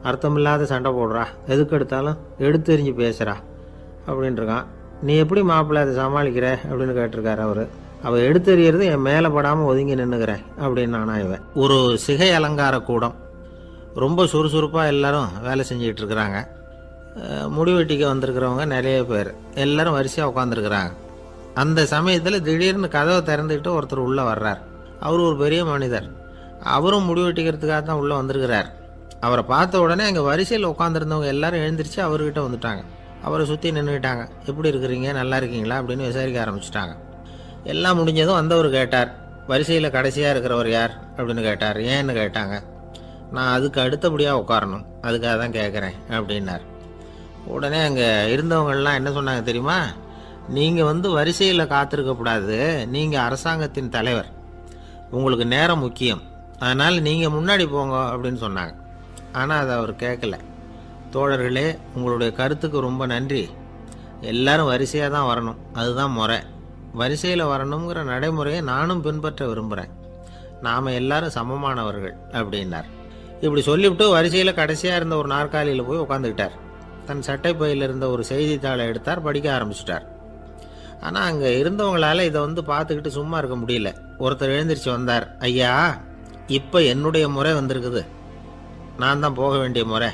அர்த்தமில்லாத சண்டை போடுறா, எதுக்கு எடுத்தாலும் எடுத்தெறிஞ்சு பேசுகிறா அப்படின்ட்டுருக்கான். நீ எப்படி மாப்பிள்ளை அதை சமாளிக்கிற அப்படின்னு கேட்டிருக்காரு அவர். அவள் எடுத்தெறியறது என் மேலே படாமல் ஒதுங்கி நின்றுக்கிறேன் அப்படின்னு நானா இவன். ஒரு சிகை அலங்கார கூடம், ரொம்ப சுறுசுறுப்பாக எல்லாரும் வேலை செஞ்சுக்கிட்டு இருக்கிறாங்க. முடிவெட்டிக்க வந்திருக்கிறவங்க நிறைய பேர், எல்லாரும் வரிசையாக உட்காந்துருக்குறாங்க. அந்த சமயத்தில் திடீர்னு கதவை திறந்துக்கிட்டு ஒருத்தர் உள்ளே வர்றார். அவர் ஒரு பெரிய மனிதர். அவரும் முடிவெட்டிக்கிறதுக்காக தான் உள்ளே வந்திருக்கிறார். அவரை பார்த்த உடனே அங்கே வரிசையில் உட்காந்துருந்தவங்க எல்லாரும் எழுந்திரிச்சு அவர்கிட்ட வந்துட்டாங்க. அவரை சுற்றி நின்றுக்கிட்டாங்க. எப்படி இருக்கிறீங்க, நல்லா இருக்கீங்களா அப்படின்னு விசாரிக்க ஆரம்பிச்சிட்டாங்க. எல்லாம் முடிஞ்சதும் வந்தவர் கேட்டார், வரிசையில் கடைசியாக இருக்கிறவர் யார் அப்படின்னு கேட்டார். ஏன்னு கேட்டாங்க. நான் அதுக்கு அடுத்தபடியாக உட்காரணும், அதுக்காக தான் கேட்குறேன் அப்படின்னார். உடனே அங்கே இருந்தவங்கள்லாம் என்ன சொன்னாங்க தெரியுமா, நீங்கள் வந்து வரிசையில் காத்திருக்கக்கூடாது, நீங்கள் அரசாங்கத்தின் தலைவர், உங்களுக்கு நேரம் முக்கியம், அதனால் நீங்கள் முன்னாடி போங்க அப்படின்னு சொன்னாங்க. ஆனால் அதை அவர் கேட்கல. தோழர்களே, உங்களுடைய கருத்துக்கு ரொம்ப நன்றி, எல்லாரும் வரிசையாக தான் வரணும், அதுதான் முறை, வரிசையில் வரணுங்கிற நடைமுறையை நானும் பின்பற்ற விரும்புகிறேன், நாம் எல்லாரும் சமமானவர்கள் அப்படின்னார். இப்படி சொல்லிவிட்டு வரிசையில் கடைசியாக இருந்த ஒரு நாற்காலியில் போய் உட்காந்துக்கிட்டார். தன் சட்டை பையில் இருந்த ஒரு செய்தித்தாளை எடுத்தார், படிக்க ஆரம்பிச்சிட்டார். ஆனால் அங்கே இருந்தவங்களால இதை வந்து பார்த்துக்கிட்டு சும்மா இருக்க முடியல. ஒருத்தர் எழுந்திரிச்சு வந்தார். ஐயா, இப்போ என்னுடைய முறை வந்திருக்குது, நான் தான் போக வேண்டிய முறை,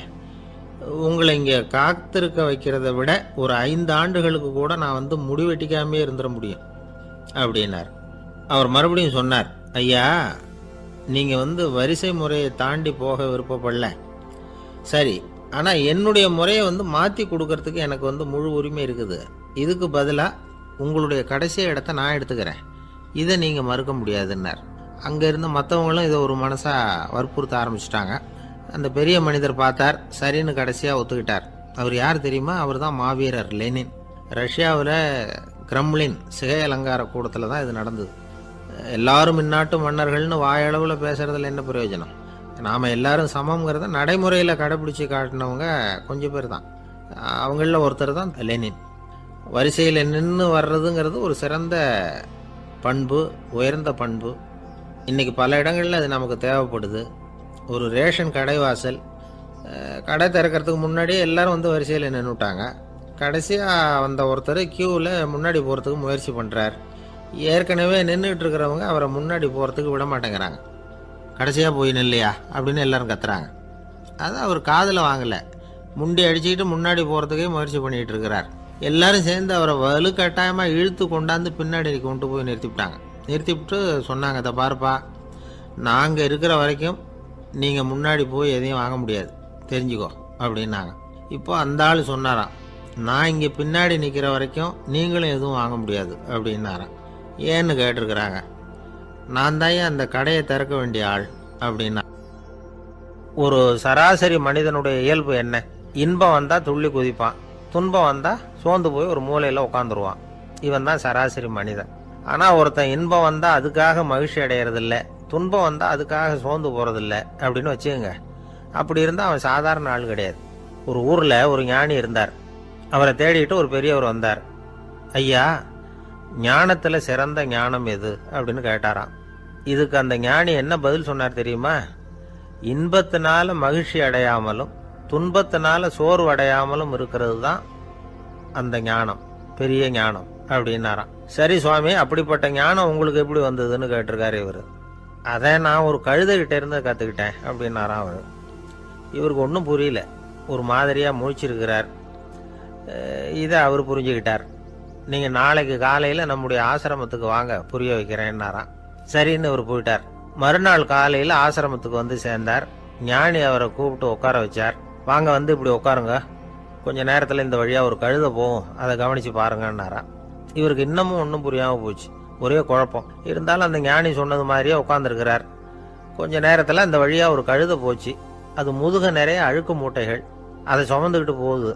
உங்களை இங்கே காத்திருக்க வைக்கிறத விட ஒரு 5 ஆண்டுகளுக்கு கூட நான் வந்து முடிவெட்டிக்காமே இருந்துட முடியும் அப்படின்னார். அவர் மறுபடியும் சொன்னார், ஐயா நீங்கள் வந்து வரிசை முறையை தாண்டி போக விருப்பப்படல, சரி, ஆனால் என்னுடைய முறையை வந்து மாற்றி கொடுக்கறதுக்கு எனக்கு வந்து முழு உரிமை இருக்குது, இதுக்கு பதிலாக உங்களுடைய கடைசி இடத்த நான் எடுத்துக்கிறேன், இதை நீங்கள் மறுக்க முடியாதுன்னார். அங்கே இருந்த மற்றவங்களும் இதை ஒரு மனசாக வற்புறுத்த ஆரம்பிச்சிட்டாங்க. அந்த பெரிய மனிதர் பார்த்தார், சரின்னு கடைசியாக ஒத்துக்கிட்டார். அவர் யார் தெரியுமா, அவர் தான் மாவீரர் லெனின். ரஷ்யாவில் கிரெம்ளின் சிகை அலங்கார கூடத்தில் தான் இது நடந்தது. எல்லாரும் இந்நாட்டு மன்னர்கள்னு வாயளவில் பேசுகிறதுல என்ன பிரயோஜனம், நாம் எல்லாரும் சமங்கிறத நடைமுறையில் கடைப்பிடிச்சி காட்டினவங்க கொஞ்சம் பேர் தான். அவங்களில் ஒருத்தர் தான் லெனின். வரிசையில் நின்று வர்றதுங்கிறது ஒரு சிறந்த பண்பு, உயர்ந்த பண்பு. இன்றைக்கி பல இடங்களில் அது நமக்கு தேவைப்படுது. ஒரு ரேஷன் கடைவாசல், கடை திறக்கிறதுக்கு முன்னாடியே எல்லோரும் வந்து வரிசையில் நின்றுட்டாங்க. கடைசியாக வந்த ஒருத்தர் க்யூவில் முன்னாடி போகிறதுக்கு முயற்சி பண்ணுறார். ஏற்கனவே நின்றுட்டு இருக்கிறவங்க அவரை முன்னாடி போகிறதுக்கு விட மாட்டேங்கிறாங்க. கடைசியாக போய் நில்லையா அப்படின்னு எல்லோரும் கத்துறாங்க. அது அவர் காதில் வாங்கலை, முண்டி அடிச்சுக்கிட்டு முன்னாடி போகிறதுக்கே முயற்சி பண்ணிகிட்டு இருக்கிறார். எல்லோரும் சேர்ந்து அவரை வலுக்கட்டாயமாக இழுத்து கொண்டாந்து பின்னாடி கொண்டு போய் நிறுத்திவிட்டாங்க. நிறுத்திவிட்டு சொன்னாங்க, இதை பாருப்பா, நாங்கள் இருக்கிற வரைக்கும் நீங்கள் முன்னாடி போய் எதையும் வாங்க முடியாது, தெரிஞ்சுக்கோ அப்படின்னாங்க. இப்போ அந்த ஆள் சொன்னாராம், நான் இங்கே பின்னாடி நிற்கிற வரைக்கும் நீங்களும் எதுவும் வாங்க முடியாது அப்படின்னாராம். ஏன்னு கேட்டிருக்கிறாங்க. நான் தான் அந்த கடையை திறக்க வேண்டிய ஆள் அப்படின்னா. ஒரு சராசரி மனிதனுடைய இயல்பு என்ன? இன்பம் வந்தால் துள்ளி குதிப்பான், துன்பம் வந்தால் சோர்ந்து போய் ஒரு மூலையில் உட்காந்துருவான். இவன் தான் சராசரி மனிதன். ஆனால் ஒருத்தன் இன்பம் வந்தால் அதுக்காக மகிழ்ச்சி அடையிறதில்ல, துன்பம் வந்தால் அதுக்காக சோர்ந்து போகிறதில்ல அப்படின்னு வச்சுக்கோங்க. அப்படி இருந்தால் அவன் சாதாரண ஆள் கிடையாது. ஒரு ஊரில் ஒரு ஞானி இருந்தார். அவரை தேடிட்டு ஒரு பெரியவர் வந்தார். ஐயா, ஞானத்தில் சிறந்த ஞானம் எது அப்படின்னு கேட்டாராம். இதுக்கு அந்த ஞானி என்ன பதில் சொன்னார் தெரியுமா? இன்பத்தினால மகிழ்ச்சி அடையாமலும் துன்பத்தினால சோர்வு அடையாமலும் இருக்கிறது தான் அந்த ஞானம், பெரிய ஞானம் அப்படின்னாராம். சரி சுவாமி, அப்படிப்பட்ட ஞானம் உங்களுக்கு எப்படி வந்ததுன்னு கேட்டிருக்காரு இவர். அதை நான் ஒரு கழுதைகிட்ட இருந்து கற்றுக்கிட்டேன் அப்படின்னாராம் அவர். இவருக்கு ஒன்றும் புரியல, ஒரு மாதிரியாக முழிச்சிருக்கிறார். இதை அவர் புரிஞ்சுக்கிட்டார். நீங்கள் நாளைக்கு காலையில் நம்முடைய ஆசிரமத்துக்கு வாங்க, புரிய வைக்கிறேன்னாராம். சரின்னு அவர் போயிட்டார். மறுநாள் காலையில் ஆசிரமத்துக்கு வந்து சேர்ந்தார். ஞானி அவரை கூப்பிட்டு உட்கார வச்சார். வாங்க, வந்து இப்படி உட்காருங்க, கொஞ்ச நேரத்தில் இந்த வழியாக ஒரு கழுதை போகும், அதை கவனித்து பாருங்கன்னாராம். இவருக்கு இன்னமும் ஒன்றும் புரியாமல் போச்சு, ஒரே குழப்பம். இருந்தாலும் அந்த ஞானி சொன்னது மாதிரியே உட்காந்துருக்கிறார். கொஞ்ச நேரத்தில் அந்த வழியாக ஒரு கழுதை போச்சு. அது முதுக நிறைய அழுக்கு மூட்டைகள், அதை சுமந்துக்கிட்டு போகுது.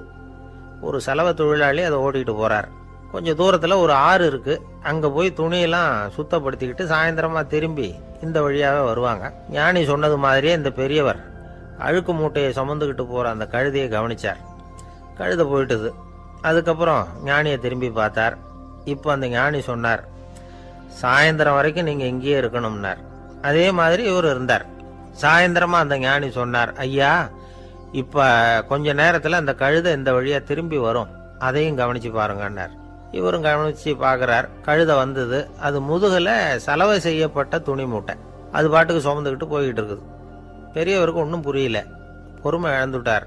ஒரு சலவை தொழிலாளி அதை ஓட்டிகிட்டு போகிறார். கொஞ்சம் தூரத்தில் ஒரு ஆறு இருக்குது. அங்கே போய் துணியெல்லாம் சுத்தப்படுத்திக்கிட்டு சாயந்தரமாக திரும்பி இந்த வழியாகவே வருவாங்க. ஞானி சொன்னது மாதிரியே இந்த பெரியவர் அழுக்கு மூட்டையை சுமந்துக்கிட்டு போகிற அந்த கழுதையை கவனித்தார். கழுதை போயிட்டுது. அதுக்கப்புறம் ஞானியை திரும்பி பார்த்தார். இப்போ அந்த ஞானி சொன்னார், சாயந்தரம் வரைக்கும் நீங்கள் இங்கேயே இருக்கணும்னார். அதே மாதிரி இவர் இருந்தார். சாயந்தரமாக அந்த ஞானி சொன்னார், ஐயா, இப்போ கொஞ்ச நேரத்தில் அந்த கழுதை இந்த வழியாக திரும்பி வரும், அதையும் கவனித்து பாருங்கன்னார். இவரும் கவனித்து பார்க்குறார். கழுதை வந்தது. அது முதுகில் சலவை செய்யப்பட்ட துணி மூட்டை, அது பாட்டுக்கு சுமந்துக்கிட்டு போய்கிட்டு இருக்குது. பெரியவருக்கு ஒன்றும் புரியல, பொறுமை இழந்துட்டார்.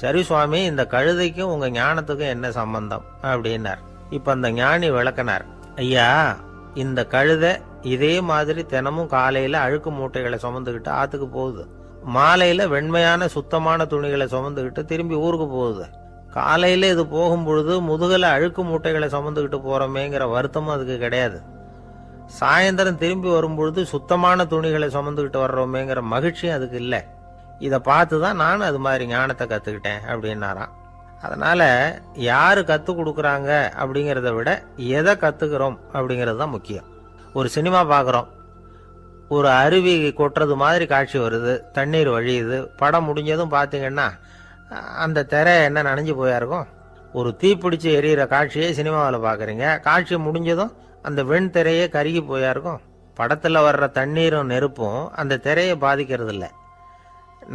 சரி சுவாமி, இந்த கழுதைக்கும் உங்கள் ஞானத்துக்கும் என்ன சம்பந்தம் அப்படின்னார். இப்போ அந்த ஞானி விளக்கினார். ஐயா, இந்த கழுதை இதே மாதிரி தினமும் காலையில் அழுக்கு மூட்டைகளை சுமந்துக்கிட்டு ஆற்றுக்கு போகுது, மாலையில் வெண்மையான சுத்தமான துணிகளை சுமந்துக்கிட்டு திரும்பி ஊருக்கு போகுது. காலையில் இது போகும் பொழுது முதுகில் அழுக்கு மூட்டைகளை சுமந்துக்கிட்டு போகிறோமேங்கிற வருத்தமும் அதுக்கு கிடையாது. சாயந்தரம் திரும்பி வரும்பொழுது சுத்தமான துணிகளை சுமந்துக்கிட்டு வர்றோமேங்கிற மகிழ்ச்சியும் அதுக்கு இல்லை. இதை பார்த்து தான் நான் அது மாதிரி ஞானத்தை கற்றுக்கிட்டேன் அப்படின்னாராம். அதனால் யார் கற்றுக் கொடுக்குறாங்க அப்படிங்கிறத விட எதை கற்றுக்கிறோம் அப்படிங்கிறது தான் முக்கியம். ஒரு சினிமா பார்க்குறோம், ஒரு அருவி கொட்டுறது மாதிரி காட்சி வருது, தண்ணீர் வழியுது. படம் முடிஞ்சதும் பார்த்தீங்கன்னா அந்த திரை என்ன நனைஞ்சு போயா இருக்கும். ஒரு தீப்பிடிச்சு எரியிற காட்சியை சினிமாவில் பார்க்குறீங்க, காட்சி முடிஞ்சதும் அந்த வெண் திரையே கருகி போயா இருக்கும். படத்தில் வர்ற தண்ணீரும் நெருப்பும் அந்த திரையை பாதிக்கிறது இல்லை.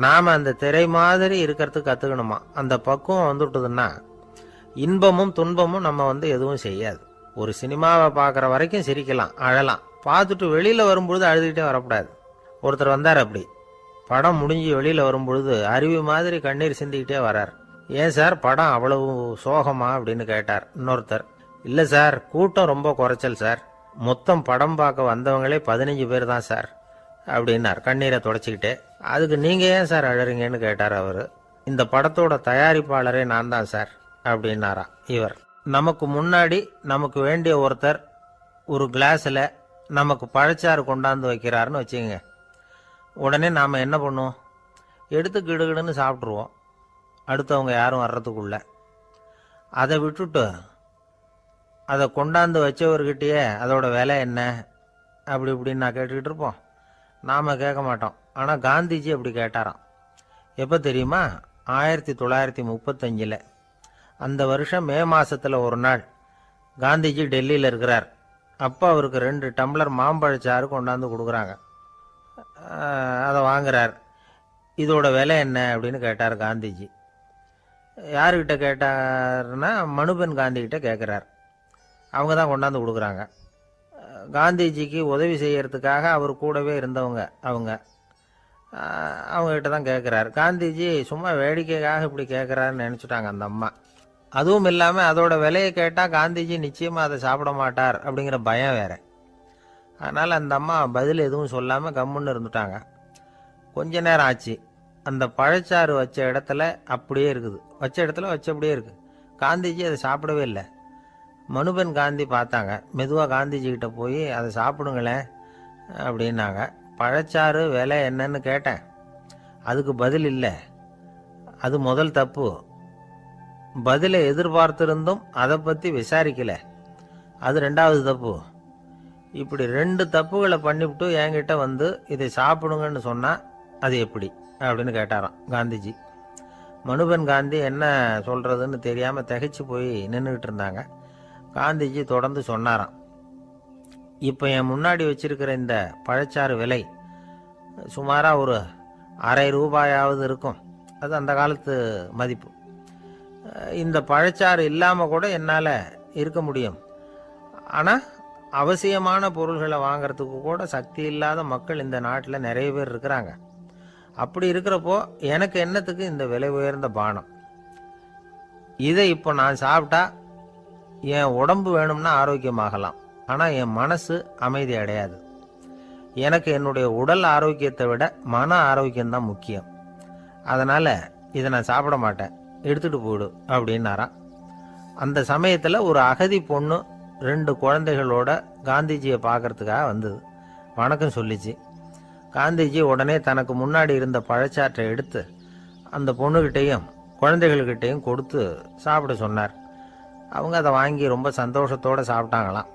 நாம் அந்த திரை மாதிரி இருக்கிறதுக்கு கற்றுக்கணுமா. அந்த பக்குவம் வந்துவிட்டதுன்னா இன்பமும் துன்பமும் நம்ம எதுவும் செய்யாது. ஒரு சினிமாவை பார்க்குற வரைக்கும் சிரிக்கலாம், அழலாம். பார்த்துட்டு வெளியில் வரும்பொழுது அழுதுகிட்டே வரக்கூடாது. ஒருத்தர் வந்தார், அப்படி படம் முடிஞ்சு வெளியில் வரும்பொழுது அருவி மாதிரி கண்ணீர் சிந்திக்கிட்டே வரார். ஏன் சார், படம் அவ்வளவு சோகமா அப்படின்னு கேட்டார். இன்னொருத்தர், இல்லை சார், கூட்டம் ரொம்ப குறைச்சல் சார், மொத்தம் படம் பார்க்க வந்தவங்களே 15 பேர் தான் சார் அப்படின்னார் கண்ணீரை தொடச்சிக்கிட்டே. அதுக்கு நீங்கள் ஏன் சார் அழறீங்கன்னு கேட்டார் அவர். இந்த படத்தோட தயாரிப்பாளரே நான் தான் சார் அப்படின்னாரா இவர். நமக்கு முன்னாடி நமக்கு வேண்டிய ஒருத்தர் ஒரு கிளாஸில் நமக்கு பழச்சாறு கொண்டாந்து வைக்கிறாருன்னு வச்சுக்கோங்க. உடனே நாம் என்ன பண்ணுவோம்? எடுத்து கிடுகிடுன்னு சாப்பிட்ருவோம், அடுத்தவங்க யாரும் வர்றதுக்குள்ள. அதை விட்டுட்டு அதை கொண்டாந்து வச்சவர்கிட்டயே அதோட விலை என்ன அப்படி இப்படின்னு நான் கேட்டுக்கிட்டு இருப்போம். நாம் கேட்க மாட்டோம். ஆனால் காந்திஜி அப்படி கேட்டாராம். எப்போ தெரியுமா? 1935. அந்த வருஷம் மே மாதத்தில் ஒரு நாள் காந்திஜி டெல்லியில் இருக்கிறார். அப்போ அவருக்கு 2 டம்ளர் மாம்பழச்சாறு கொண்டாந்து கொடுக்குறாங்க. அதை வாங்குறார். இதோட விலை என்ன அப்படின்னு கேட்டார் காந்திஜி. யாருக்கிட்ட கேட்டார்னா மனுபென் காந்திகிட்ட கேட்குறார். அவங்க தான் கொண்டாந்து கொடுக்குறாங்க. காந்திஜிக்கு உதவி செய்யறதுக்காக அவர் கூடவே இருந்தவங்க அவங்ககிட்ட தான் கேட்குறாரு. காந்திஜி சும்மா வேடிக்கைக்காக இப்படி கேட்குறாருன்னு நினச்சிட்டாங்க அந்த அம்மா. அதுவும் இல்லாமல் அதோட விலையை கேட்டால் காந்திஜி நிச்சயமாக அதை சாப்பிட மாட்டார் அப்படிங்கிற பயம் வேற. அதனால் அந்த அம்மா பதில் எதுவும் சொல்லாமல் கம்முன்னு இருந்துட்டாங்க. கொஞ்ச நேரம் ஆச்சு. அந்த பழச்சாறு வச்ச இடத்துல அப்படியே இருக்குது, வச்ச இடத்துல வச்சபடியே இருக்குது. காந்திஜி அதை சாப்பிடவே இல்லை. மனுபென் காந்தி பார்த்தாங்க. மெதுவாக காந்திஜி கிட்ட போய் அதை சாப்பிடுங்களேன் அப்படின்னாங்க. பழச்சாறு விலை என்னன்னு கேட்டேன். அதுக்கு பதில் இல்லை. அது முதல் தப்பு. பதிலை எதிர்பார்த்திருந்தும் அதை பற்றி விசாரிக்கலை. அது ரெண்டாவது தப்பு. இப்படி 2 தப்புகளை பண்ணிவிட்டு என்கிட்ட வந்து இதை சாப்பிடுங்கன்னு சொன்னால் அது எப்படி அப்படின்னு கேட்டாராம் காந்திஜி. மனுபென் காந்தி என்ன சொல்கிறதுன்னு தெரியாமல் திகைச்சு போய் நின்றுக்கிட்டு இருந்தாங்க. காந்திஜி தொடர்ந்து சொன்னாராம், இப்போ என் முன்னாடி வச்சிருக்கிற இந்த பழச்சாறு விலை சுமாராக ஒரு ₹1/2 இருக்கும். அது அந்த காலத்து மதிப்பு. இந்த பழச்சாறு இல்லாமல் கூட என்னால் இருக்க முடியும். ஆனால் அவசியமான பொருள்களை வாங்கிறதுக்கு கூட சக்தி இல்லாத மக்கள் இந்த நாட்டில் நிறைய பேர் இருக்கிறாங்க. அப்படி இருக்கிறப்போ எனக்கு என்னத்துக்கு இந்த விலை உயர்ந்த பானம்? இதை இப்போ நான் சாப்பிட்டா என் உடம்பு வேணும்னா ஆரோக்கியமாகலாம், ஆனால் என் மனசு அமைதி அடையாது. எனக்கு என்னுடைய உடல் ஆரோக்கியத்தை விட மன ஆரோக்கியம்தான் முக்கியம். அதனால் இதை நான் சாப்பிட மாட்டேன், எடுத்துகிட்டு போயிடு அப்படின்னாராம். அந்த சமயத்தில் ஒரு அகதி பொண்ணு 2 குழந்தைகளோட காந்திஜியை பார்க்கறதுக்காக வந்தது. வணக்கம் சொல்லிச்சு. காந்திஜி உடனே தனக்கு முன்னாடி இருந்த பழச்சாற்றை எடுத்து அந்த பொண்ணுகிட்டையும் குழந்தைகள்கிட்டையும் கொடுத்து சாப்பிட சொன்னார். அவங்க அதை வாங்கி ரொம்ப சந்தோஷத்தோடு சாப்பிட்டாங்களாம்.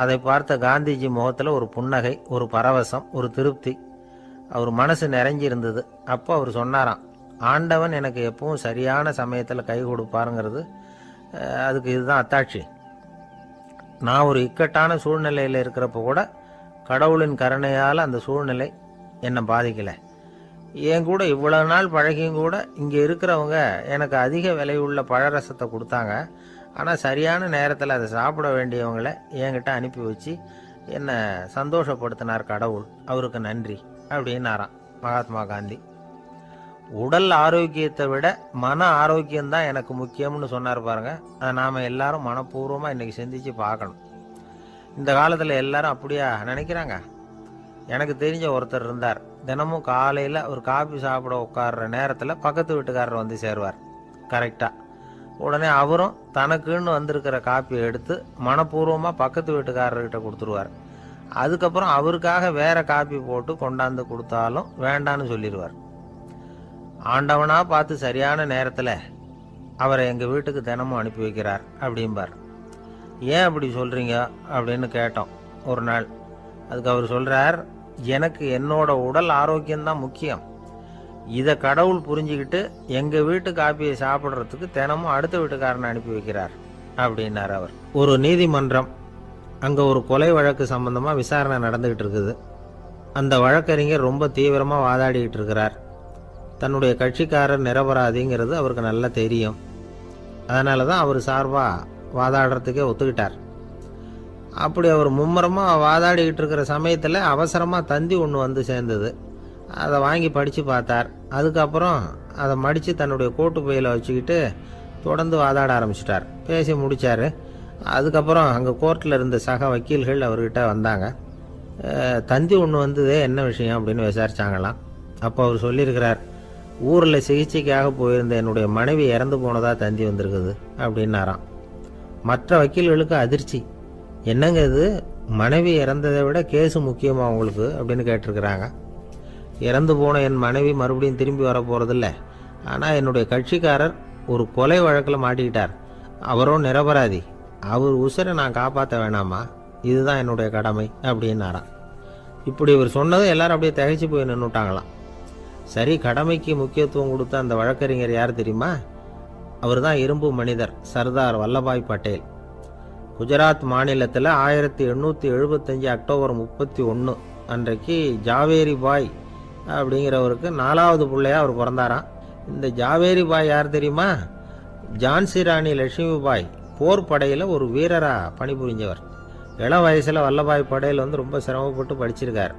அதை பார்த்த காந்திஜி முகத்தில் ஒரு புன்னகை, ஒரு பரவசம், ஒரு திருப்தி. அவர் மனசு நிறைஞ்சி இருந்தது. அப்போ அவர் சொன்னாராம், ஆண்டவன் எனக்கு எப்பவும் சரியான சமயத்தில் கை கொடுப்பாருங்கிறது அதுக்கு இதுதான் அத்தாட்சி. நான் ஒரு இக்கட்டான சூழ்நிலையில் இருக்கிறப்ப கூட கடவுளின் கருணையால் அந்த சூழ்நிலை என்னை பாதிக்கலை. என் கூட இவ்வளவு நாள் பழகியும் கூட இங்கே இருக்கிறவங்க எனக்கு அதிக விலையுள்ள பழரசத்தை கொடுத்தாங்க. ஆனால் சரியான நேரத்தில் அதை சாப்பிட வேண்டியவங்களை என்கிட்ட அனுப்பி வச்சு என்னை சந்தோஷப்படுத்தினார் கடவுள், அவருக்கு நன்றி அப்படின்னாராம் மகாத்மா காந்தி. உடல் ஆரோக்கியத்தை விட மன ஆரோக்கியம்தான் எனக்கு முக்கியம்னு சொன்னார் பாருங்க. அதை நாம் எல்லாரும் மனப்பூர்வமாக இன்றைக்கி சிந்திச்சு பார்க்கணும். இந்த காலத்தில் எல்லாரும் அப்படியா நினைக்கிறாங்க? எனக்கு தெரிஞ்ச ஒருத்தர் இருந்தார். தினமும் காலையில் ஒரு காபி சாப்பிட உட்கார்ற நேரத்தில் பக்கத்து வீட்டுக்காரர் வந்து சேருவார் கரெக்டாக. உடனே அவரும் தனக்குன்னு வந்திருக்கிற காப்பியை எடுத்து மனப்பூர்வமாக பக்கத்து வீட்டுக்காரர்கிட்ட கொடுத்துருவார். அதுக்கப்புறம் அவருக்காக வேற காப்பி போட்டு கொண்டாந்து கொடுத்தாலும் வேண்டான்னு சொல்லிடுவார். ஆண்டவனாக பார்த்து சரியான நேரத்தில் அவரை எங்கள் வீட்டுக்கு தினமும் அனுப்பி வைக்கிறார் அப்படிம்பார். ஏன் அப்படி சொல்கிறீங்க அப்படின்னு கேட்டோம் ஒரு நாள். அதுக்கு அவர் சொல்கிறார், எனக்கு என்னோட உடல் ஆரோக்கியம்தான் முக்கியம். இதை கடவுள் புரிஞ்சுக்கிட்டு எங்கள் வீட்டு காப்பியை சாப்பிட்றதுக்கு தினமும் அடுத்த வீட்டுக்காரனை அனுப்பி வைக்கிறார் அப்படின்னார் அவர். ஒரு நீதிமன்றம், அங்கே ஒரு கொலை வழக்கு சம்பந்தமாக விசாரணை நடந்துக்கிட்டு இருக்குது. அந்த வழக்கறிஞர் ரொம்ப தீவிரமாக வாதாடிக்கிட்டு இருக்கிறார். தன்னுடைய கட்சிக்காரர் நிரபராதிங்கிறது அவருக்கு நல்லா தெரியும். அதனால தான் அவர் சார்பாக வாதாடுறதுக்கே ஒத்துக்கிட்டார். அப்படி அவர் மும்முரமாக வாதாடிக்கிட்டு இருக்கிற சமயத்தில் அவசரமாக தந்தி ஒன்று வந்து சேர்ந்தது. அதை வாங்கி படித்து பார்த்தார். அதுக்கப்புறம் அதை மடித்து தன்னுடைய கோட்டு பையில் வச்சுக்கிட்டு தொடர்ந்து வாதாட ஆரம்பிச்சிட்டார். பேசி முடித்தார். அதுக்கப்புறம் அங்கே கோர்ட்டில் இருந்த சக வக்கீல்கள் அவர்கிட்ட வந்தாங்க. தந்தி ஒன்று வந்ததே, என்ன விஷயம் அப்படின்னு விசாரித்தாங்களாம். அப்போ அவர் சொல்லியிருக்கிறார், ஊரில் சிகிச்சைக்காக போயிருந்த என்னுடைய மனைவி இறந்து போனதாக தந்தி வந்திருக்குது அப்படின்னாராம். மற்ற வக்கீல்களுக்கு அதிர்ச்சி. என்னங்க இது, மனைவி இறந்ததை விட கேஸு முக்கியமாக உங்களுக்கு அப்படின்னு கேட்டிருக்கிறாங்க. இறந்து போன என் மனைவி மறுபடியும் திரும்பி வர போகிறதில்ல. ஆனால் என்னுடைய கட்சிக்காரர் ஒரு கொலை வழக்கில் மாட்டிக்கிட்டார். அவரும் நிரபராதி. அவர் உசுரை நான் காப்பாற்ற வேணாமா? இதுதான் என்னுடைய கடமை அப்படின்னாராம். இப்படி இவர் சொன்னதும் எல்லாரும் அப்படியே திகைச்சு போய் நின்றுட்டாங்களாம். சரி, கடமைக்கு முக்கியத்துவம் கொடுத்த அந்த வழக்கறிஞர் யார் தெரியுமா? அவர் தான் இரும்பு மனிதர் சர்தார் வல்லபாய் பட்டேல். குஜராத் மாநிலத்தில் 1875 அக்டோபர் 31 அன்றைக்கு ஜாவேரி பாய் அப்படிங்கிறவருக்கு 4வது பிள்ளையா அவர் பிறந்தாராம். இந்த ஜாவேரி பாய் யார் தெரியுமா? ஜான்சி ராணி லட்சுமி பாய் போர் படையில் ஒரு வீரராக பணிபுரிஞ்சவர். இளம் வயசில் வல்லபாய் பட்டேல் ரொம்ப சிரமப்பட்டு படிச்சிருக்கார்.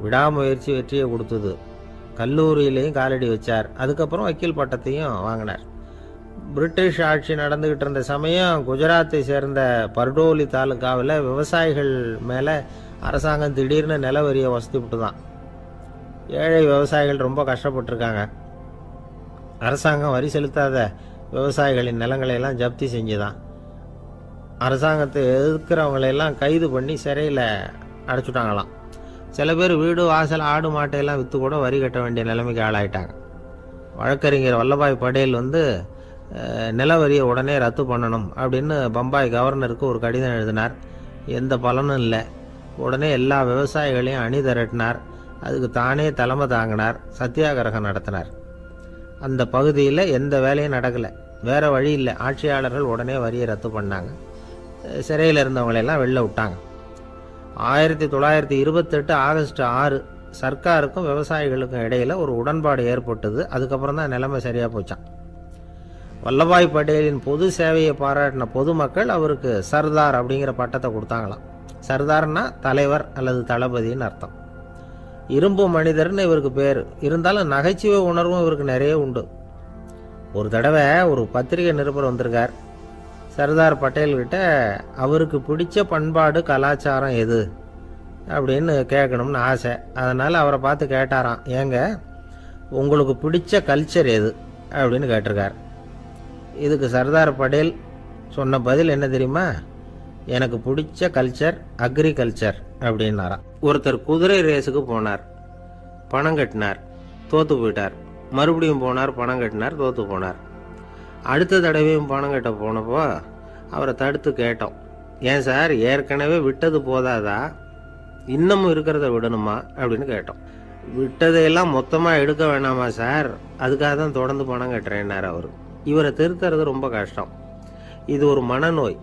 விடாமுயற்சி வெற்றியை கொடுத்தது. கல்லூரியிலையும் காலடி வச்சார். அதுக்கப்புறம் வக்கீல் பட்டத்தையும் வாங்கினார். பிரிட்டிஷ் ஆட்சி நடந்துக்கிட்டு இருந்த சமயம் குஜராத்தை சேர்ந்த பர்டோலி தாலுக்காவில் விவசாயிகள் மேலே அரசாங்கம் திடீர்னு நிலவரியை வசதி விட்டு தான். ஏழை விவசாயிகள் ரொம்ப கஷ்டப்பட்டிருக்காங்க. அரசாங்கம் வரி செலுத்தாத விவசாயிகளின் நிலங்களை எல்லாம் ஜப்தி செஞ்சுதான். அரசாங்கத்தை எதிர்க்கிறவங்களையெல்லாம் கைது பண்ணி சிறையில் அடைச்சுட்டாங்களாம். சில பேர் வீடு வாசல் ஆடு மாட்டையெல்லாம் விற்று கூட வரி கட்ட வேண்டிய நிலைமைக்கு ஆளாயிட்டாங்க. வழக்கறிஞர் வல்லபாய் படேல் நில வரியை உடனே ரத்து பண்ணணும் அப்படின்னு பம்பாய் கவர்னருக்கு ஒரு கடிதம் எழுதினார். எந்த பலனும் இல்லை. உடனே எல்லா விவசாயிகளையும் அணி திரட்டினார். அதுக்கு தானே தலைமை தாங்கினார். சத்தியாகிரகம் நடத்தினார். அந்த பகுதியில் எந்த வேலையும் நடக்கலை. வேறு வழி இல்லை. ஆட்சியாளர்கள் உடனே வரியை ரத்து பண்ணாங்க. சிறையில் இருந்தவங்களெல்லாம் வெளில விட்டாங்க. 1928 ஆகஸ்ட் 6 சர்க்காருக்கும் விவசாயிகளுக்கும் இடையில் ஒரு உடன்பாடு ஏற்பட்டது. அதுக்கப்புறம் தான் நிலைமை சரியாக போச்சான். வல்லபாய் படேலின் பொது சேவையை பாராட்டின பொதுமக்கள் அவருக்கு சர்தார் அப்படிங்கிற பட்டத்தை கொடுத்தாங்களாம். சர்தார்னா தலைவர் அல்லது தளபதின்னு அர்த்தம். இரும்பு மனிதர்னு இவருக்கு பேர். இருந்தாலும் நகைச்சுவை உணர்வும் இவருக்கு நிறைய உண்டு. ஒரு தடவை ஒரு பத்திரிகை நிருபர் வந்திருக்கார். சர்தார் பட்டேல்கிட்ட அவருக்கு பிடிச்ச பண்பாடு கலாச்சாரம் எது அப்படின்னு கேட்கணும்னு ஆசை. அதனால் அவரை பார்த்து கேட்டாராம், ஏங்க உங்களுக்கு பிடிச்ச கல்ச்சர் எது அப்படின்னு கேட்டிருக்கார். இதுக்கு சர்தார் பட்டேல் சொன்ன பதில் என்ன தெரியுமா? எனக்கு பிடிச்ச கல்ச்சர் அக்ரிகல்ச்சர் அப்படின்னாராம். ஒருத்தர் குதிரை ரேஸுக்கு போனார். பணம் கட்டினார், தோற்று போயிட்டார். மறுபடியும் போனார், பணம் கட்டினார், தோற்று போனார். அடுத்த தடவையும் பணம் கட்ட போனப்போ அவரை தடுத்து கேட்டோம், ஏன் சார் ஏற்கனவே விட்டது போதாதா, இன்னமும் இருக்கிறத விடணுமா அப்படின்னு கேட்டோம். விட்டதையெல்லாம் மொத்தமாக எடுக்க வேணாமா சார், அதுக்காக தான் தொடர்ந்து பணம் கட்டுறேன்னார் அவர். இவரை திருத்துறது ரொம்ப கஷ்டம். இது ஒரு மனநோய்.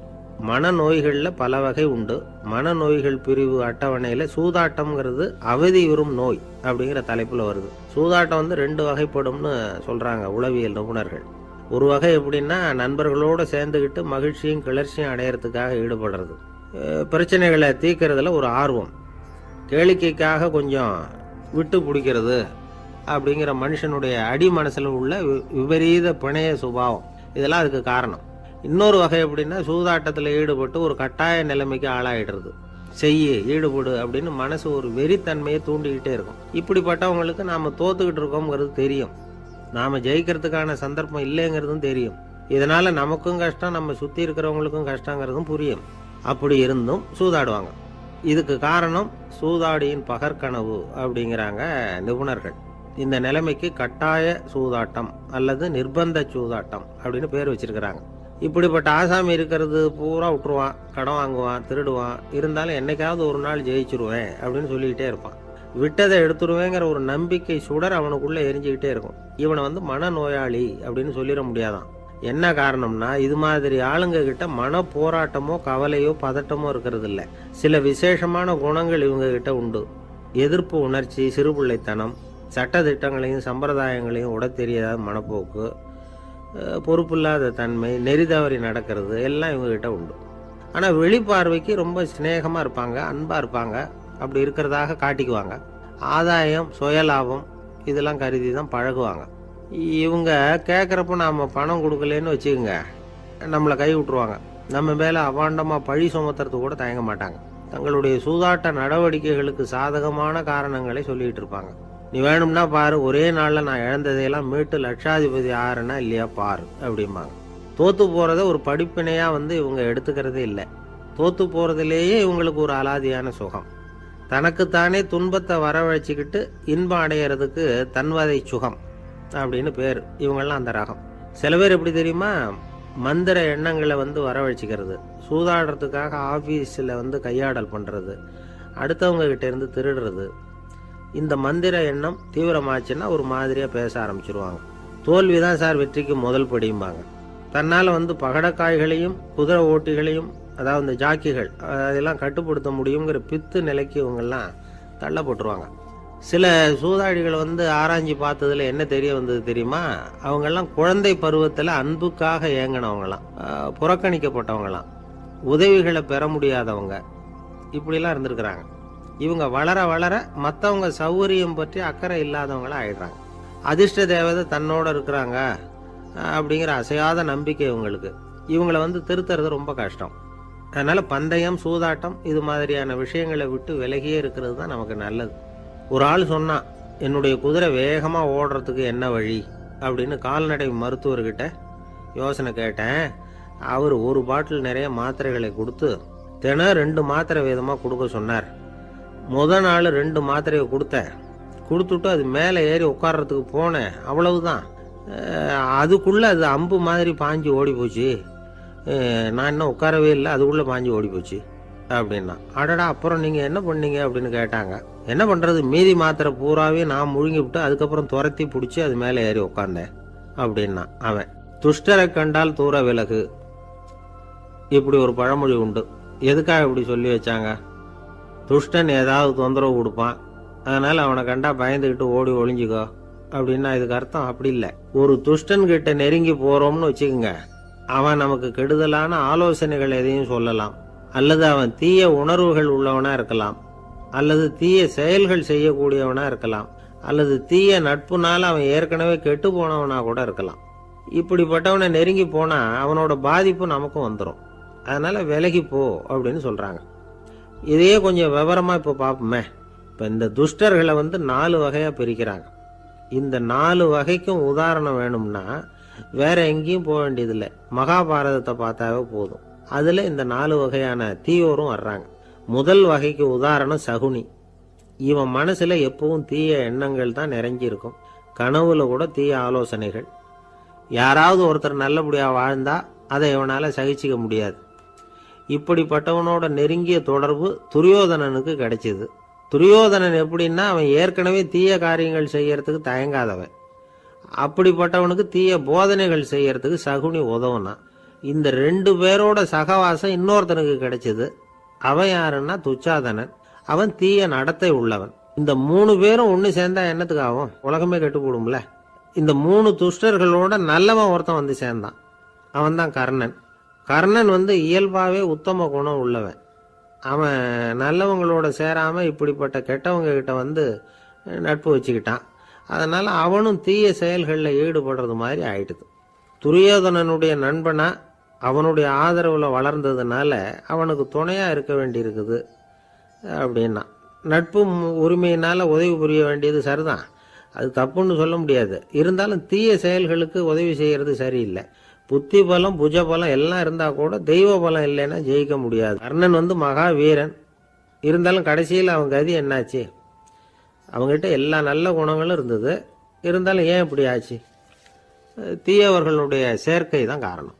மனநோய்களில் பல வகை உண்டு. மனநோய்கள் பிரிவு அட்டவணையில் சூதாட்டம்ங்கிறது அவதி வரும் நோய் அப்படிங்கிற தலைப்பில் வருது. சூதாட்டம் 2 வகைப்படும்னு சொல்கிறாங்க உளவியல் நிபுணர்கள். ஒரு வகை எப்படின்னா, நண்பர்களோடு சேர்ந்துக்கிட்டு மகிழ்ச்சியும் கிளர்ச்சியும் அடையிறதுக்காக ஈடுபடுறது. பிரச்சனைகளை தீர்க்கறதுல ஒரு ஆர்வம். கேளிக்கைக்காக கொஞ்சம் விட்டு பிடிக்கிறது அப்படிங்கிற மனுஷனுடைய அடி மனசில் உள்ள விபரீத பிணைய சுபாவம், இதெல்லாம் அதுக்கு காரணம். இன்னொரு வகை எப்படின்னா, சூதாட்டத்தில் ஈடுபட்டு ஒரு கட்டாய நிலைமைக்கு ஆளாயிடுறது. ஈடுபடு அப்படின்னு மனசு ஒரு வெறித்தன்மையை தூண்டிக்கிட்டே இருக்கும். இப்படிப்பட்டவங்களுக்கு நாம் தோத்துக்கிட்டு இருக்கோங்கிறது தெரியும். நாம் ஜெயிக்கிறதுக்கான சந்தர்ப்பம் இல்லைங்கிறதும் தெரியும். இதனால் நமக்கும் கஷ்டம், நம்ம சுற்றி இருக்கிறவங்களுக்கும் கஷ்டங்கிறதும் புரியும். அப்படி இருந்தும் சூதாடுவாங்க. இதுக்கு காரணம் சூதாடியின் பகற்கனவு அப்படிங்கிறாங்க நிபுணர்கள். இந்த நிலைமைக்கு கட்டாய சூதாட்டம் அல்லது நிர்பந்த சூதாட்டம் அப்படின்னு பேர் வச்சிருக்கிறாங்க. இப்படிப்பட்ட ஆசாமி இருக்கிறது பூரா விட்டுருவான், கடன் வாங்குவான், திருடுவான். இருந்தாலும் என்னைக்காவது ஒரு நாள் ஜெயிச்சிருவேன் அப்படின்னு சொல்லிக்கிட்டே இருப்பான். விட்டதை எடுத்துருவேங்கிற ஒரு நம்பிக்கை சுடர் அவனுக்குள்ளே எரிஞ்சுக்கிட்டே இருக்கும். இவனை மனநோயாளி அப்படின்னு சொல்லிட முடியாதான். என்ன காரணம்னா, இது மாதிரி ஆளுங்க கிட்ட மன போராட்டமோ கவலையோ பதட்டமோ இருக்கிறது இல்லை. சில விசேஷமான குணங்கள் இவங்க கிட்ட உண்டு. எதிர்ப்பு உணர்ச்சி, சிறுபிள்ளைத்தனம், சட்ட திட்டங்களையும் சம்பிரதாயங்களையும் உட தெரியாத மனப்போக்கு, பொறுப்பில்லாத தன்மை, நெறிதவறி நடக்கிறது எல்லாம் இவங்ககிட்ட உண்டு. ஆனால் வெளிப்பார்வைக்கு ரொம்ப சிநேகமாக இருப்பாங்க, அன்பாக இருப்பாங்க. அப்படி இருக்கிறதாக காட்டிக்குவாங்க. ஆதாயம், சுயலாபம் இதெல்லாம் கருதி தான் பழகுவாங்க. இவங்க கேட்குறப்ப நாம் பணம் கொடுக்கலன்னு வச்சுக்கோங்க, நம்மளை கை விட்டுருவாங்க. நம்ம மேலே அவாண்டமாக பழி சுமத்துறது கூட தயங்க மாட்டாங்க. தங்களுடைய சூதாட்ட நடவடிக்கைகளுக்கு சாதகமான காரணங்களை சொல்லிகிட்டு இருப்பாங்க. நீ வேணும்னா பாரு, ஒரே நாளில் நான் இழந்ததையெல்லாம் மீட்டு லட்சாதிபதி ஆறேன்னா இல்லையா பாரு அப்படிம்பாங்க. தோற்று போகிறத ஒரு படிப்பினையாக இவங்க எடுத்துக்கிறதே இல்லை. தோற்று போகிறதுலேயே இவங்களுக்கு ஒரு அலாதியான சுகம். தனக்குத்தானே துன்பத்தை வரவழைச்சிக்கிட்டு இன்பம் அடையிறதுக்கு தன்வதை சுகம் அப்படின்னு பேர். இவங்கெல்லாம் அந்த ரகம். சில பேர் எப்படி தெரியுமா, மந்திர எண்ணங்களை வரவழைச்சிக்கிறது, சூதாடுறதுக்காக ஆஃபீஸில் கையாடல் பண்ணுறது, அடுத்தவங்க கிட்ட இருந்து திருடுறது. இந்த மந்திர எண்ணம் தீவிரமாச்சுன்னா ஒரு மாதிரியாக பேச ஆரம்பிச்சிருவாங்க. தோல்வி தான் சார் வெற்றிக்கு முதல் படியும்பாங்க. தன்னால் பகடக்காய்களையும் குதிரை ஓட்டிகளையும், அதாவது இந்த ஜாக்கிகள், அதெல்லாம் கட்டுப்படுத்த முடியுங்கிற பித்து நிலைக்கு இவங்கெல்லாம் தள்ளப்பட்டுருவாங்க. சில சூதாடிகளை ஆராய்ச்சி பார்த்ததில் என்ன தெரிய வந்தது தெரியுமா, அவங்கெல்லாம் குழந்தை பருவத்தில் அன்புக்காக ஏங்கினவங்களாம், புறக்கணிக்கப்பட்டவங்களாம், உதவிகளை பெற முடியாதவங்க, இப்படிலாம் இருந்திருக்கிறாங்க. இவங்க வளர வளர மற்றவங்க சௌகரியம் பற்றி அக்கறை இல்லாதவங்களாம் ஆயிடுறாங்க. அதிர்ஷ்ட தேவதை தன்னோட இருக்கிறாங்க அப்படிங்கிற அசையாத நம்பிக்கை இவங்களுக்கு. இவங்களை திருத்துறது ரொம்ப கஷ்டம். அதனால் பந்தயம், சூதாட்டம் இது மாதிரியான விஷயங்களை விட்டு விலகியே இருக்கிறது தான் நமக்கு நல்லது. ஒரு ஆள் சொன்னான், என்னுடைய குதிரை வேகமாக ஓடுறதுக்கு என்ன வழி அப்படின்னு கால்நடை மருத்துவர்கிட்ட யோசனை கேட்டேன். அவர் ஒரு பாட்டில் நிறைய மாத்திரைகளை கொடுத்து தினம் 2 மாத்திரை விதமாக கொடுக்க சொன்னார். நாள் 2 மாத்திரையை கொடுத்துட்டு அது மேலே ஏறி உட்கார்றதுக்கு போனேன். அவ்வளவுதான். அதுக்குள்ளே அது அம்பு மாதிரி பாஞ்சு ஓடி போச்சு. நான் இன்னும் உட்காரவே இல்லை, அதுக்குள்ளே பாஞ்சு ஓடி போச்சு அப்படின்னா. அடடா, அப்புறம் நீங்கள் என்ன பண்ணீங்க அப்படின்னு கேட்டாங்க. என்ன பண்ணுறது, மீதி மாத்திரை பூராவே நான் முழுங்கி விட்டு அதுக்கப்புறம் துரத்தி பிடிச்சி அது மேலே ஏறி உட்காந்தேன் அப்படின்னா அவன். துஷ்டரை கண்டால் தூர விலகு, இப்படி ஒரு பழமொழி உண்டு. எதுக்காக இப்படி சொல்லி வச்சாங்க? துஷ்டன் ஏதாவது தொந்தரவு கொடுப்பான், அதனால் அவனை கண்டா பயந்துக்கிட்டு ஓடி ஒளிஞ்சிக்கோ அப்படின்னா இதுக்கு அர்த்தம் அப்படி இல்லை. ஒரு துஷ்டன் கிட்ட நெருங்கி போகிறோம்னு வச்சுக்கோங்க, அவன் நமக்கு கெடுதலான ஆலோசனைகள் எதையும் சொல்லலாம், அல்லது அவன் தீய உணர்வுகள் உள்ளவனா இருக்கலாம், அல்லது தீய செயல்கள் செய்யக்கூடியவனா இருக்கலாம், அல்லது தீய நட்புனால அவன் ஏற்கனவே கெட்டு போனவனா கூட இருக்கலாம். இப்படிப்பட்டவனை நெருங்கி போனா அவனோட பாதிப்பு நமக்கும் வந்துடும். அதனால விலகி போ அப்படின்னு சொல்றாங்க. இதையே கொஞ்சம் விவரமா இப்போ பார்ப்போமே. இப்போ இந்த துஷ்டர்களை 4 வகையா பிரிக்கிறாங்க. இந்த 4 வகைக்கும் உதாரணம் வேணும்னா வேற எங்கேயும் போக வேண்டியதில்லை, மகாபாரதத்தை பார்த்தாவே போதும். அதுல இந்த 4 வகையான தீயோரும் வர்றாங்க. முதல் வகைக்கு உதாரணம் சகுனி. இவன் மனசுல எப்பவும் தீய எண்ணங்கள் தான் நிறைஞ்சிருக்கும். கனவுல கூட தீய ஆலோசனைகள். யாராவது ஒருத்தர் நல்லபடியா வாழ்ந்தா அதை இவனால சகிச்சிக்க முடியாது. இப்படிப்பட்டவனோட நெருங்கிய தொடர்பு துரியோதனனுக்கு கிடைச்சது. துரியோதனன் எப்படின்னா, அவன் ஏற்கனவே தீய காரியங்கள் செய்யறதுக்கு தயங்காதவன். அப்படிப்பட்டவனுக்கு தீய போதனைகள் செய்யறதுக்கு சகுனி உதவுனான். இந்த 2 பேரோட சகவாசம் இன்னொருத்தனுக்கு கிடைச்சது. அவன் யாருன்னா துச்சாதனன். அவன் தீய நடத்தை உள்ளவன். இந்த 3 பேரும் ஒன்று சேர்ந்தா என்னத்துக்கு ஆகும்? உலகமே கெட்டு போடும்ல. இந்த 3 துஷ்டர்களோட நல்லவன் ஒருத்தன் சேர்ந்தான். அவன் தான் கர்ணன். கர்ணன் இயல்பாவே உத்தம குணம் உள்ளவன். அவன் நல்லவங்களோட சேராம இப்படிப்பட்ட கெட்டவங்க கிட்ட நட்பு வச்சுக்கிட்டான். அதனால அவனும் தீய செயல்களில் ஈடுபடுறது மாதிரி ஆயிடுது. துரியோதனனுடைய நண்பனா அவனுடைய ஆதரவுல வளர்ந்ததுனால அவனுக்கு துணையா இருக்க வேண்டி இருக்குது அப்படின்னா. நட்பு உரிமையினால உதவி புரிய வேண்டியது சரிதான், அது தப்புன்னு சொல்ல முடியாது. இருந்தாலும் தீய செயல்களுக்கு உதவி செய்யறது சரியில்லை. புத்தி பலம் புஜ பலம் எல்லாம் இருந்தா கூட தெய்வ பலம் இல்லைன்னா ஜெயிக்க முடியாது. கர்ணன் மகா வீரன். இருந்தாலும் கடைசியில் அவன் கதி என்னாச்சு? அவங்ககிட்ட எல்லா நல்ல குணங்களும் இருந்தது. இருந்தாலும் ஏன் இப்படி ஆச்சு? தீயவர்களுடைய சேர்க்கை தான் காரணம்.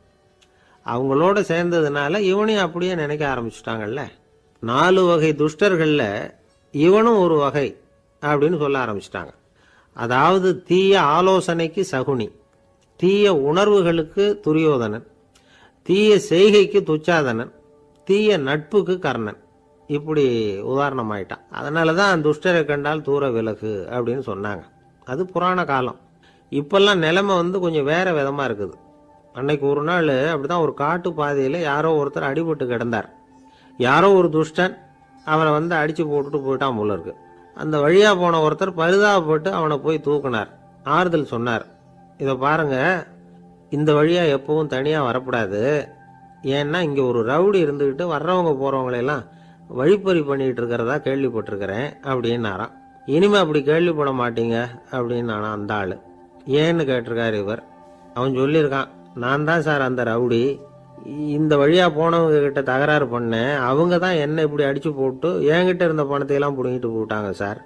அவங்களோட சேர்ந்ததுனால இவனையும் அப்படியே நினைக்க ஆரம்பிச்சுட்டாங்கல்ல. 4 வகை துஷ்டர்கள்ல இவனும் ஒரு வகை அப்படின்னு சொல்ல ஆரம்பிச்சிட்டாங்க. அதாவது தீய ஆலோசனைக்கு சகுனி, தீய உணர்வுகளுக்கு துரியோதனன், தீய செய்கைக்கு துச்சாதனன், தீய நட்புக்கு கர்ணன். இப்படி உதாரணமாயிட்டான். அதனாலதான் துஷ்டரை கண்டால் தூர விலகு அப்படின்னு சொன்னாங்க. அது புராண காலம். இப்பெல்லாம் நிலைமை கொஞ்சம் வேற விதமா இருக்குது. அன்னைக்கு ஒரு நாள் அப்படிதான் ஒரு காட்டு பாதையில யாரோ ஒருத்தர் அடிபட்டு கிடந்தார். யாரோ ஒரு துஷ்டன் அவரை அடிச்சு போட்டுட்டு போயிட்டான் போல இருக்கு. அந்த வழியா போன ஒருத்தர் பரிதாபப்பட்டு அவனை போய் தூக்குனார். ஆறுதல் சொன்னார். இதை பாருங்க, இந்த வழியா எப்பவும் தனியா வரக்கூடாது. ஏன்னா இங்க ஒரு ரவுடி இருந்துகிட்டு வர்றவங்க போறவங்களெல்லாம் வழிப்பறி பண்ணிட்டு இருக்கிறதா கேள்விப்பட்டிருக்கிறேன் அப்படின்னாராம். இனிமே அப்படி கேள்விப்பட மாட்டீங்க அப்படின்னு நானா அந்த ஆளு. ஏன்னு கேட்டிருக்காரு இவர். அவன் சொல்லியிருக்கான், நான் தான் சார் அந்த ரவுடி. இந்த வழியா போனவங்க கிட்ட தகராறு பண்ணேன். அவங்க தான் என்ன இப்படி அடிச்சு போட்டு என்கிட்ட இருந்த பணத்தையெல்லாம் பிடிங்கிட்டு போட்டாங்க சார்.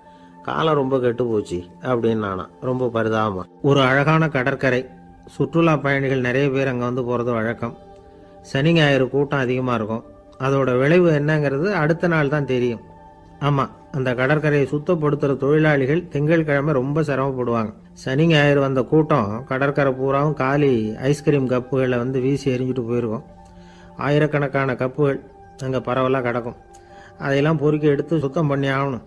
காலம் ரொம்ப கெட்டு போச்சு அப்படின்னு நானா ரொம்ப பரிதாபமா. ஒரு அழகான கடற்கரை. சுற்றுலா பயணிகள் நிறைய பேர் அங்கே போகிறது வழக்கம். சனி ஞாயிறு கூட்டம் அதிகமாக இருக்கும். அதோட விளைவு என்னங்கிறது அடுத்த நாள் தான் தெரியும். ஆமாம், அந்த கடற்கரையை சுத்தப்படுத்துகிற தொழிலாளிகள் திங்கட்கிழமை ரொம்ப சிரமப்படுவாங்க. சனி ஞாயிறு வந்த கூட்டம் கடற்கரை பூராவும் காலி ஐஸ்கிரீம் கப்புகளை வீசி எறிஞ்சிட்டு போயிருக்கும். ஆயிரக்கணக்கான கப்புகள் அங்கே பரவலாக கிடக்கும். அதையெல்லாம் பொறுக்கி எடுத்து சுத்தம் பண்ணி ஆகணும்.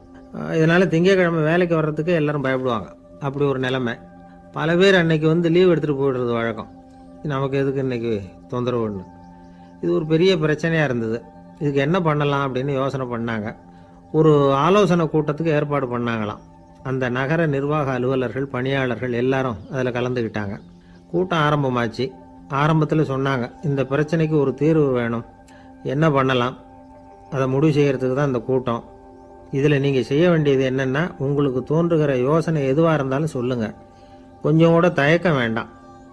இதனால திங்கட்கிழமை வேலைக்கு வர்றதுக்கு எல்லாரும் பயப்படுவாங்க. அப்படி ஒரு நிலைமை. பல பேர் அன்னைக்கு லீவ் எடுத்துகிட்டு போயிடுறது வழக்கம். நமக்கு எதுக்கு இன்னைக்கு தொந்தரவுன்னு. இது ஒரு பெரிய பிரச்சனையாக இருந்தது. இதுக்கு என்ன பண்ணலாம் அப்படின்னு யோசனை பண்ணாங்க. ஒரு ஆலோசனை கூட்டத்துக்கு ஏற்பாடு பண்ணாங்களாம். அந்த நகர நிர்வாக அலுவலர்கள், பணியாளர்கள் எல்லாரும் அதில் கலந்துக்கிட்டாங்க. கூட்டம் ஆரம்பமாச்சு. ஆரம்பத்தில் சொன்னாங்க, இந்த பிரச்சனைக்கு ஒரு தீர்வு வேணும், என்ன பண்ணலாம், அதை முடிவு செய்கிறதுக்கு தான் இந்த கூட்டம். இதில் நீங்கள் செய்ய வேண்டியது என்னென்னா, உங்களுக்கு தோன்றுகிற யோசனை எதுவாக இருந்தாலும் சொல்லுங்கள். கொஞ்சம் கூட தயக்கம் வேண்டாம்.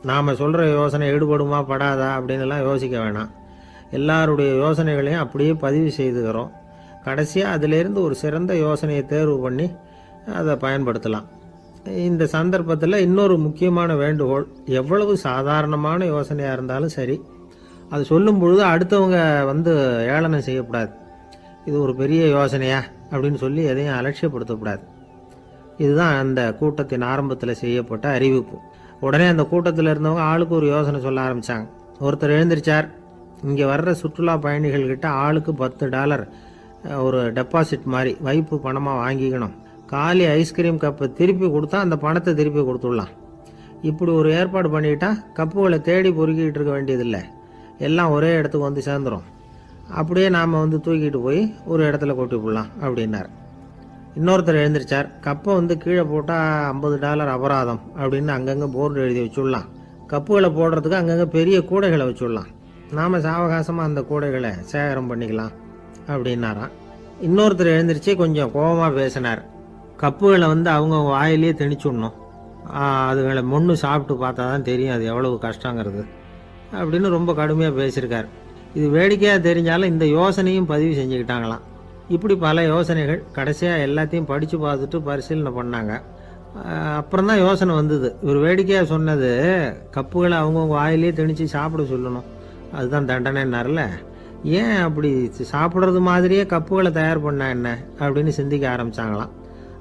நாம் சொல்கிற யோசனை ஈடுபடுமா படாதா அப்படின்லாம் யோசிக்க வேணாம். எல்லாருடைய யோசனைகளையும் அப்படியே பதிவு செய்துக்கிறோம். கடைசியாக அதிலேருந்து ஒரு சிறந்த யோசனையை தேர்வு பண்ணி அதை பயன்படுத்தலாம். இந்த சந்தர்ப்பத்தில் இன்னொரு முக்கியமான வேண்டுகோள், எவ்வளவு சாதாரணமான யோசனையாக இருந்தாலும் சரி, அது சொல்லும் பொழுது அடுத்தவங்க ஏளனம் செய்யக்கூடாது. இது ஒரு பெரிய யோசனையா அப்படின்னு சொல்லி எதையும் அலட்சியப்படுத்தக்கூடாது. இதுதான் அந்த கூட்டத்தின் ஆரம்பத்தில் செய்யப்பட்ட அறிவிப்பு. உடனே அந்த கூட்டத்தில் இருந்தவங்க ஆளுக்கு ஒரு யோசனை சொல்ல ஆரம்பித்தாங்க. ஒருத்தர் எழுந்திருச்சார், இங்கே வர்ற சுற்றுலா பயணிகள்கிட்ட ஆளுக்கு $10 ஒரு டெபாசிட் மாதிரி வைப்பு பணமாக வாங்கிக்கணும். காலி ஐஸ்கிரீம் கப்பை திருப்பி கொடுத்தா அந்த பணத்தை திருப்பி கொடுத்துடலாம். இப்படி ஒரு ஏற்பாடு பண்ணிக்கிட்டா கப்புகளை தேடி பொறுக்கிட்டு இருக்க வேண்டியதில்லை. எல்லாம் ஒரே இடத்துக்கு வந்து சேர்ந்துடும். அப்படியே நாம் தூக்கிட்டு போய் ஒரு இடத்துல கொட்டி போடலாம் அப்படின்னார். இன்னொருத்தர் எழுந்திரிச்சார், கப்பை கீழே போட்டால் $50 அபராதம் அப்படின்னு அங்கங்கே போர்டு எழுதி வச்சுடலாம். கப்புகளை போடுறதுக்கு அங்கங்கே பெரிய கூடைகளை வச்சுடலாம். நாம் சாவகாசமாக அந்த கூடைகளை சேகரம் பண்ணிக்கலாம் அப்படின்னாராம். இன்னொருத்தர் எழுந்திரிச்சு கொஞ்சம் கோபமாக பேசினார். கப்புகளை அவங்க வாயிலேயே திணிச்சுடணும். அதுகளை மொன்று சாப்பிட்டு பார்த்தா தான் தெரியும் அது எவ்வளவு கஷ்டங்கிறது அப்படின்னு ரொம்ப கடுமையாக பேசியிருக்கார். இது வேடிக்கையாக தெரிஞ்சாலும் இந்த யோசனையும் பதிவு செஞ்சுக்கிட்டாங்களாம். இப்படி பல யோசனைகள். கடைசியாக எல்லாத்தையும் படித்து பார்த்துட்டு பரிசீலனை பண்ணாங்க. அப்புறம் தான் யோசனை வந்தது. இவர் வேடிக்கையாக சொன்னது கப்புகளை அவங்கவுங்க வாயிலேயே திணிச்சு சாப்பிட சொல்லணும், அதுதான் தண்டனைன்னார்ல. ஏன் அப்படி சாப்பிட்றது மாதிரியே கப்புகளை தயார் பண்ண என்ன அப்படின்னு சிந்திக்க ஆரம்பித்தாங்களாம்.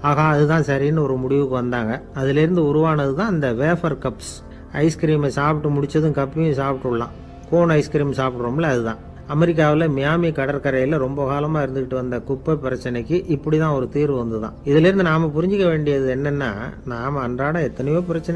ஆகா, அதுதான் சரின்னு ஒரு முடிவுக்கு வந்தாங்க. அதுலேருந்து உருவானது தான் இந்த வேஃபர் கப்ஸ். ஐஸ்கிரீமை சாப்பிட்டு முடிச்சதும் கப்பையும் சாப்பிட்டுடலாம். கோன் ஐஸ்கிரீம் சாப்பிட்றோம்ல, அதுதான். அமெரிக்காவில் மியாமி கடற்கரையில் ரொம்ப காலமாக இருந்துக்கிட்டு வந்த குப்பை பிரச்சனைக்கு இப்படி தான் ஒரு தீர்வு வந்து தான். இதுலேருந்து நாம் புரிஞ்சிக்க வேண்டியது என்னென்னா, நாம் அன்றாட எத்தனையோ பிரச்சனை